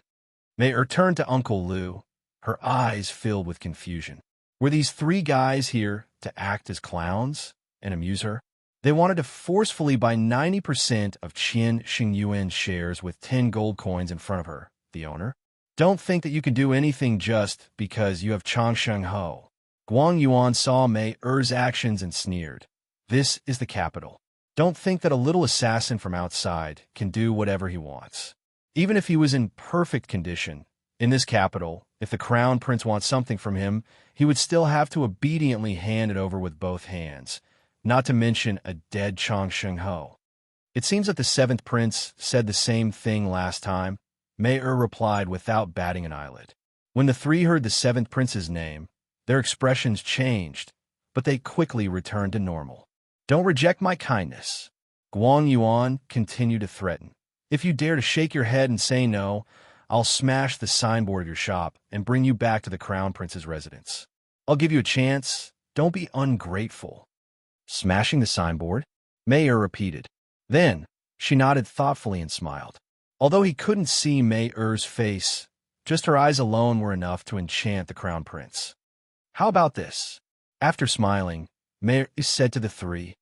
Mayor turned to Uncle Lu, her eyes filled with confusion. Were these three guys here to act as clowns and amuse her? They wanted to forcefully buy 90% of Qian Xingyuan's shares with 10 gold coins in front of her, the owner. Don't think that you can do anything just because you have Changsheng Ho. Guang Yuan saw Mei Er's actions and sneered. This is the capital. Don't think that a little assassin from outside can do whatever he wants. Even if he was in perfect condition, in this capital, if the crown prince wants something from him, he would still have to obediently hand it over with both hands, not to mention a dead Changsheng Ho. It seems that the seventh prince said the same thing last time. Mei Er replied without batting an eyelid. When the three heard the seventh prince's name, their expressions changed, but they quickly returned to normal. Don't reject my kindness. Guang Yuan continued to threaten. If you dare to shake your head and say no, I'll smash the signboard of your shop and bring you back to the crown prince's residence. I'll give you a chance. Don't be ungrateful. Smashing the signboard? Mei Er repeated. Then, she nodded thoughtfully and smiled. Although he couldn't see Mei Er's face, just her eyes alone were enough to enchant the crown prince. How about this? After smiling, Mei Er said to the three,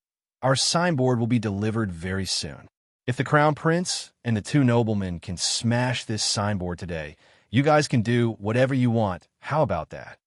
our signboard will be delivered very soon. If the crown prince and the two noblemen can smash this signboard today, you guys can do whatever you want. How about that?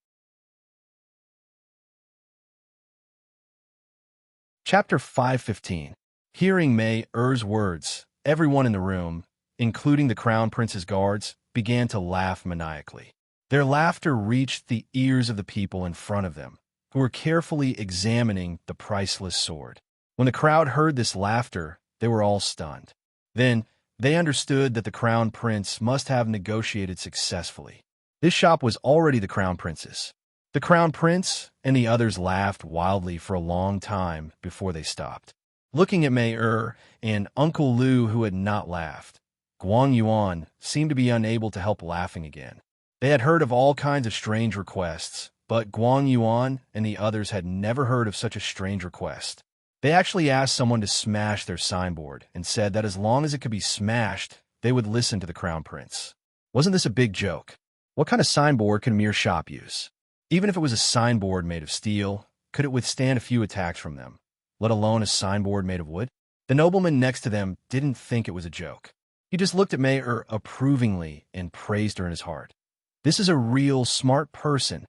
Chapter 5:15. Hearing Mei Er's words, everyone in the room, including the crown prince's guards, began to laugh maniacally. Their laughter reached the ears of the people in front of them, who were carefully examining the priceless sword. When the crowd heard this laughter, they were all stunned. Then, they understood that the crown prince must have negotiated successfully. This shop was already the crown prince's. The crown prince and the others laughed wildly for a long time before they stopped. Looking at Mei Er and Uncle Lu, who had not laughed, Guang Yuan seemed to be unable to help laughing again. They had heard of all kinds of strange requests, but Guang Yuan and the others had never heard of such a strange request. They actually asked someone to smash their signboard and said that as long as it could be smashed, they would listen to the crown prince. Wasn't this a big joke? What kind of signboard can a mere shop use? Even if it was a signboard made of steel, could it withstand a few attacks from them, let alone a signboard made of wood? The nobleman next to them didn't think it was a joke. He just looked at Mei Er approvingly and praised her in his heart. This is a real smart person.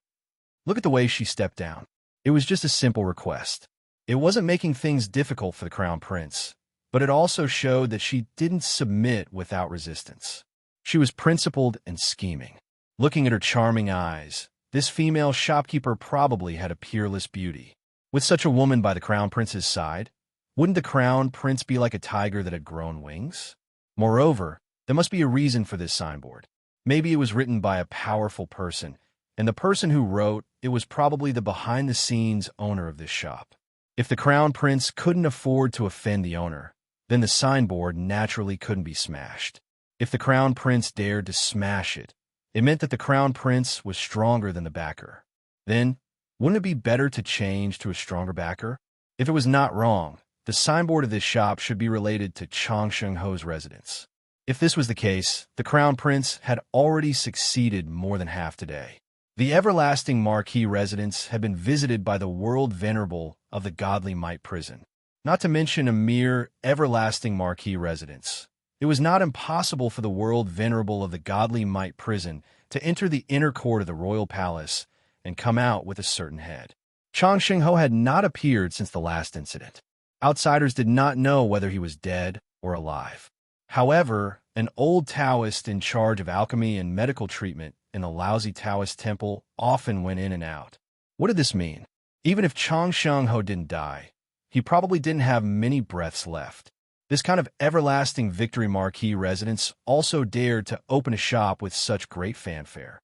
Look at the way she stepped down. It was just a simple request. It wasn't making things difficult for the crown prince, but it also showed that she didn't submit without resistance. She was principled and scheming. Looking at her charming eyes, this female shopkeeper probably had a peerless beauty. With such a woman by the crown prince's side, wouldn't the crown prince be like a tiger that had grown wings? Moreover, there must be a reason for this signboard. Maybe it was written by a powerful person, and the person who wrote it was probably the behind-the-scenes owner of this shop. If the crown prince couldn't afford to offend the owner, then the signboard naturally couldn't be smashed. If the crown prince dared to smash it, it meant that the crown prince was stronger than the backer. Then, wouldn't it be better to change to a stronger backer? If it was not wrong, the signboard of this shop should be related to Changsheng Ho's residence. If this was the case, the crown prince had already succeeded more than half today. The everlasting marquis residence had been visited by the world venerable of the godly might prison. Not to mention a mere everlasting marquis residence. It was not impossible for the world venerable of the godly might prison to enter the inner court of the royal palace and come out with a certain head. Changsheng Ho had not appeared since the last incident. Outsiders did not know whether he was dead or alive. However, an old Taoist in charge of alchemy and medical treatment in the lousy Taoist temple often went in and out. What did this mean? Even if Changsheng Ho didn't die, he probably didn't have many breaths left. This kind of everlasting victory marquis residence also dared to open a shop with such great fanfare.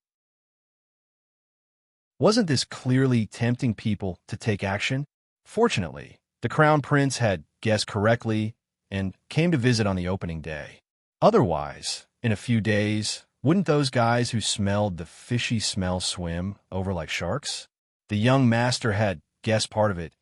Wasn't this clearly tempting people to take action? Fortunately, the crown prince had guessed correctly and came to visit on the opening day. Otherwise, in a few days, wouldn't those guys who smelled the fishy smell swim over like sharks? The young master had guessed part of it,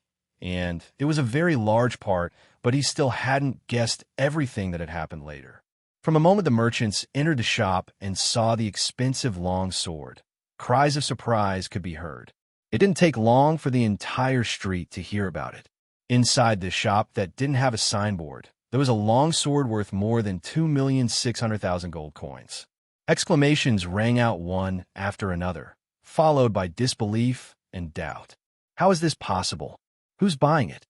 and it was a very large part, but he still hadn't guessed everything that had happened later. From the moment the merchants entered the shop and saw the expensive long sword, cries of surprise could be heard. It didn't take long for the entire street to hear about it. Inside this shop that didn't have a signboard, there was a long sword worth more than 2,600,000 gold coins. Exclamations rang out one after another, followed by disbelief and doubt. How is this possible? Who's buying it?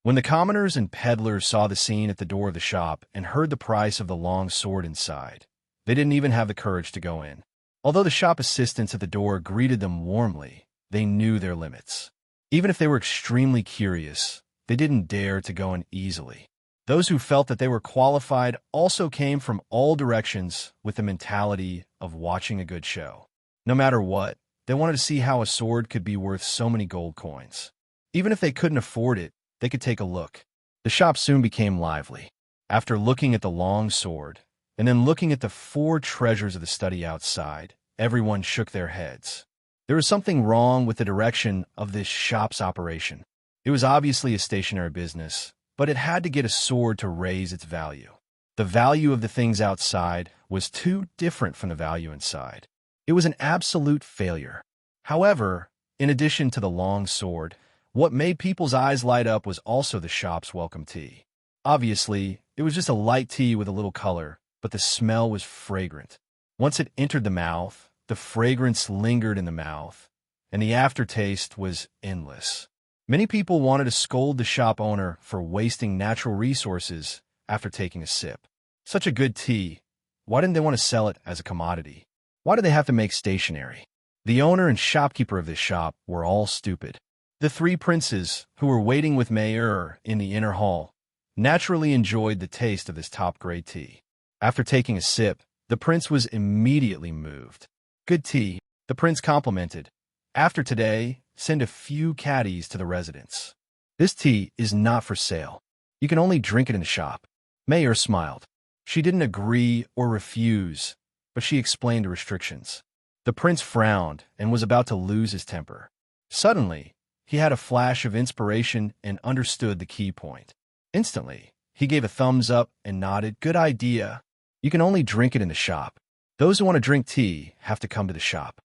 When the commoners and peddlers saw the scene at the door of the shop and heard the price of the long sword inside, they didn't even have the courage to go in. Although the shop assistants at the door greeted them warmly, they knew their limits. Even if they were extremely curious, they didn't dare to go in easily. Those who felt that they were qualified also came from all directions with the mentality of watching a good show. No matter what, they wanted to see how a sword could be worth so many gold coins. Even if they couldn't afford it, they could take a look. The shop soon became lively. After looking at the long sword, and then looking at the 4 treasures of the study outside, everyone shook their heads. There was something wrong with the direction of this shop's operation. It was obviously a stationary business, but it had to get a sword to raise its value. The value of the things outside was too different from the value inside. It was an absolute failure. However, in addition to the long sword, what made people's eyes light up was also the shop's welcome tea. Obviously, it was just a light tea with a little color, but the smell was fragrant. Once it entered the mouth, the fragrance lingered in the mouth, and the aftertaste was endless. Many people wanted to scold the shop owner for wasting natural resources after taking a sip. Such a good tea. Why didn't they want to sell it as a commodity? Why did they have to make stationery? The owner and shopkeeper of this shop were all stupid. The 3 princes, who were waiting with Mayer in the inner hall, naturally enjoyed the taste of this top-grade tea. After taking a sip, the prince was immediately moved. Good tea, the prince complimented. After today, send a few caddies to the residence. This tea is not for sale. You can only drink it in the shop. Mayer smiled. She didn't agree or refuse, but she explained the restrictions. The prince frowned and was about to lose his temper. Suddenly, he had a flash of inspiration and understood the key point. Instantly, he gave a thumbs up and nodded. Good idea. You can only drink it in the shop. Those who want to drink tea have to come to the shop.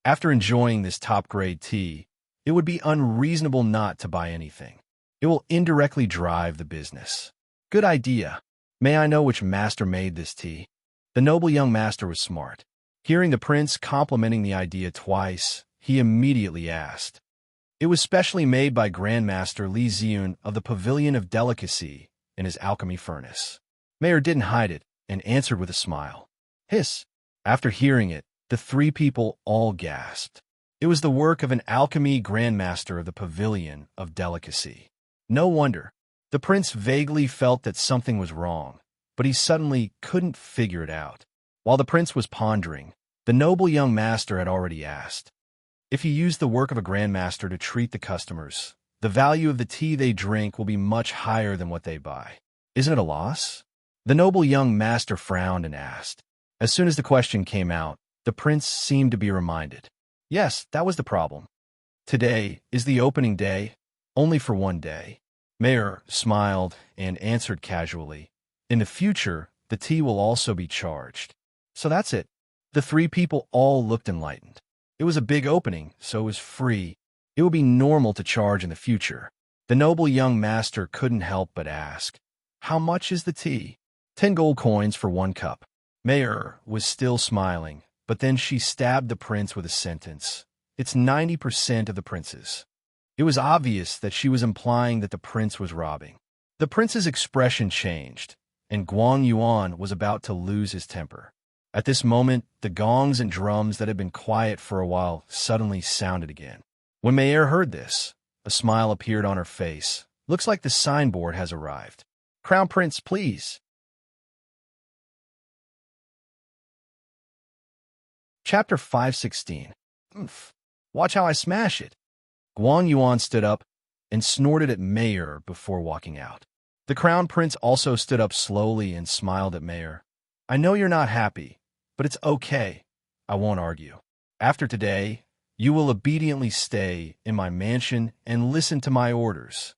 After enjoying this top-grade tea, it would be unreasonable not to buy anything. It will indirectly drive the business. Good idea. May I know which master made this tea? The noble young master was smart. Hearing the prince complimenting the idea twice, he immediately asked. It was specially made by Grandmaster Li Ziyun of the Pavilion of Delicacy in his alchemy furnace. Mayer didn't hide it and answered with a smile. Hiss. After hearing it, the 3 people all gasped. It was the work of an alchemy grandmaster of the Pavilion of Delicacy. No wonder. The prince vaguely felt that something was wrong, but he suddenly couldn't figure it out. While the prince was pondering, the noble young master had already asked. If you use the work of a grandmaster to treat the customers, the value of the tea they drink will be much higher than what they buy. Isn't it a loss? The noble young master frowned and asked. As soon as the question came out, the prince seemed to be reminded. Yes, that was the problem. Today is the opening day, only for one day. Mayer smiled and answered casually. In the future, the tea will also be charged. So that's it. The 3 people all looked enlightened. It was a big opening, so it was free. It would be normal to charge in the future. The noble young master couldn't help but ask, how much is the tea? 10 gold coins for 1 cup. Mayer was still smiling, but then she stabbed the prince with a sentence. It's 90% of the prince's. It was obvious that she was implying that the prince was robbing. The prince's expression changed, and Guang Yuan was about to lose his temper. At this moment, the gongs and drums that had been quiet for a while suddenly sounded again. When Mayer heard this, a smile appeared on her face. Looks like the signboard has arrived. Crown Prince, please. Chapter 516. Watch how I smash it. Guang Yuan stood up and snorted at Mayer before walking out. The Crown Prince also stood up slowly and smiled at Mayer. I know you're not happy, but it's okay. I won't argue. After today, you will obediently stay in my mansion and listen to my orders.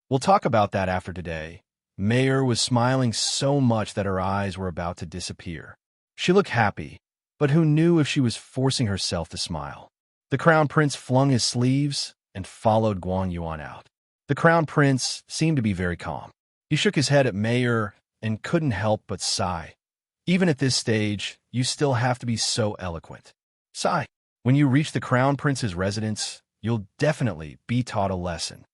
We'll talk about that after today. Mayer was smiling so much that her eyes were about to disappear. She looked happy, but who knew if she was forcing herself to smile? The Crown Prince flung his sleeves and followed Guang Yuan out. The Crown Prince seemed to be very calm. He shook his head at Mayer and couldn't help but sigh. Even at this stage, you still have to be so eloquent. Sigh. When you reach the Crown Prince's residence, you'll definitely be taught a lesson.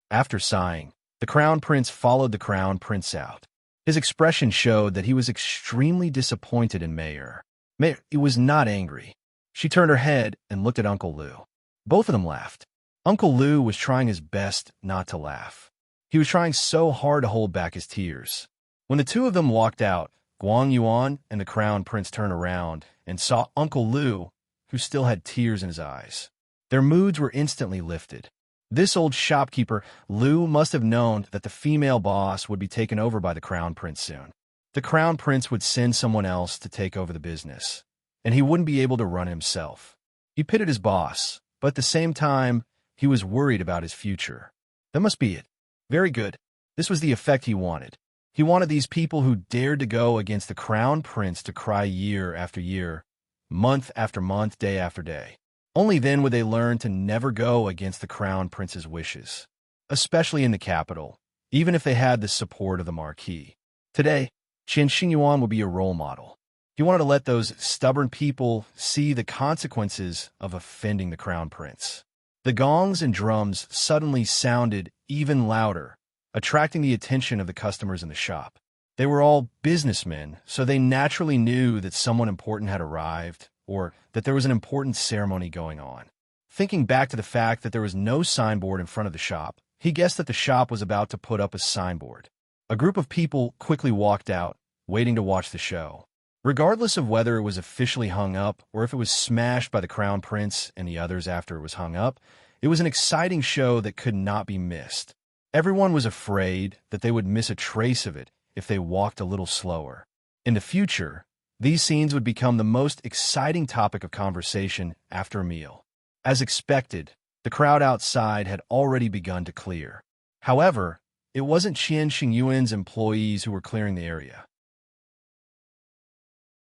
After sighing, the Crown Prince followed the Crown Prince out. His expression showed that he was extremely disappointed in Mayor. Mayor was not angry. She turned her head and looked at Uncle Lou. Both of them laughed. Uncle Lou was trying his best not to laugh. He was trying so hard to hold back his tears. When the two of them walked out, Guang Yuan and the Crown Prince turned around and saw Uncle Lou, who still had tears in his eyes. Their moods were instantly lifted. This old shopkeeper, Lou, must have known that the female boss would be taken over by the Crown Prince soon. The Crown Prince would send someone else to take over the business, and he wouldn't be able to run himself. He pitied his boss, but at the same time, he was worried about his future. That must be it. Very good. This was the effect he wanted. He wanted these people who dared to go against the Crown Prince to cry year after year, month after month, day after day. Only then would they learn to never go against the Crown Prince's wishes, especially in the capital, even if they had the support of the Marquis. Today, Qian Xingyuan would be a role model. He wanted to let those stubborn people see the consequences of offending the Crown Prince. The gongs and drums suddenly sounded even louder, attracting the attention of the customers in the shop. They were all businessmen, so they naturally knew that someone important had arrived, or that there was an important ceremony going on. Thinking back to the fact that there was no signboard in front of the shop, he guessed that the shop was about to put up a signboard. A group of people quickly walked out, waiting to watch the show. Regardless of whether it was officially hung up or if it was smashed by the Crown Prince and the others after it was hung up, it was an exciting show that could not be missed. Everyone was afraid that they would miss a trace of it if they walked a little slower. In the future, these scenes would become the most exciting topic of conversation after a meal. As expected, the crowd outside had already begun to clear. However, it wasn't Qian Xingyuan's employees who were clearing the area.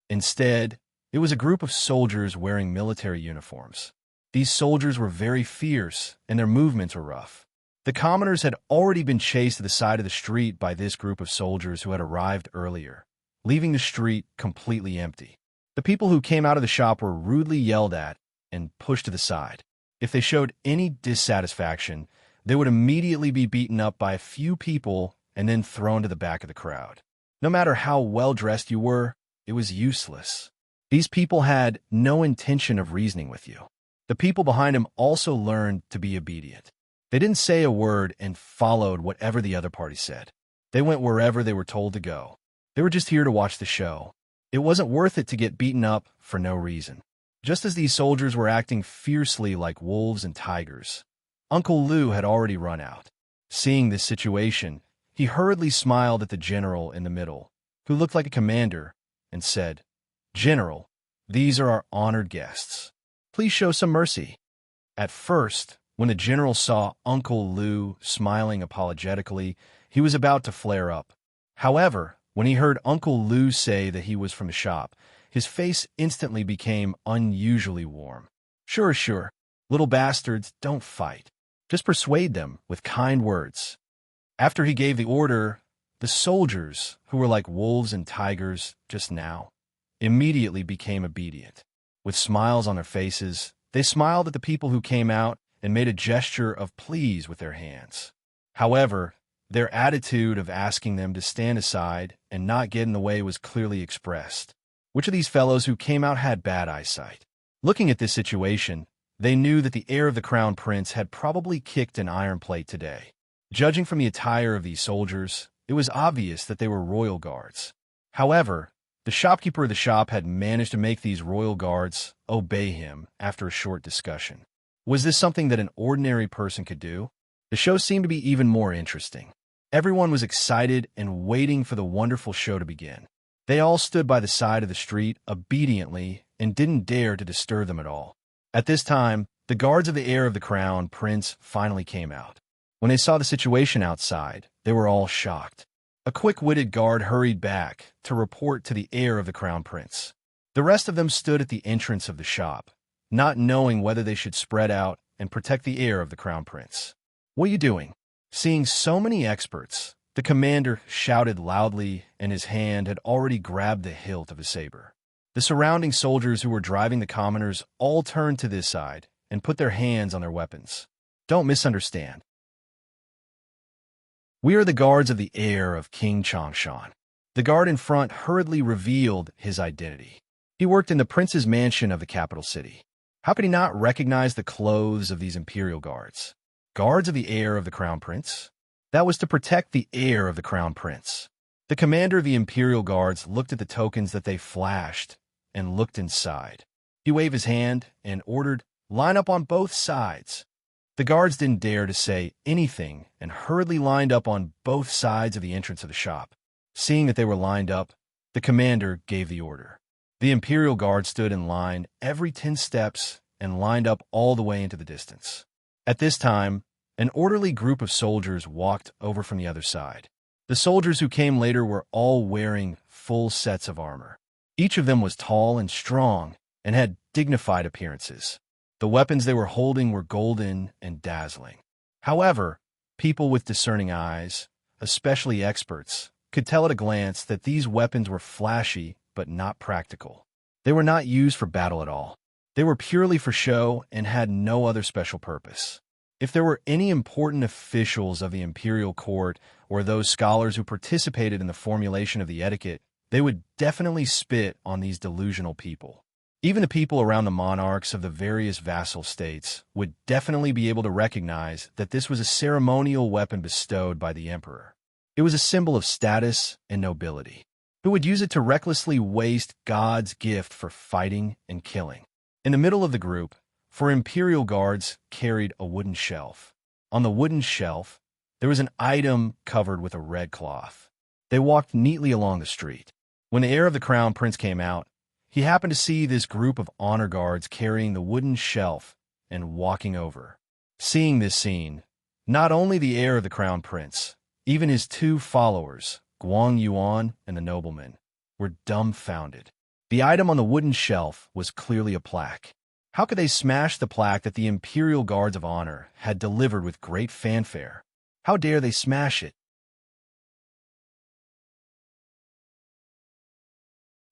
Instead, it was a group of soldiers wearing military uniforms. These soldiers were very fierce, and their movements were rough. The commoners had already been chased to the side of the street by this group of soldiers who had arrived earlier, leaving the street completely empty. The people who came out of the shop were rudely yelled at and pushed to the side. If they showed any dissatisfaction, they would immediately be beaten up by a few people and then thrown to the back of the crowd. No matter how well-dressed you were, it was useless. These people had no intention of reasoning with you. The people behind him also learned to be obedient. They didn't say a word and followed whatever the other party said. They went wherever they were told to go. They were just here to watch the show. It wasn't worth it to get beaten up for no reason. Just as these soldiers were acting fiercely like wolves and tigers, Uncle Lou had already run out. Seeing this situation, he hurriedly smiled at the general in the middle, who looked like a commander, and said, "General, these are our honored guests. Please show some mercy." At first, when the general saw Uncle Lou smiling apologetically, he was about to flare up. However, when he heard Uncle Lou say that he was from the shop, his face instantly became unusually warm. Sure. Little bastards, don't fight. Just persuade them with kind words." After he gave the order, the soldiers, who were like wolves and tigers just now, immediately became obedient. With smiles on their faces, they smiled at the people who came out and made a gesture of please with their hands. However, their attitude of asking them to stand aside and not get in the way was clearly expressed. Which of these fellows who came out had bad eyesight? Looking at this situation, they knew that the heir of the Crown Prince had probably kicked an iron plate today. Judging from the attire of these soldiers, it was obvious that they were royal guards. However, the shopkeeper of the shop had managed to make these royal guards obey him after a short discussion. Was this something that an ordinary person could do? The show seemed to be even more interesting. Everyone was excited and waiting for the wonderful show to begin. They all stood by the side of the street obediently and didn't dare to disturb them at all. At this time, the guards of the heir of the Crown Prince finally came out. When they saw the situation outside, they were all shocked. A quick-witted guard hurried back to report to the heir of the Crown Prince. The rest of them stood at the entrance of the shop, not knowing whether they should spread out and protect the heir of the Crown Prince. "What are you doing?" Seeing so many experts, the The commander shouted loudly, and his hand had already grabbed the hilt of his saber. The surrounding soldiers who were driving the commoners all turned to this side and put their hands on their weapons. Don't misunderstand. We are the guards of the heir of King Changshan. The guard in front hurriedly revealed his identity. He worked in the prince's mansion of the capital city. How could he not recognize the clothes of these imperial guards? Guards of the heir of the crown prince? That was to protect the heir of the crown prince. The commander of the imperial guards looked at the tokens that they flashed and looked inside. He waved his hand and ordered, "Line up on both sides." The guards didn't dare to say anything and hurriedly lined up on both sides of the entrance of the shop. Seeing that they were lined up, the commander gave the order. The imperial guard stood in line every 10 steps and lined up all the way into the distance. At this time, an orderly group of soldiers walked over from the other side. The soldiers who came later were all wearing full sets of armor. Each of them was tall and strong and had dignified appearances. The weapons they were holding were golden and dazzling. However, people with discerning eyes, especially experts, could tell at a glance that these weapons were flashy but not practical. They were not used for battle at all. They were purely for show and had no other special purpose. If there were any important officials of the imperial court or those scholars who participated in the formulation of the etiquette, they would definitely spit on these delusional people. Even the people around the monarchs of the various vassal states would definitely be able to recognize that this was a ceremonial weapon bestowed by the emperor. It was a symbol of status and nobility. Who would use it to recklessly waste God's gift for fighting and killing? In the middle of the group, 4 imperial guards carried a wooden shelf. On the wooden shelf, there was an item covered with a red cloth. They walked neatly along the street. When the heir of the crown prince came out, he happened to see this group of honor guards carrying the wooden shelf and walking over. Seeing this scene, not only the heir of the crown prince, even his 2 followers, Guang Yuan and the nobleman, were dumbfounded. The item on the wooden shelf was clearly a plaque. How could they smash the plaque that the imperial guards of honor had delivered with great fanfare? How dare they smash it?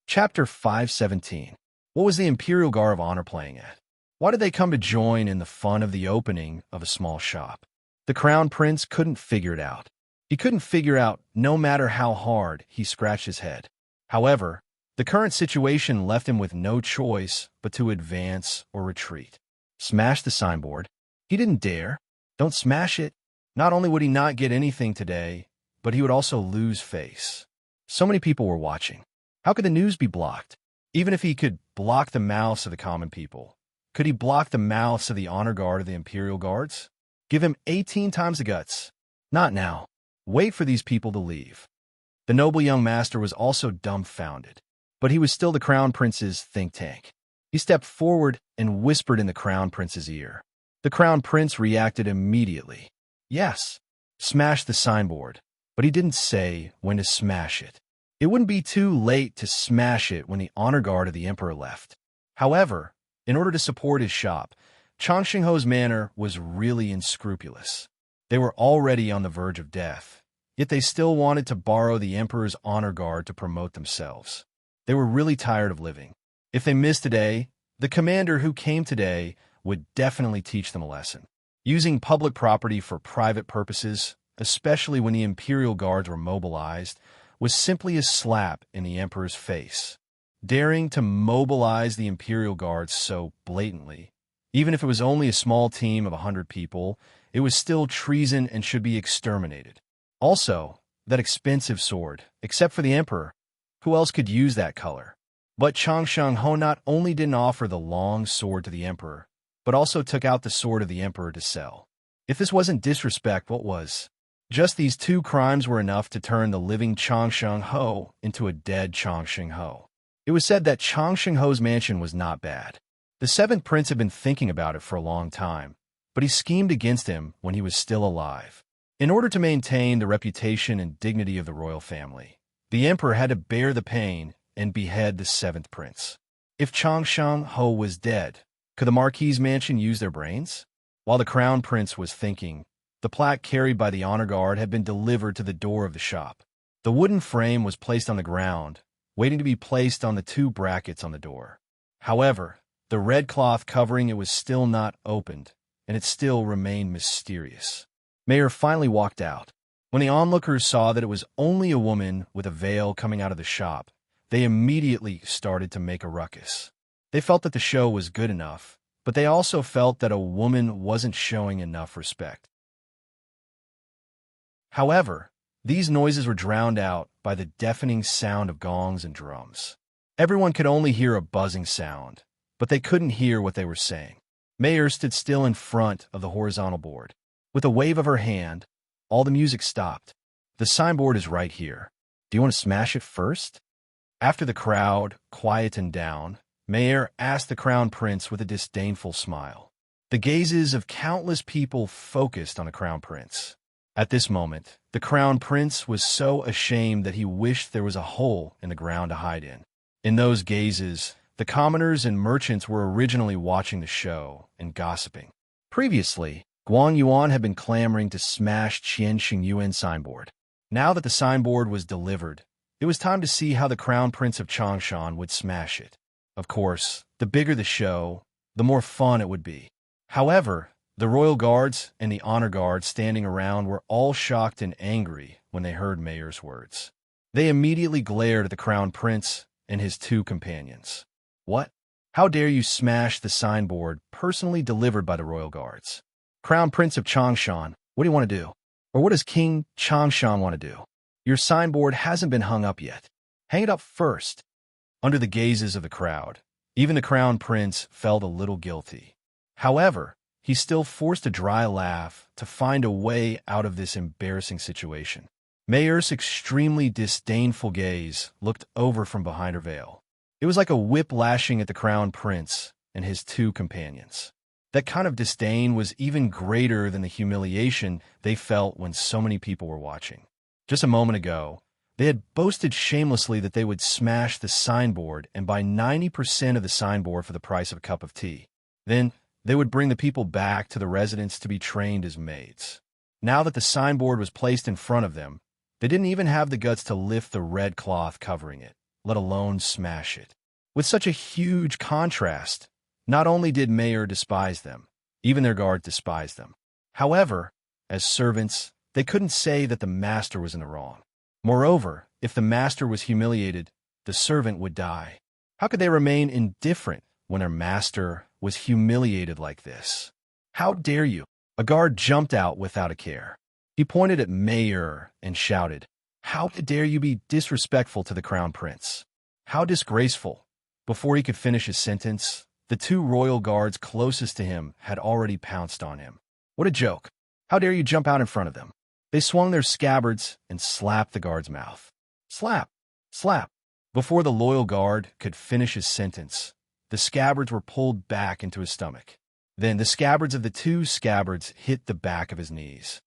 Chapter 517. What was the imperial guard of honor playing at? Why did they come to join in the fun of the opening of a small shop? The crown prince couldn't figure it out. He couldn't figure out no matter how hard he scratched his head. However, the current situation left him with no choice but to advance or retreat. Smash the signboard? He didn't dare. Don't smash it. Not only would he not get anything today, but he would also lose face. So many people were watching. How could the news be blocked? Even if he could block the mouths of the common people, could he block the mouths of the honor guard of the imperial guards? Give him 18 times the guts. Not now. Wait for these people to leave. The noble young master was also dumbfounded, but he was still the crown prince's think tank. He stepped forward and whispered in the crown prince's ear. The crown prince reacted immediately. Yes, smash the signboard, but he didn't say when to smash it. It wouldn't be too late to smash it when the honor guard of the emperor left. However, in order to support his shop, Changshengho's manner was really unscrupulous. They were already on the verge of death, yet they still wanted to borrow the emperor's honor guard to promote themselves. They were really tired of living. If they missed today, the commander who came today would definitely teach them a lesson. Using public property for private purposes, especially when the imperial guards were mobilized, was simply a slap in the emperor's face. Daring to mobilize the imperial guards so blatantly, even if it was only a small team of 100 people, it was still treason and should be exterminated. Also, that expensive sword, except for the emperor, who else could use that color? But Changshengho not only didn't offer the long sword to the emperor, but also took out the sword of the emperor to sell. If this wasn't disrespect, what was? Just these 2 crimes were enough to turn the living Changshengho into a dead Changshengho. It was said that Changshengho's mansion was not bad. The 7th prince had been thinking about it for a long time, but he schemed against him when he was still alive. In order to maintain the reputation and dignity of the royal family, the emperor had to bear the pain and behead the 7th prince. If Changshengho was dead, could the marquis's mansion use their brains? While the crown prince was thinking, The plaque carried by the honor guard had been delivered to the door of the shop. The wooden frame was placed on the ground, waiting to be placed on the two brackets on the door. However, the red cloth covering it was still not opened, and it still remained mysterious. Mayer finally walked out. When the onlookers saw that it was only a woman with a veil coming out of the shop, they immediately started to make a ruckus. They felt that the show was good enough, but they also felt that a woman wasn't showing enough respect. However, these noises were drowned out by the deafening sound of gongs and drums. Everyone could only hear a buzzing sound, but they couldn't hear what they were saying. Mayer stood still in front of the horizontal board. With a wave of her hand, all the music stopped. The signboard is right here. Do you want to smash it first? After the crowd quietened down, Mayer asked the Crown Prince with a disdainful smile. The gazes of countless people focused on the Crown Prince. At this moment, the Crown Prince was so ashamed that he wished there was a hole in the ground to hide in. In those gazes, the commoners and merchants were originally watching the show and gossiping. Previously, Guang Yuan had been clamoring to smash Qianxing Yuan signboard. Now that the signboard was delivered, it was time to see how the Crown Prince of Changshan would smash it. Of course, the bigger the show, the more fun it would be. However, the royal guards and the honor guards standing around were all shocked and angry when they heard Mayer's words. They immediately glared at the Crown Prince and his two companions. What? How dare you smash the signboard personally delivered by the royal guards? Crown Prince of Changshan, what do you want to do? Or what does King Changshan want to do? Your signboard hasn't been hung up yet. Hang it up first. Under the gazes of the crowd, even the Crown Prince felt a little guilty. However, he still forced a dry laugh to find a way out of this embarrassing situation. Mayer's extremely disdainful gaze looked over from behind her veil. It was like a whip lashing at the Crown Prince and his two companions. That kind of disdain was even greater than the humiliation they felt when so many people were watching. Just a moment ago, they had boasted shamelessly that they would smash the signboard and buy 90% of the signboard for the price of a cup of tea. Then, they would bring the people back to the residence to be trained as maids. Now that the signboard was placed in front of them, they didn't even have the guts to lift the red cloth covering it, let alone smash it. With such a huge contrast, not only did Mayer despise them, even their guard despised them. However, as servants, they couldn't say that the master was in the wrong. Moreover, if the master was humiliated, the servant would die. How could they remain indifferent when their master was humiliated like this? How dare you? A guard jumped out without a care. He pointed at Mayer and shouted, "How dare you be disrespectful to the Crown Prince? How disgraceful!" Before he could finish his sentence, the two royal guards closest to him had already pounced on him. What a joke! How dare you jump out in front of them? They swung their scabbards and slapped the guard's mouth. Slap! Slap! Before the loyal guard could finish his sentence, the scabbards were pulled back into his stomach. Then the scabbards of the two scabbards hit the back of his knees.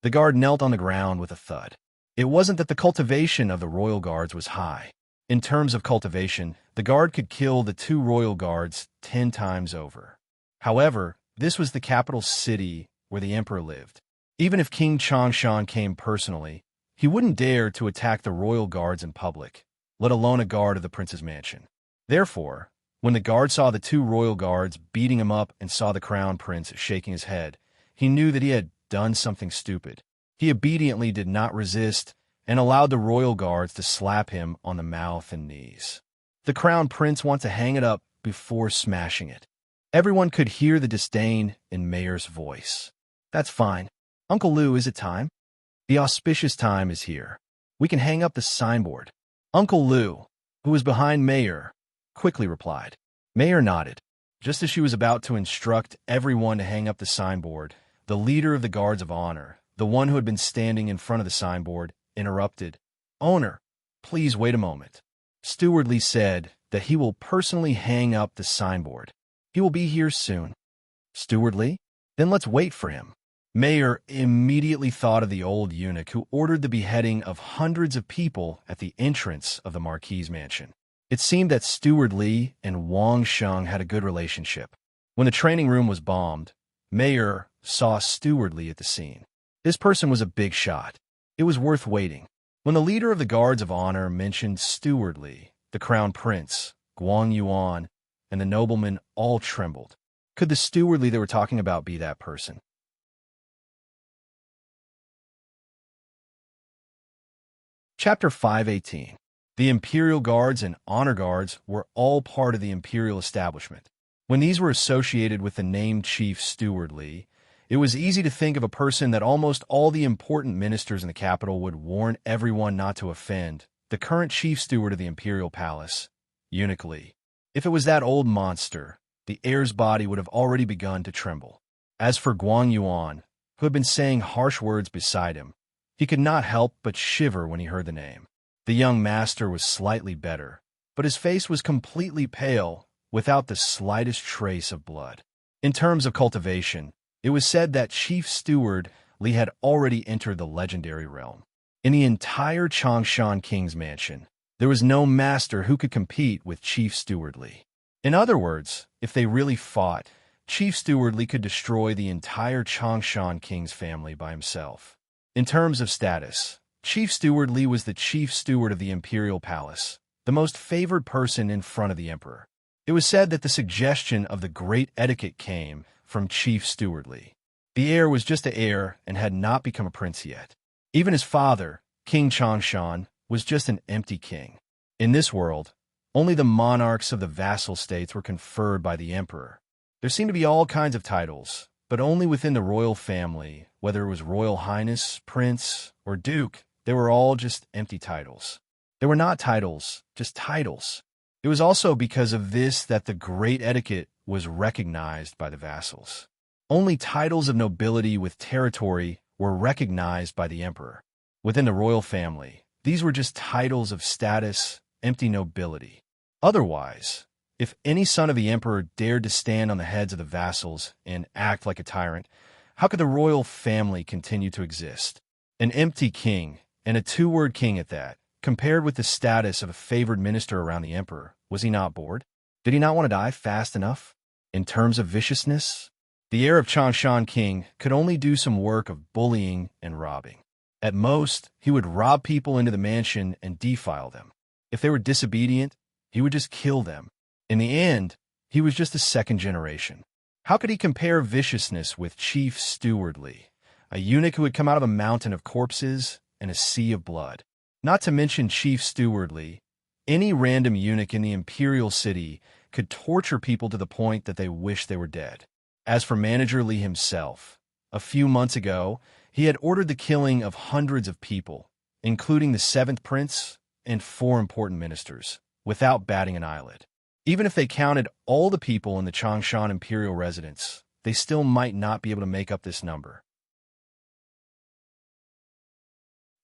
The guard knelt on the ground with a thud. It wasn't that the cultivation of the royal guards was high. In terms of cultivation, the guard could kill the two royal guards 10 times over. However, this was the capital city where the emperor lived. Even if King Changshan came personally, he wouldn't dare to attack the royal guards in public, let alone a guard of the prince's mansion. Therefore, when the guard saw the two royal guards beating him up and saw the Crown Prince shaking his head, he knew that he had done something stupid. He obediently did not resist and allowed the royal guards to slap him on the mouth and knees. The Crown Prince wanted to hang it up before smashing it. Everyone could hear the disdain in Mayer's voice. That's fine. Uncle Lou, is it time? The auspicious time is here. We can hang up the signboard. Uncle Lou, who was behind Mayer, quickly replied. Mayer nodded. Just as she was about to instruct everyone to hang up the signboard, the leader of the guards of honor, the one who had been standing in front of the signboard, interrupted. Owner, please wait a moment. Steward Lee said that he will personally hang up the signboard. He will be here soon. Steward Lee? Then let's wait for him. Mayer immediately thought of the old eunuch who ordered the beheading of hundreds of people at the entrance of the Marquis's mansion. It seemed that Steward Lee and Wang Sheng had a good relationship. When the training room was bombed, Mayor saw Steward Li at the scene. This person was a big shot. It was worth waiting. When the leader of the Guards of Honor mentioned Steward Li, the Crown Prince, Guang Yuan, and the noblemen all trembled. Could the Steward Li they were talking about be that person? Chapter 518. The Imperial Guards and Honor Guards were all part of the Imperial establishment. When these were associated with the name Chief Steward Li, it was easy to think of a person that almost all the important ministers in the capital would warn everyone not to offend, the current Chief Steward of the Imperial Palace, Eunuch Li. If it was that old monster, the heir's body would have already begun to tremble. As for Guang Yuan, who had been saying harsh words beside him, he could not help but shiver when he heard the name. The young master was slightly better, but his face was completely pale, without the slightest trace of blood. In terms of cultivation, it was said that Chief Steward Li had already entered the legendary realm. In the entire Changshan King's mansion, there was no master who could compete with Chief Steward Li. In other words, if they really fought, Chief Steward Li could destroy the entire Changshan King's family by himself. In terms of status, Chief Steward Li was the Chief Steward of the Imperial Palace, the most favored person in front of the Emperor. It was said that the suggestion of the great etiquette came from Chief Steward Li. The heir was just the heir and had not become a prince yet. Even his father, King Changshan, was just an empty king. In this world, only the monarchs of the vassal states were conferred by the emperor. There seemed to be all kinds of titles, but only within the royal family, whether it was Royal Highness, Prince, or Duke, they were all just empty titles. They were not titles, just titles. It was also because of this that the great etiquette was recognized by the vassals. Only titles of nobility with territory were recognized by the emperor. Within the royal family, these were just titles of status, empty nobility. Otherwise, if any son of the emperor dared to stand on the heads of the vassals and act like a tyrant, how could the royal family continue to exist? An empty king, and a two-word king at that, compared with the status of a favored minister around the emperor, was he not bored? Did he not want to die fast enough? In terms of viciousness, the heir of Changshan King could only do some work of bullying and robbing. At most, he would rob people into the mansion and defile them. If they were disobedient, he would just kill them. In the end, he was just a second generation. How could he compare viciousness with Chief Steward Li, a eunuch who had come out of a mountain of corpses and a sea of blood? Not to mention Chief Steward Li, any random eunuch in the imperial city could torture people to the point that they wished they were dead. As for Manager Li himself, a few months ago, he had ordered the killing of hundreds of people, including the 7th prince and 4 important ministers, without batting an eyelid. Even if they counted all the people in the Changshan imperial residence, they still might not be able to make up this number.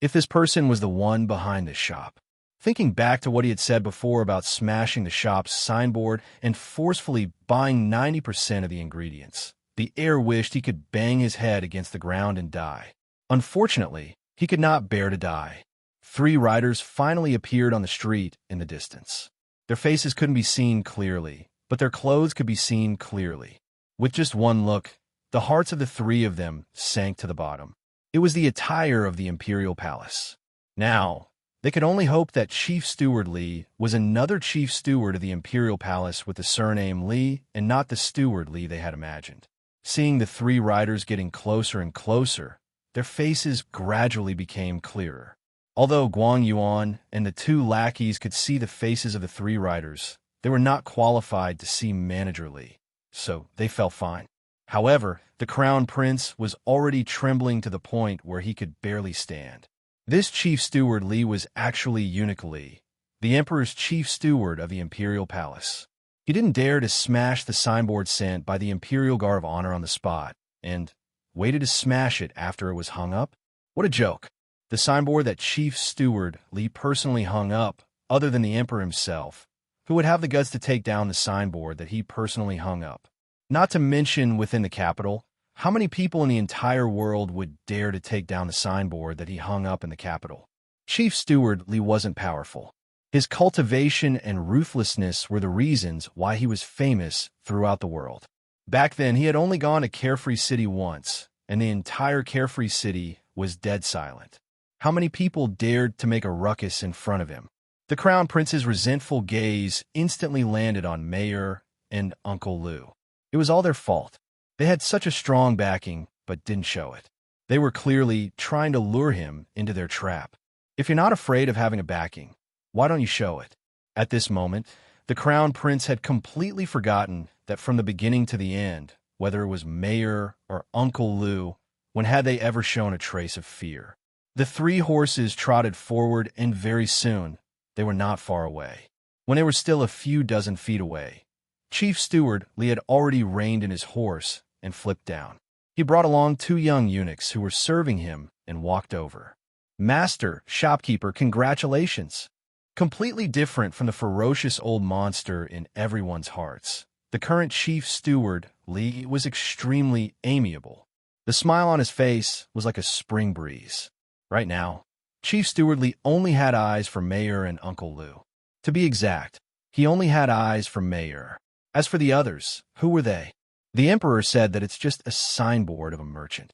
If this person was the one behind this shop. Thinking back to what he had said before about smashing the shop's signboard and forcefully buying 90% of the ingredients, the heir wished he could bang his head against the ground and die. Unfortunately, he could not bear to die. 3 riders finally appeared on the street in the distance. Their faces couldn't be seen clearly, but their clothes could be seen clearly. With just one look, the hearts of the 3 of them sank to the bottom. It was the attire of the imperial palace. Now, they could only hope that Chief Steward Li was another chief steward of the imperial palace with the surname Li and not the Steward Li they had imagined. Seeing the 3 riders getting closer and closer, their faces gradually became clearer. Although Guang Yuan and the 2 lackeys could see the faces of the 3 riders, they were not qualified to see Manager Li, so they felt fine. However, the crown prince was already trembling to the point where he could barely stand. This Chief Steward Li was actually Eunuch Li, the Emperor's chief steward of the Imperial Palace. He didn't dare to smash the signboard sent by the Imperial Guard of Honor on the spot, and waited to smash it after it was hung up? What a joke! The signboard that Chief Steward Li personally hung up, other than the Emperor himself, who would have the guts to take down the signboard that he personally hung up. Not to mention within the capital, how many people in the entire world would dare to take down the signboard that he hung up in the capital? Chief Steward Li wasn't powerful. His cultivation and ruthlessness were the reasons why he was famous throughout the world. Back then, he had only gone to Carefree City once, and the entire Carefree City was dead silent. How many people dared to make a ruckus in front of him? The Crown Prince's resentful gaze instantly landed on Mayor and Uncle Lou. It was all their fault. They had such a strong backing, but didn't show it. They were clearly trying to lure him into their trap. If you're not afraid of having a backing, why don't you show it? At this moment, the Crown Prince had completely forgotten that from the beginning to the end, whether it was Mayor or Uncle Lou, when had they ever shown a trace of fear? The three horses trotted forward, and very soon, they were not far away. When they were still a few dozen feet away, Chief Steward Lee had already reined in his horse and flipped down. He brought along two young eunuchs who were serving him and walked over. "Master, shopkeeper, congratulations!" Completely different from the ferocious old monster in everyone's hearts, the current Chief Steward Lee was extremely amiable. The smile on his face was like a spring breeze. Right now, Chief Steward Lee only had eyes for Mayor and Uncle Lou. To be exact, he only had eyes for Mayor. As for the others, who were they? The Emperor said that it's just a signboard of a merchant.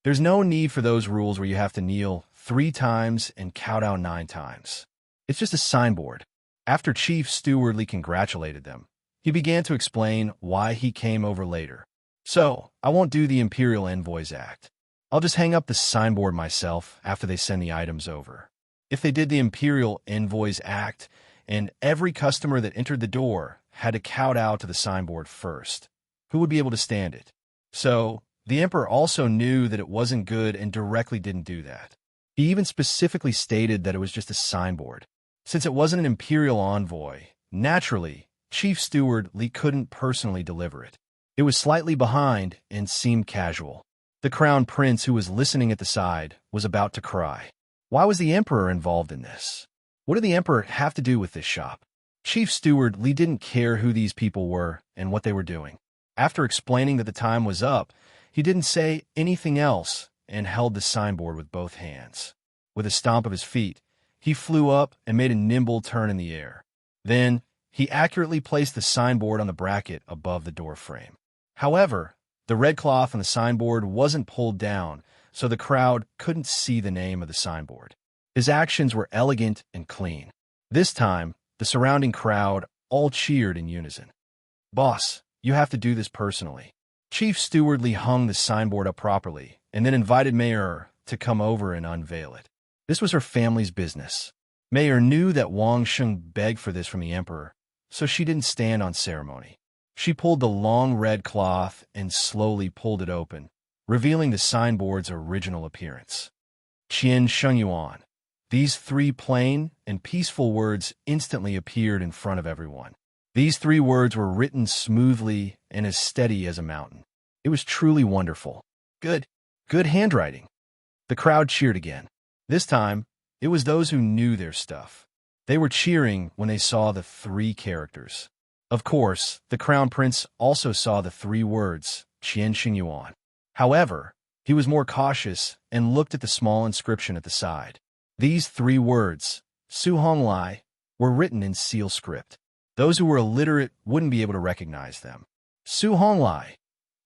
There's no need for those rules where you have to kneel 3 times and kowtow 9 times. It's just a signboard. After Chief Steward Lee congratulated them, he began to explain why he came over later. "So, I won't do the Imperial Envoys Act. I'll just hang up the signboard myself after they send the items over." If they did the Imperial Envoys Act, and every customer that entered the door had to kowtow to the signboard first, who would be able to stand it? So, the Emperor also knew that it wasn't good and directly didn't do that. He even specifically stated that it was just a signboard. Since it wasn't an Imperial envoy, naturally, Chief Steward Lee couldn't personally deliver it. It was slightly behind and seemed casual. The Crown Prince, who was listening at the side, was about to cry. Why was the Emperor involved in this? What did the Emperor have to do with this shop? Chief Steward Lee didn't care who these people were and what they were doing. After explaining that the time was up, he didn't say anything else and held the signboard with both hands. With a stomp of his feet, he flew up and made a nimble turn in the air. Then, he accurately placed the signboard on the bracket above the door frame. However, the red cloth on the signboard wasn't pulled down, so the crowd couldn't see the name of the signboard. His actions were elegant and clean. This time, the surrounding crowd all cheered in unison. "Boss, you have to do this personally." Chief Steward Lee hung the signboard up properly and then invited Mayor to come over and unveil it. This was her family's business. Mayor knew that Wang Sheng begged for this from the Emperor, so she didn't stand on ceremony. She pulled the long red cloth and slowly pulled it open, revealing the signboard's original appearance. "Qian Shengyuan." These 3 plain and peaceful words instantly appeared in front of everyone. These 3 words were written smoothly and as steady as a mountain. It was truly wonderful. Good handwriting. The crowd cheered again. This time, it was those who knew their stuff. They were cheering when they saw the 3 characters. Of course, the Crown Prince also saw the 3 words, Qian Shengyuan. However, he was more cautious and looked at the small inscription at the side. These 3 words, Su Hong Lai, were written in seal script. Those who were illiterate wouldn't be able to recognize them. Su Hong Lai.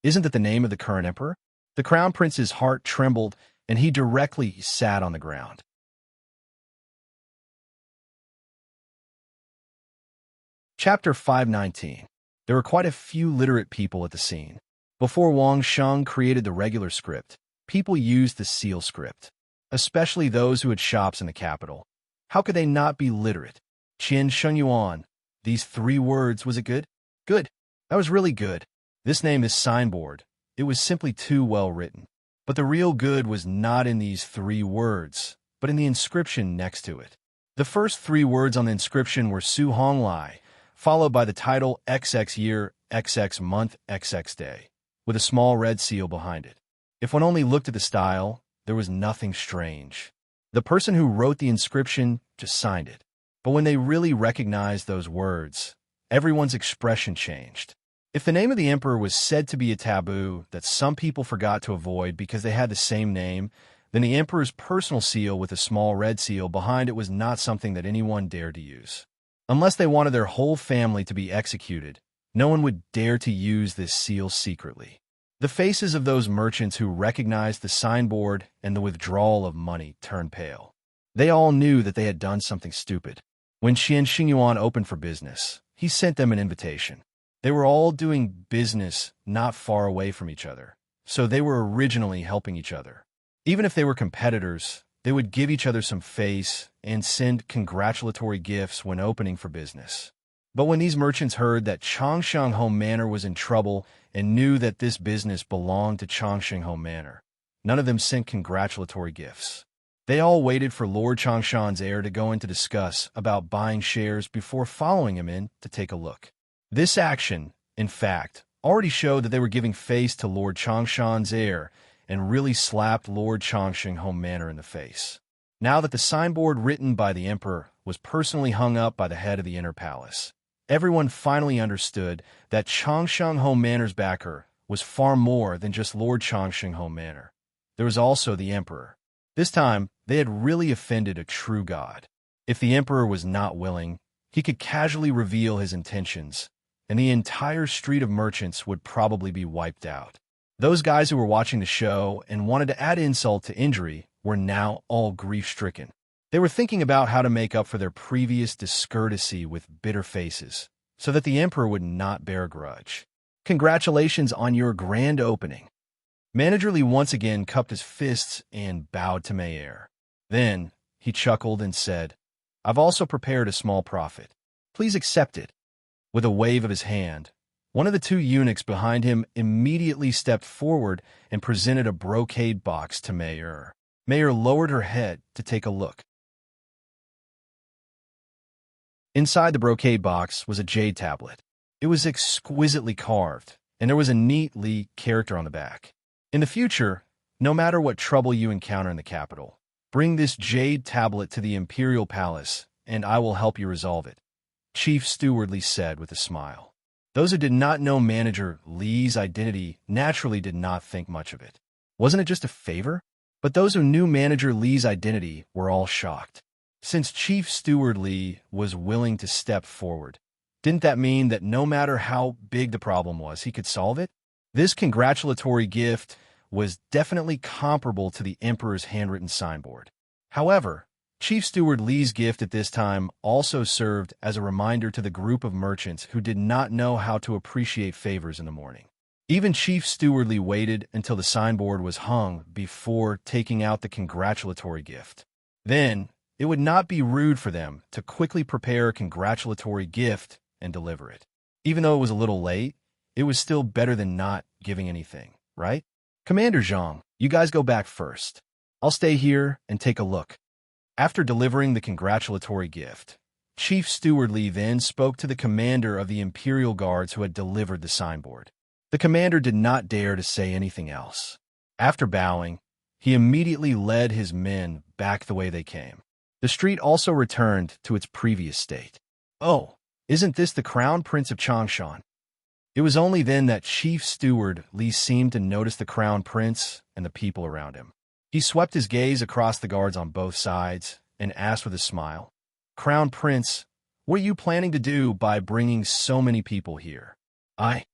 Isn't that the name of the current emperor? The Crown Prince's heart trembled, and he directly sat on the ground. Chapter 519. There were quite a few literate people at the scene. Before Wang Sheng created the regular script, people used the seal script, especially those who had shops in the capital. How could they not be literate? Qian Shengyuan. These 3 words, was it good? Good. That was really good. This name is signboard. It was simply too well written. But the real good was not in these 3 words, but in the inscription next to it. The first 3 words on the inscription were Su Hong Lai, followed by the title XX year, XX month, XX day, with a small red seal behind it. If one only looked at the style, there was nothing strange. The person who wrote the inscription just signed it. But when they really recognized those words, everyone's expression changed. If the name of the emperor was said to be a taboo that some people forgot to avoid because they had the same name, then the emperor's personal seal with a small red seal behind it was not something that anyone dared to use. Unless they wanted their whole family to be executed, No one would dare to use this seal secretly. The faces of those merchants who recognized the signboard and the withdrawal of money turned pale. They all knew that they had done something stupid. When Qian Xingyuan opened for business, he sent them an invitation. They were all doing business not far away from each other, so they were originally helping each other. Even if they were competitors, they would give each other some face and send congratulatory gifts when opening for business. But when these merchants heard that Changshan Home Manor was in trouble and knew that this business belonged to Changshan Home Manor, none of them sent congratulatory gifts. They all waited for Lord Changshan's heir to go in to discuss about buying shares before following him in to take a look. This action, in fact, already showed that they were giving face to Lord Changshan's heir and really slapped Lord Changshan Home Manor in the face. Now that the signboard written by the emperor was personally hung up by the head of the inner palace, everyone finally understood that Changshan Home Manor's backer was far more than just Lord Changshan Home Manor. There was also the emperor. This time, they had really offended a true god. If the emperor was not willing, he could casually reveal his intentions, and the entire street of merchants would probably be wiped out. Those guys who were watching the show and wanted to add insult to injury were now all grief-stricken. They were thinking about how to make up for their previous discourtesy with bitter faces, so that the emperor would not bear a grudge. Congratulations on your grand opening. Manager Li once again cupped his fists and bowed to Mayer. Then, he chuckled and said, I've also prepared a small profit. Please accept it. With a wave of his hand, one of the two eunuchs behind him immediately stepped forward and presented a brocade box to Mayer. Mayer lowered her head to take a look. Inside the brocade box was a jade tablet. It was exquisitely carved, and there was a neat Li character on the back. In the future, no matter what trouble you encounter in the capital, bring this jade tablet to the imperial palace, and I will help you resolve it, Chief Steward Li said with a smile. Those who did not know Manager Li's identity naturally did not think much of it. Wasn't it just a favor? But those who knew Manager Li's identity were all shocked. Since Chief Steward Li was willing to step forward, didn't that mean that no matter how big the problem was, he could solve it? This congratulatory gift was definitely comparable to the Emperor's handwritten signboard. However, Chief Steward Li's gift at this time also served as a reminder to the group of merchants who did not know how to appreciate favors in the morning. Even Chief Steward Li waited until the signboard was hung before taking out the congratulatory gift. Then, it would not be rude for them to quickly prepare a congratulatory gift and deliver it. Even though it was a little late, it was still better than not giving anything, right? Commander Zhang, you guys go back first. I'll stay here and take a look. After delivering the congratulatory gift, Chief Steward Li then spoke to the commander of the Imperial Guards who had delivered the signboard. The commander did not dare to say anything else. After bowing, he immediately led his men back the way they came. The street also returned to its previous state. Oh, isn't this the Crown Prince of Changshan? It was only then that Chief Steward Li seemed to notice the Crown Prince and the people around him. He swept his gaze across the guards on both sides and asked with a smile, Crown Prince, what are you planning to do by bringing so many people here? I.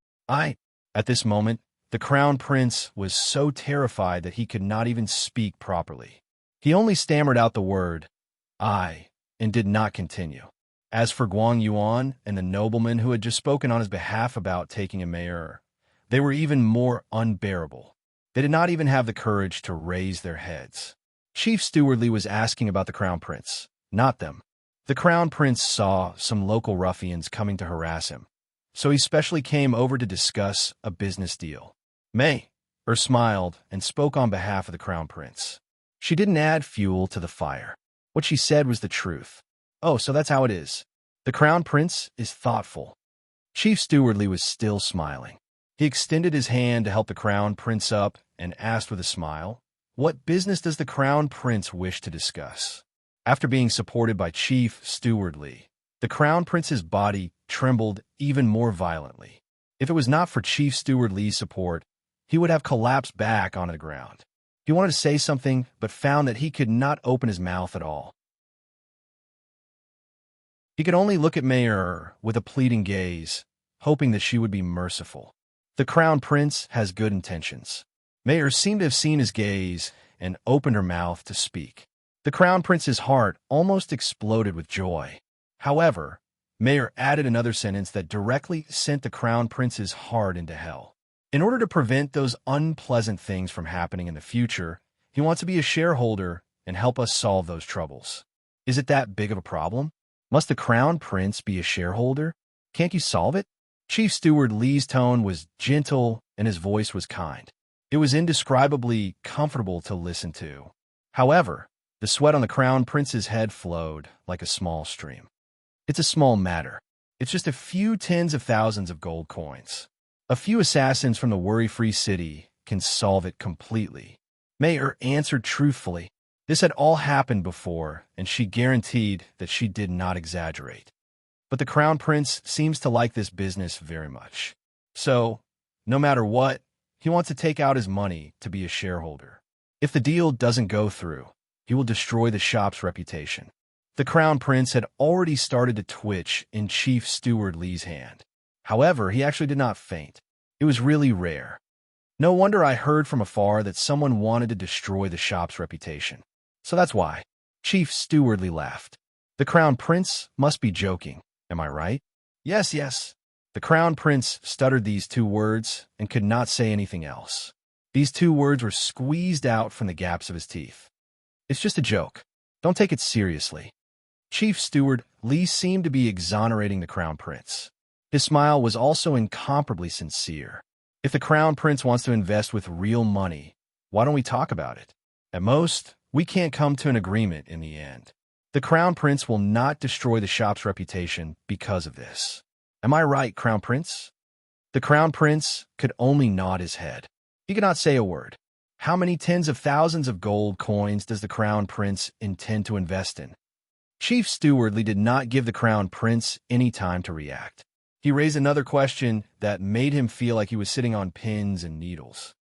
At this moment, the Crown Prince was so terrified that he could not even speak properly. He only stammered out the word, I, and did not continue. As for Guang Yuan and the nobleman who had just spoken on his behalf about taking a mayor, they were even more unbearable. They did not even have the courage to raise their heads. Chief Steward Li was asking about the Crown Prince, not them. The Crown Prince saw some local ruffians coming to harass him, so he specially came over to discuss a business deal. Mei smiled and spoke on behalf of the Crown Prince. She didn't add fuel to the fire. What she said was the truth. Oh, so that's how it is. The Crown Prince is thoughtful. Chief Steward Li was still smiling. He extended his hand to help the Crown Prince up and asked with a smile, what business does the Crown Prince wish to discuss? After being supported by Chief Steward Li, the Crown Prince's body trembled even more violently. If it was not for Chief Steward Li's support, he would have collapsed back onto the ground. He wanted to say something, but found that he could not open his mouth at all. He could only look at Mayer with a pleading gaze, hoping that she would be merciful. The Crown Prince has good intentions. Mayer seemed to have seen his gaze and opened her mouth to speak. The Crown Prince's heart almost exploded with joy. However, Mayer added another sentence that directly sent the Crown Prince's heart into hell. In order to prevent those unpleasant things from happening in the future, he wants to be a shareholder and help us solve those troubles. Is it that big of a problem? Must the Crown Prince be a shareholder? Can't you solve it? Chief Steward Lee's tone was gentle and his voice was kind. It was indescribably comfortable to listen to. However, the sweat on the Crown Prince's head flowed like a small stream. It's a small matter. It's just a few tens of thousands of gold coins. A few assassins from the worry-free city can solve it completely. Mayer answered truthfully. This had all happened before, and she guaranteed that she did not exaggerate. But the Crown Prince seems to like this business very much. So, no matter what, he wants to take out his money to be a shareholder. If the deal doesn't go through, he will destroy the shop's reputation. The Crown Prince had already started to twitch in Chief Steward Lee's hand. However, he actually did not faint. It was really rare. No wonder I heard from afar that someone wanted to destroy the shop's reputation. So that's why. Chief Steward Lee laughed. The Crown Prince must be joking. Am I right? Yes, yes. The Crown Prince stuttered these two words and could not say anything else. These two words were squeezed out from the gaps of his teeth. It's just a joke. Don't take it seriously. Chief Steward Lee seemed to be exonerating the Crown Prince. His smile was also incomparably sincere. If the Crown Prince wants to invest with real money, why don't we talk about it? At most, we can't come to an agreement in the end. The Crown Prince will not destroy the shop's reputation because of this. Am I right, Crown Prince? The Crown Prince could only nod his head. He could not say a word. How many tens of thousands of gold coins does the Crown Prince intend to invest in? Chief Steward Lee did not give the Crown Prince any time to react. He raised another question that made him feel like he was sitting on pins and needles.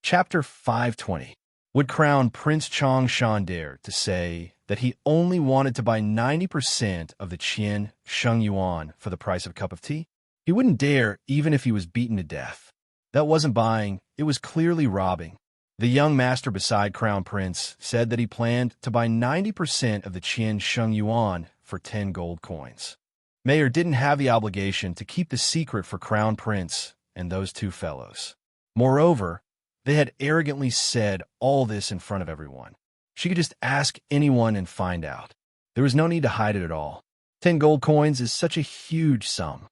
Chapter 520. Would Crown Prince Chong Shan dare to say that he only wanted to buy 90% of the Qian Sheng Yuan for the price of a cup of tea? He wouldn't dare even if he was beaten to death. That wasn't buying, it was clearly robbing. The young master beside Crown Prince said that he planned to buy 90% of the Qian Sheng Yuan for 10 gold coins. Mayer didn't have the obligation to keep the secret for Crown Prince and those two fellows. Moreover, they had arrogantly said all this in front of everyone. She could just ask anyone and find out. There was no need to hide it at all. 10 gold coins is such a huge sum.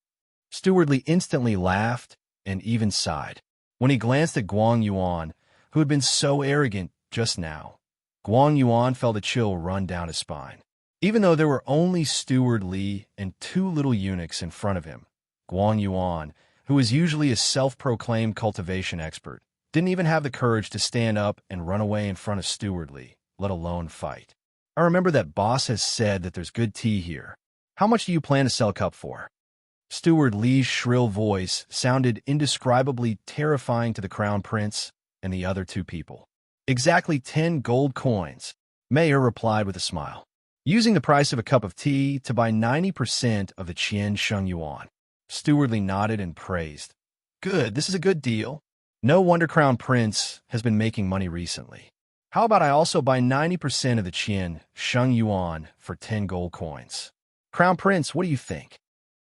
Steward Lee instantly laughed and even sighed. When he glanced at Guang Yuan, who had been so arrogant just now, Guang Yuan felt a chill run down his spine. Even though there were only Steward Lee and two little eunuchs in front of him, Guang Yuan, who was usually a self-proclaimed cultivation expert, didn't even have the courage to stand up and run away in front of Steward Lee, let alone fight. I remember that boss has said that there's good tea here. How much do you plan to sell a cup for? Steward Lee's shrill voice sounded indescribably terrifying to the Crown Prince and the other two people. Exactly 10 gold coins, Mayer replied with a smile. Using the price of a cup of tea to buy 90% of the Qian Sheng Yuan. Steward Lee nodded and praised. Good, this is a good deal. No wonder Crown Prince has been making money recently. How about I also buy 90% of the Qian Sheng Yuan for 10 gold coins? Crown Prince, what do you think?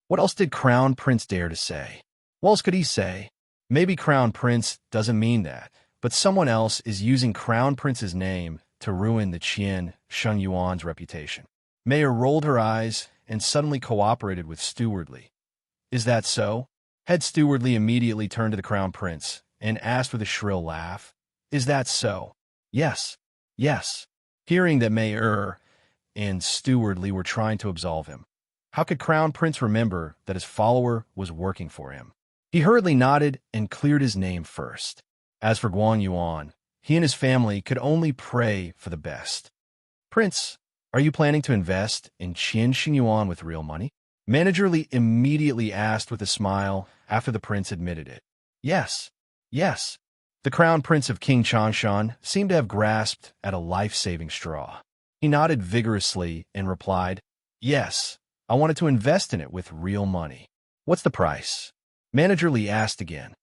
What else did Crown Prince dare to say? What else could he say? Maybe Crown Prince doesn't mean that, but someone else is using Crown Prince's name to ruin the Qian Sheng Yuan's reputation. Mayer rolled her eyes and suddenly cooperated with Steward Lee. Is that so? Head Steward Lee immediately turned to the Crown Prince and asked with a shrill laugh, Is that so? Yes, yes. Hearing that Mayer and Steward Lee were trying to absolve him, how could Crown Prince remember that his follower was working for him? He hurriedly nodded and cleared his name first. As for Guang Yuan, he and his family could only pray for the best. Prince, are you planning to invest in Qian Sheng Yuan with real money? Manager Lee immediately asked with a smile after the prince admitted it. Yes, yes. The Crown Prince of King Changshan seemed to have grasped at a life-saving straw. He nodded vigorously and replied, "Yes, I wanted to invest in it with real money." "What's the price?" Manager Lee asked again.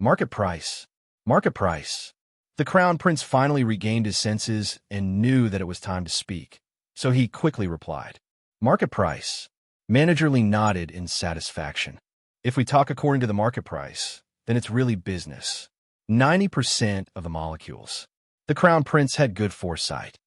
"Market price. Market price." The Crown Prince finally regained his senses and knew that it was time to speak, so he quickly replied, "Market price." Manager Lee nodded in satisfaction. "If we talk according to the market price, then it's really business. 90% of the molecules." The Crown Prince had good foresight.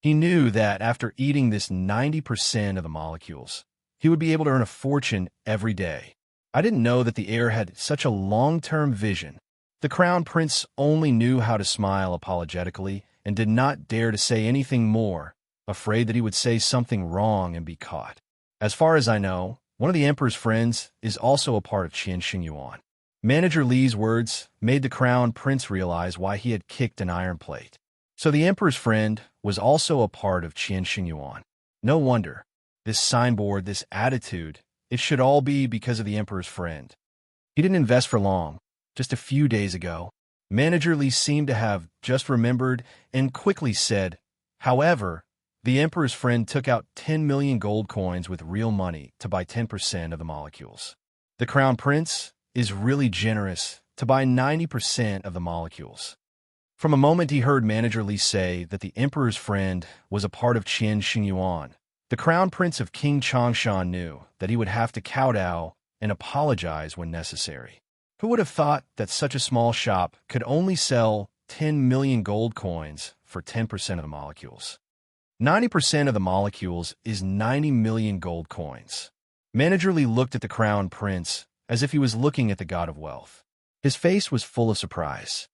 He knew that after eating this 90% of the molecules, he would be able to earn a fortune every day. I didn't know that the heir had such a long-term vision. The Crown Prince only knew how to smile apologetically and did not dare to say anything more, afraid that he would say something wrong and be caught. As far as I know, one of the Emperor's friends is also a part of Qian Xingyuan. Manager Li's words made the Crown Prince realize why he had kicked an iron plate. So the Emperor's friend was also a part of Qian Xingyuan. No wonder. This signboard, this attitude, it should all be because of the Emperor's friend. He didn't invest for long. Just a few days ago, Manager Li seemed to have just remembered and quickly said, "However, the Emperor's friend took out 10 million gold coins with real money to buy 10% of the molecules. The Crown Prince is really generous to buy 90% of the molecules." From a moment he heard Manager Li say that the Emperor's friend was a part of Qian Xingyuan, the Crown Prince of King Changshan knew that he would have to kowtow and apologize when necessary. Who would have thought that such a small shop could only sell 10 million gold coins for 10% of the molecules? 90% of the molecules is 90 million gold coins. Manager Li looked at the Crown Prince as if he was looking at the god of wealth. His face was full of surprise.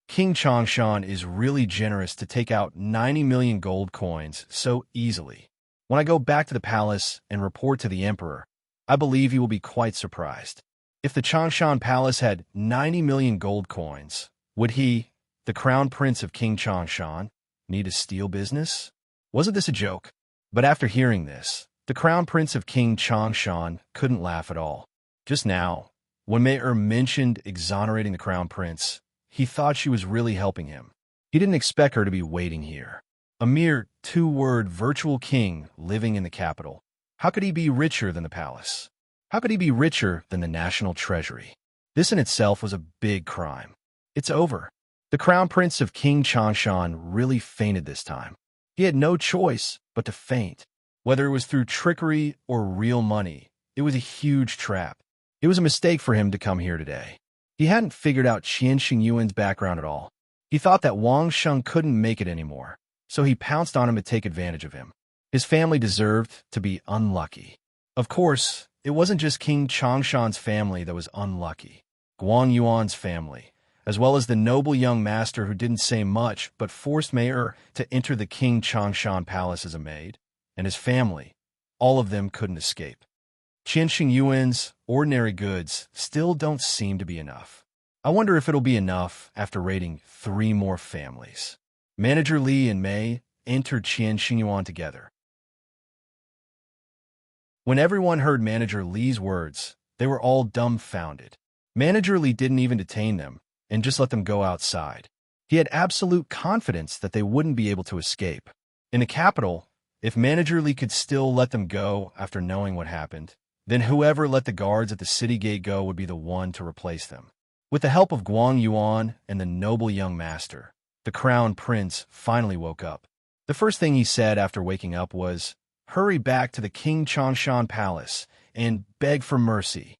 King Changshan is really generous to take out 90 million gold coins so easily. When I go back to the palace and report to the Emperor, I believe he will be quite surprised. If the Changshan Palace had 90 million gold coins, would he, the Crown Prince of King Changshan, need a steel business? Wasn't this a joke? But after hearing this, the Crown Prince of King Changshan couldn't laugh at all. Just now, when Mei mentioned exonerating the Crown Prince, he thought she was really helping him. He didn't expect her to be waiting here. A mere two-word virtual king living in the capital. How could he be richer than the palace? How could he be richer than the national treasury? This in itself was a big crime. It's over. The Crown Prince of King Changshan really fainted this time. He had no choice but to faint. Whether it was through trickery or real money, it was a huge trap. It was a mistake for him to come here today. He hadn't figured out Qian Xingyuan's background at all. He thought that Wang Sheng couldn't make it anymore, so he pounced on him to take advantage of him. His family deserved to be unlucky. Of course, it wasn't just King Changshan's family that was unlucky. Guang Yuan's family, as well as the noble young master who didn't say much but forced Mei to enter the King Changshan palace as a maid, and his family, all of them couldn't escape. Qian Xingyuan's ordinary goods still don't seem to be enough. I wonder if it'll be enough after raiding 3 more families. Manager Li and Mei entered Qian Xingyuan together. When everyone heard Manager Li's words, they were all dumbfounded. Manager Li didn't even detain them and just let them go outside. He had absolute confidence that they wouldn't be able to escape. In the capital, if Manager Li could still let them go after knowing what happened, then whoever let the guards at the city gate go would be the one to replace them. With the help of Guang Yuan and the noble young master, the Crown Prince finally woke up. The first thing he said after waking up was, "Hurry back to the King Changshan Palace and beg for mercy."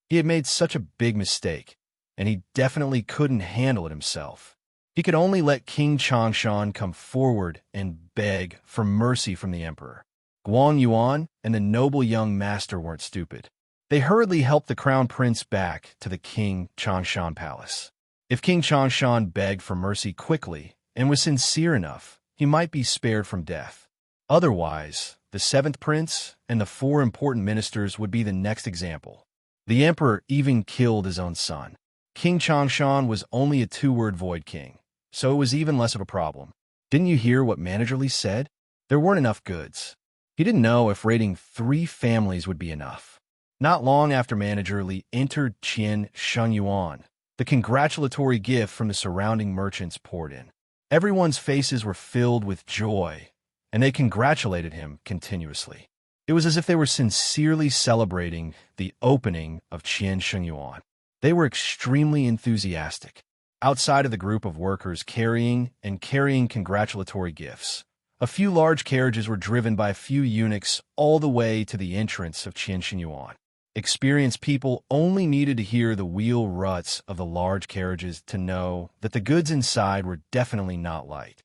He had made such a big mistake, and he definitely couldn't handle it himself. He could only let King Changshan come forward and beg for mercy from the Emperor. Guang Yuan and the noble young master weren't stupid. They hurriedly helped the Crown Prince back to the King Changshan Palace. If King Changshan begged for mercy quickly and was sincere enough, he might be spared from death. Otherwise, the 7th prince and the 4 important ministers would be the next example. The Emperor even killed his own son. King Changshan was only a 2-word void king, so it was even less of a problem. Didn't you hear what Manager Li said? There weren't enough goods. He didn't know if raiding 3 families would be enough. Not long after Manager Li entered Qian Xingyuan, the congratulatory gift from the surrounding merchants poured in. Everyone's faces were filled with joy, and they congratulated him continuously. It was as if they were sincerely celebrating the opening of Qian Shengyuan. They were extremely enthusiastic. Outside of the group of workers carrying congratulatory gifts, a few large carriages were driven by a few eunuchs all the way to the entrance of Qian Shengyuan. Experienced people only needed to hear the wheel ruts of the large carriages to know that the goods inside were definitely not light.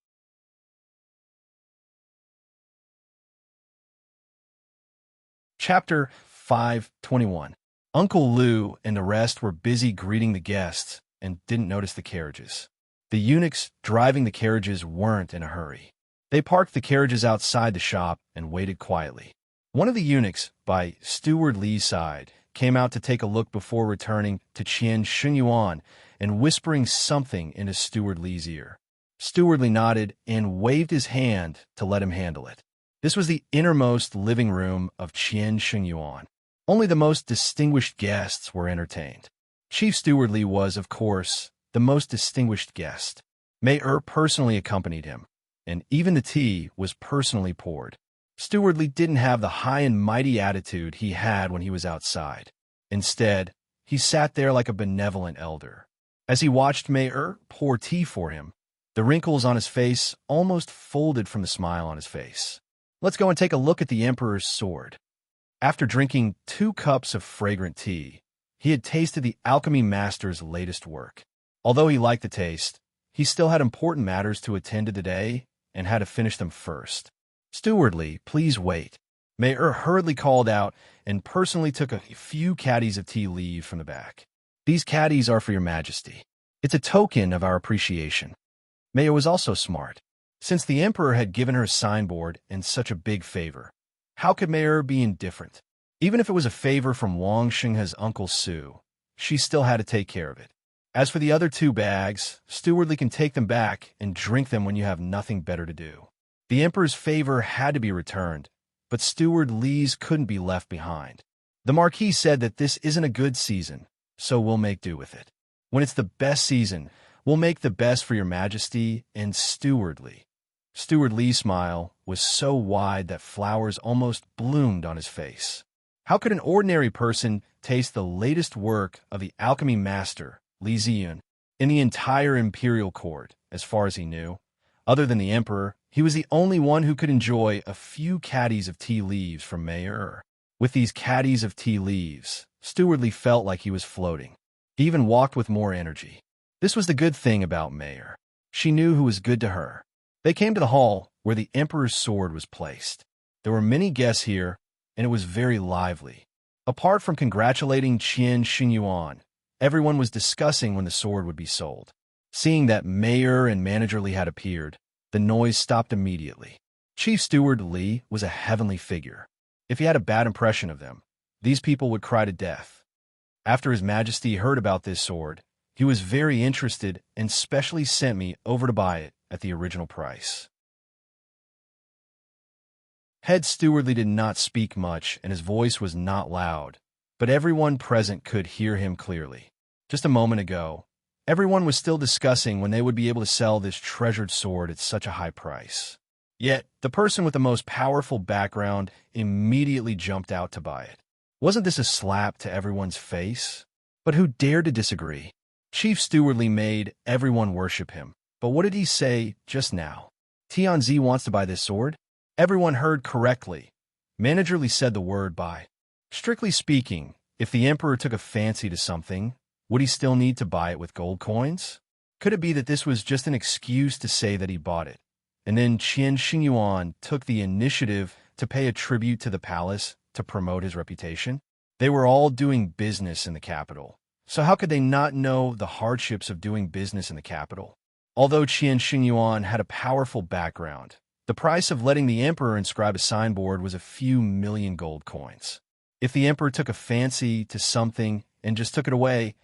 Chapter 5:21. Uncle Lu and the rest were busy greeting the guests and didn't notice the carriages. The eunuchs driving the carriages weren't in a hurry. They parked the carriages outside the shop and waited quietly. One of the eunuchs, by Steward Li's side, came out to take a look before returning to Qian Shengyuan and whispering something into Steward Li's ear. Steward Li nodded and waved his hand to let him handle it. This was the innermost living room of Qian Shengyuan. Only the most distinguished guests were entertained. Chief Steward Li was, of course, the most distinguished guest. Mei personally accompanied him, and even the tea was personally poured. Steward Li didn't have the high and mighty attitude he had when he was outside. Instead, he sat there like a benevolent elder. As he watched Mei pour tea for him, the wrinkles on his face almost folded from the smile on his face. Let's go and take a look at the Emperor's sword. After drinking 2 cups of fragrant tea, he had tasted the alchemy master's latest work. Although he liked the taste, he still had important matters to attend to today and had to finish them first. Steward Li, please wait. Mei hurriedly called out and personally took a few caddies of tea leave from the back. These caddies are for your majesty. It's a token of our appreciation. Mei was also smart. Since the emperor had given her a signboard and such a big favor, how could Mei be indifferent? Even if it was a favor from Wang Xinghe's Uncle Su, she still had to take care of it. As for the other 2 bags, Steward Li can take them back and drink them when you have nothing better to do. The emperor's favor had to be returned, but Steward Li's couldn't be left behind. The Marquis said that this isn't a good season, so we'll make do with it. When it's the best season, we'll make the best for your majesty and Steward Li. Steward Li's smile was so wide that flowers almost bloomed on his face. How could an ordinary person taste the latest work of the alchemy master, Li Ziyun, in the entire imperial court, as far as he knew? Other than the emperor, he was the only one who could enjoy a few caddies of tea leaves from Mei. With these caddies of tea leaves, Steward Li felt like he was floating. He even walked with more energy. This was the good thing about Mei. She knew who was good to her. They came to the hall where the emperor's sword was placed. There were many guests here, and it was very lively. Apart from congratulating Qian Shengyuan, everyone was discussing when the sword would be sold. Seeing that Mayor and Manager Li had appeared, the noise stopped immediately. Chief Steward Li was a heavenly figure. If he had a bad impression of them, these people would cry to death. After His Majesty heard about this sword, he was very interested and specially sent me over to buy it at the original price. Head Steward Li did not speak much, and his voice was not loud, but everyone present could hear him clearly. Just a moment ago, everyone was still discussing when they would be able to sell this treasured sword at such a high price. Yet, the person with the most powerful background immediately jumped out to buy it. Wasn't this a slap to everyone's face? But who dared to disagree? Chief Steward Li made everyone worship him. But what did he say just now? Tianzi wants to buy this sword? Everyone heard correctly. Manager Li said the word buy. Strictly speaking, if the emperor took a fancy to something, would he still need to buy it with gold coins? Could it be that this was just an excuse to say that he bought it? And then Qian Shengyuan took the initiative to pay a tribute to the palace to promote his reputation? They were all doing business in the capital, so how could they not know the hardships of doing business in the capital? Although Qian Shengyuan had a powerful background, the price of letting the emperor inscribe a signboard was a few million gold coins. If the emperor took a fancy to something and just took it away,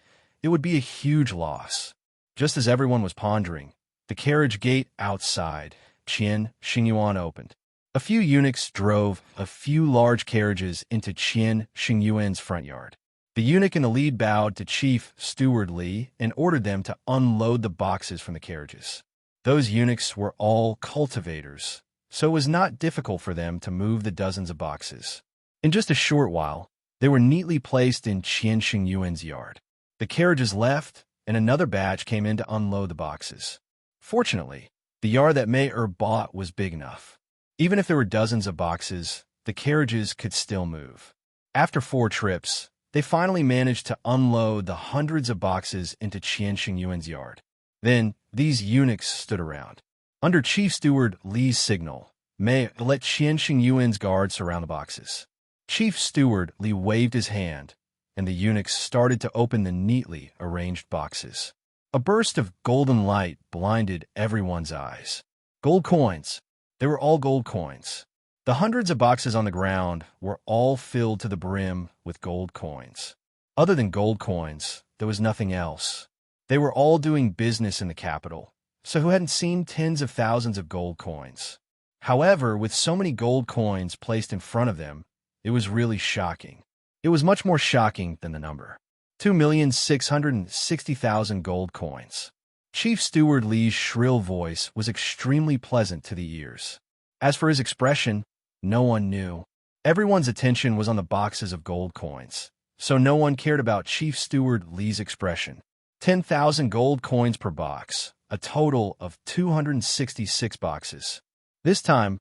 it would be a huge loss. Just as everyone was pondering, the carriage gate outside Qian Shengyuan opened. A few eunuchs drove a few large carriages into Qian Shengyuan's front yard. The eunuch in the lead bowed to Chief Steward Li and ordered them to unload the boxes from the carriages. Those eunuchs were all cultivators, so it was not difficult for them to move the dozens of boxes. In just a short while, they were neatly placed in Qian Xingyuan's yard. The carriages left, and another batch came in to unload the boxes. Fortunately, the yard that Mei bought was big enough. Even if there were dozens of boxes, the carriages could still move. After 4 trips, they finally managed to unload the hundreds of boxes into Qian Xingyuan's yard. Then, these eunuchs stood around. Under Chief Steward Li's signal, Mei let Qian Xingyuan's guard surround the boxes. Chief Steward Li waved his hand, and the eunuchs started to open the neatly arranged boxes. A burst of golden light blinded everyone's eyes. Gold coins. They were all gold coins. The hundreds of boxes on the ground were all filled to the brim with gold coins. Other than gold coins, there was nothing else. They were all doing business in the capital, so who hadn't seen tens of thousands of gold coins? However, with so many gold coins placed in front of them, it was really shocking. It was much more shocking than the number. 2,660,000 gold coins. Chief Steward Li's shrill voice was extremely pleasant to the ears. As for his expression, no one knew. Everyone's attention was on the boxes of gold coins, so no one cared about Chief Steward Li's expression. 10,000 gold coins per box, a total of 266 boxes. This time,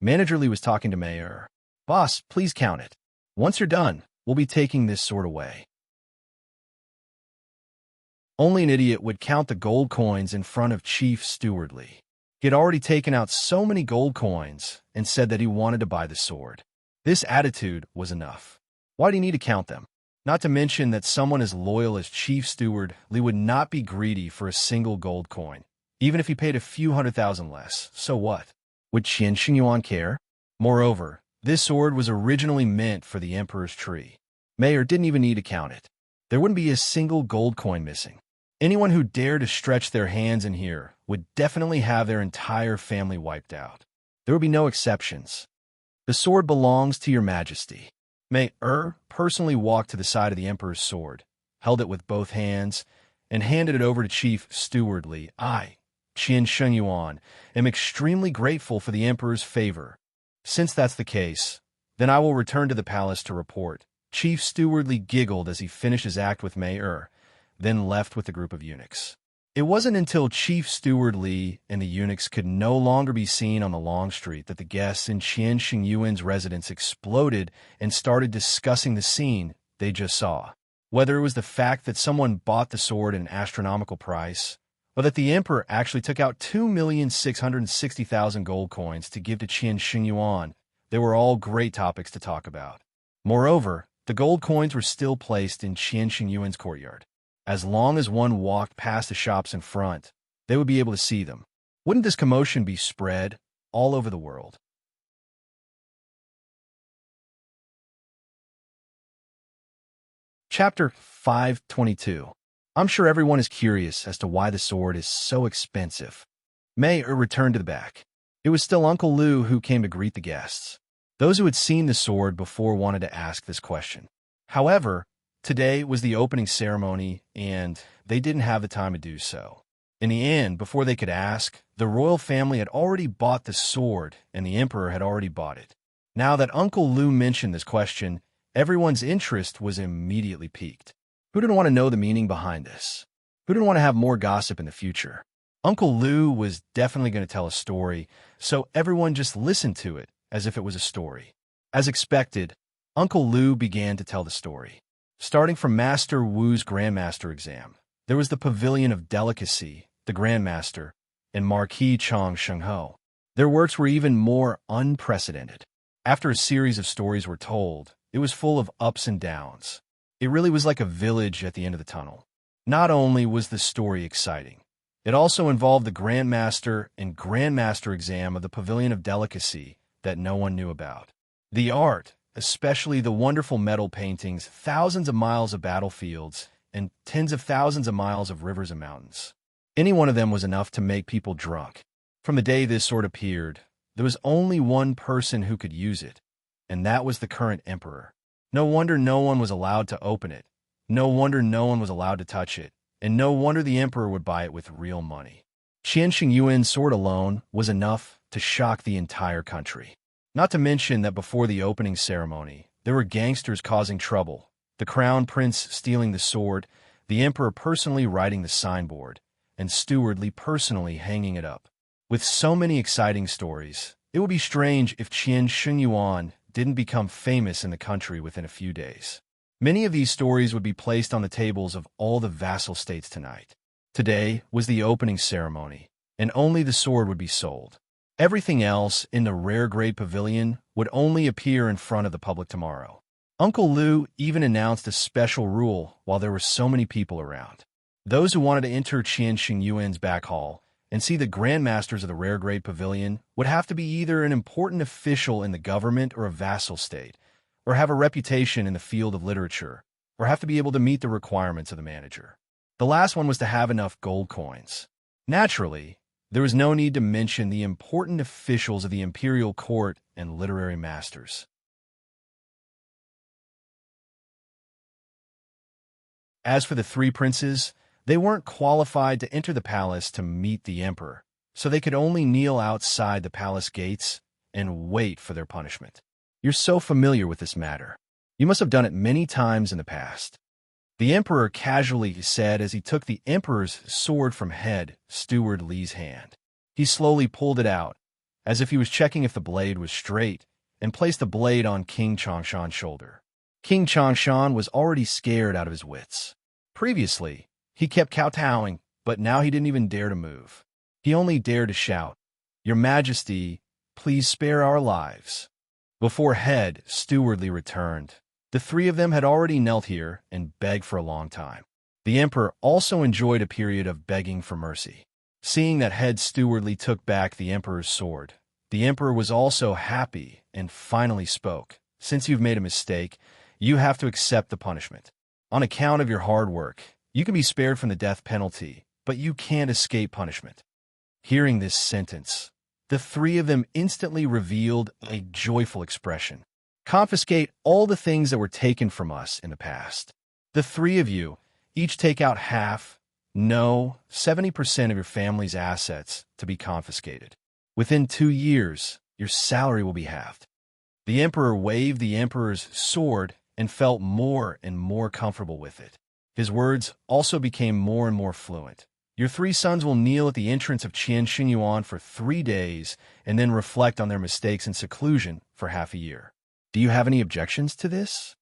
Manager Li was talking to Mayor. "Boss, please count it. Once you're done, we'll be taking this sword away." Only an idiot would count the gold coins in front of Chief Steward Li. He had already taken out so many gold coins and said that he wanted to buy the sword. This attitude was enough. Why do you need to count them? Not to mention that someone as loyal as Chief Steward Li would not be greedy for a single gold coin, even if he paid a few 100,000 less. So what? Would Qian Xingyuan care? Moreover, this sword was originally meant for the Emperor's tree. Mayor didn't even need to count it. There wouldn't be a single gold coin missing. Anyone who dared to stretch their hands in here would definitely have their entire family wiped out. There would be no exceptions. The sword belongs to your majesty. Mei personally walked to the side of the Emperor's sword, held it with both hands, and handed it over to Chief Steward Li. "I, Qian Xingyuan, am extremely grateful for the Emperor's favor. Since that's the case, then I will return to the palace to report." Chief Steward Li giggled as he finished his act with Mei then left with the group of eunuchs. It wasn't until Chief Steward Li and the eunuchs could no longer be seen on the long street that the guests in Qian Xingyuan's residence exploded and started discussing the scene they just saw. Whether it was the fact that someone bought the sword at an astronomical price, or that the Emperor actually took out 2,660,000 gold coins to give to Qian Xingyuan, they were all great topics to talk about. Moreover, the gold coins were still placed in Qian Xingyuan's courtyard. As long as one walked past the shops in front, they would be able to see them. Wouldn't this commotion be spread all over the world? Chapter 522. I'm sure everyone is curious as to why the sword is so expensive. Mei returned to the back. It was still Uncle Lu who came to greet the guests. Those who had seen the sword before wanted to ask this question. However, today was the opening ceremony, and they didn't have the time to do so. In the end, before they could ask, the royal family had already bought the sword, and the Emperor had already bought it. Now that Uncle Lu mentioned this question, everyone's interest was immediately piqued. Who didn't want to know the meaning behind this? Who didn't want to have more gossip in the future? Uncle Lu was definitely going to tell a story, so everyone just listened to it as if it was a story. As expected, Uncle Lu began to tell the story. Starting from Master Wu's Grandmaster exam, there was the Pavilion of Delicacy, the Grandmaster, and Marquis Chong Shengho. Their works were even more unprecedented. After a series of stories were told, it was full of ups and downs. It really was like a village at the end of the tunnel. Not only was the story exciting, it also involved the Grandmaster and Grandmaster exam of the Pavilion of Delicacy that no one knew about. The art, especially the wonderful metal paintings, thousands of miles of battlefields, and tens of thousands of miles of rivers and mountains. Any one of them was enough to make people drunk. From the day this sword appeared, there was only one person who could use it, and that was the current emperor. No wonder no one was allowed to open it. No wonder no one was allowed to touch it, and no wonder the emperor would buy it with real money. Qian Xingyuan's sword alone was enough to shock the entire country. Not to mention that before the opening ceremony, there were gangsters causing trouble, the crown prince stealing the sword, the emperor personally writing the signboard, and Steward Li personally hanging it up. With so many exciting stories, it would be strange if Qian Xingyuan didn't become famous in the country within a few days. Many of these stories would be placed on the tables of all the vassal states tonight. Today was the opening ceremony, and only the sword would be sold. Everything else in the rare grade pavilion would only appear in front of the public tomorrow. Uncle Lu even announced a special rule while there were so many people around. Those who wanted to enter Qian Xingyuan's back hall and see the grandmasters of the rare grade pavilion would have to be either an important official in the government or a vassal state, or have a reputation in the field of literature, or have to be able to meet the requirements of the manager. The last one was to have enough gold coins. Naturally, there was no need to mention the important officials of the imperial court and literary masters. As for the three princes, they weren't qualified to enter the palace to meet the emperor, so they could only kneel outside the palace gates and wait for their punishment. You're so familiar with this matter. You must have done it many times in the past. The emperor casually said as he took the emperor's sword from head Steward Li's hand. He slowly pulled it out, as if he was checking if the blade was straight, and placed the blade on King Changshan's shoulder. King Changshan was already scared out of his wits. Previously, he kept kowtowing, but now he didn't even dare to move. He only dared to shout, "Your Majesty, please spare our lives." Before head Steward Li returned, the three of them had already knelt here and begged for a long time. The emperor also enjoyed a period of begging for mercy. Seeing that head Steward Li took back the emperor's sword, the emperor was also happy and finally spoke. "Since you've made a mistake, you have to accept the punishment. On account of your hard work, you can be spared from the death penalty, but you can't escape punishment." Hearing this sentence, the three of them instantly revealed a joyful expression. "Confiscate all the things that were taken from us in the past. The three of you each take out half, no, 70% of your family's assets to be confiscated. Within 2 years, your salary will be halved." The emperor waved the emperor's sword and felt more and more comfortable with it. His words also became more and more fluent. "Your 3 sons will kneel at the entrance of Qian Xingyuan for 3 days and then reflect on their mistakes in seclusion for half a year. Do you have any objections to this?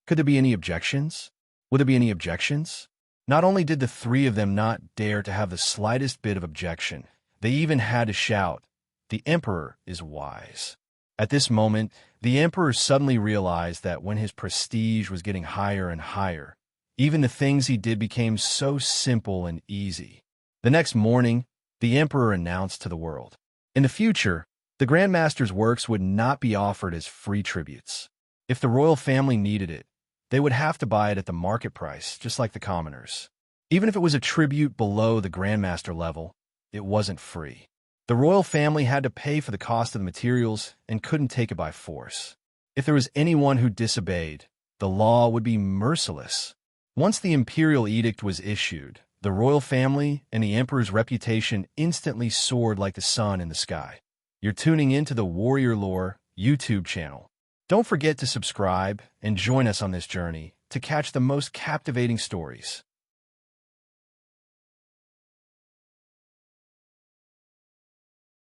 Could there be any objections? Would there be any objections?" Not only did the 3 of them not dare to have the slightest bit of objection, they even had to shout, "The emperor is wise." At this moment, the emperor suddenly realized that when his prestige was getting higher and higher, even the things he did became so simple and easy. The next morning, the emperor announced to the world, in the future, the Grand Master's works would not be offered as free tributes. If the royal family needed it, they would have to buy it at the market price, just like the commoners. Even if it was a tribute below the Grand Master level, it wasn't free. The royal family had to pay for the cost of the materials and couldn't take it by force. If there was anyone who disobeyed, the law would be merciless. Once the imperial edict was issued, the royal family and the emperor's reputation instantly soared like the sun in the sky. You're tuning into the Warrior Lore YouTube channel. Don't forget to subscribe and join us on this journey to catch the most captivating stories.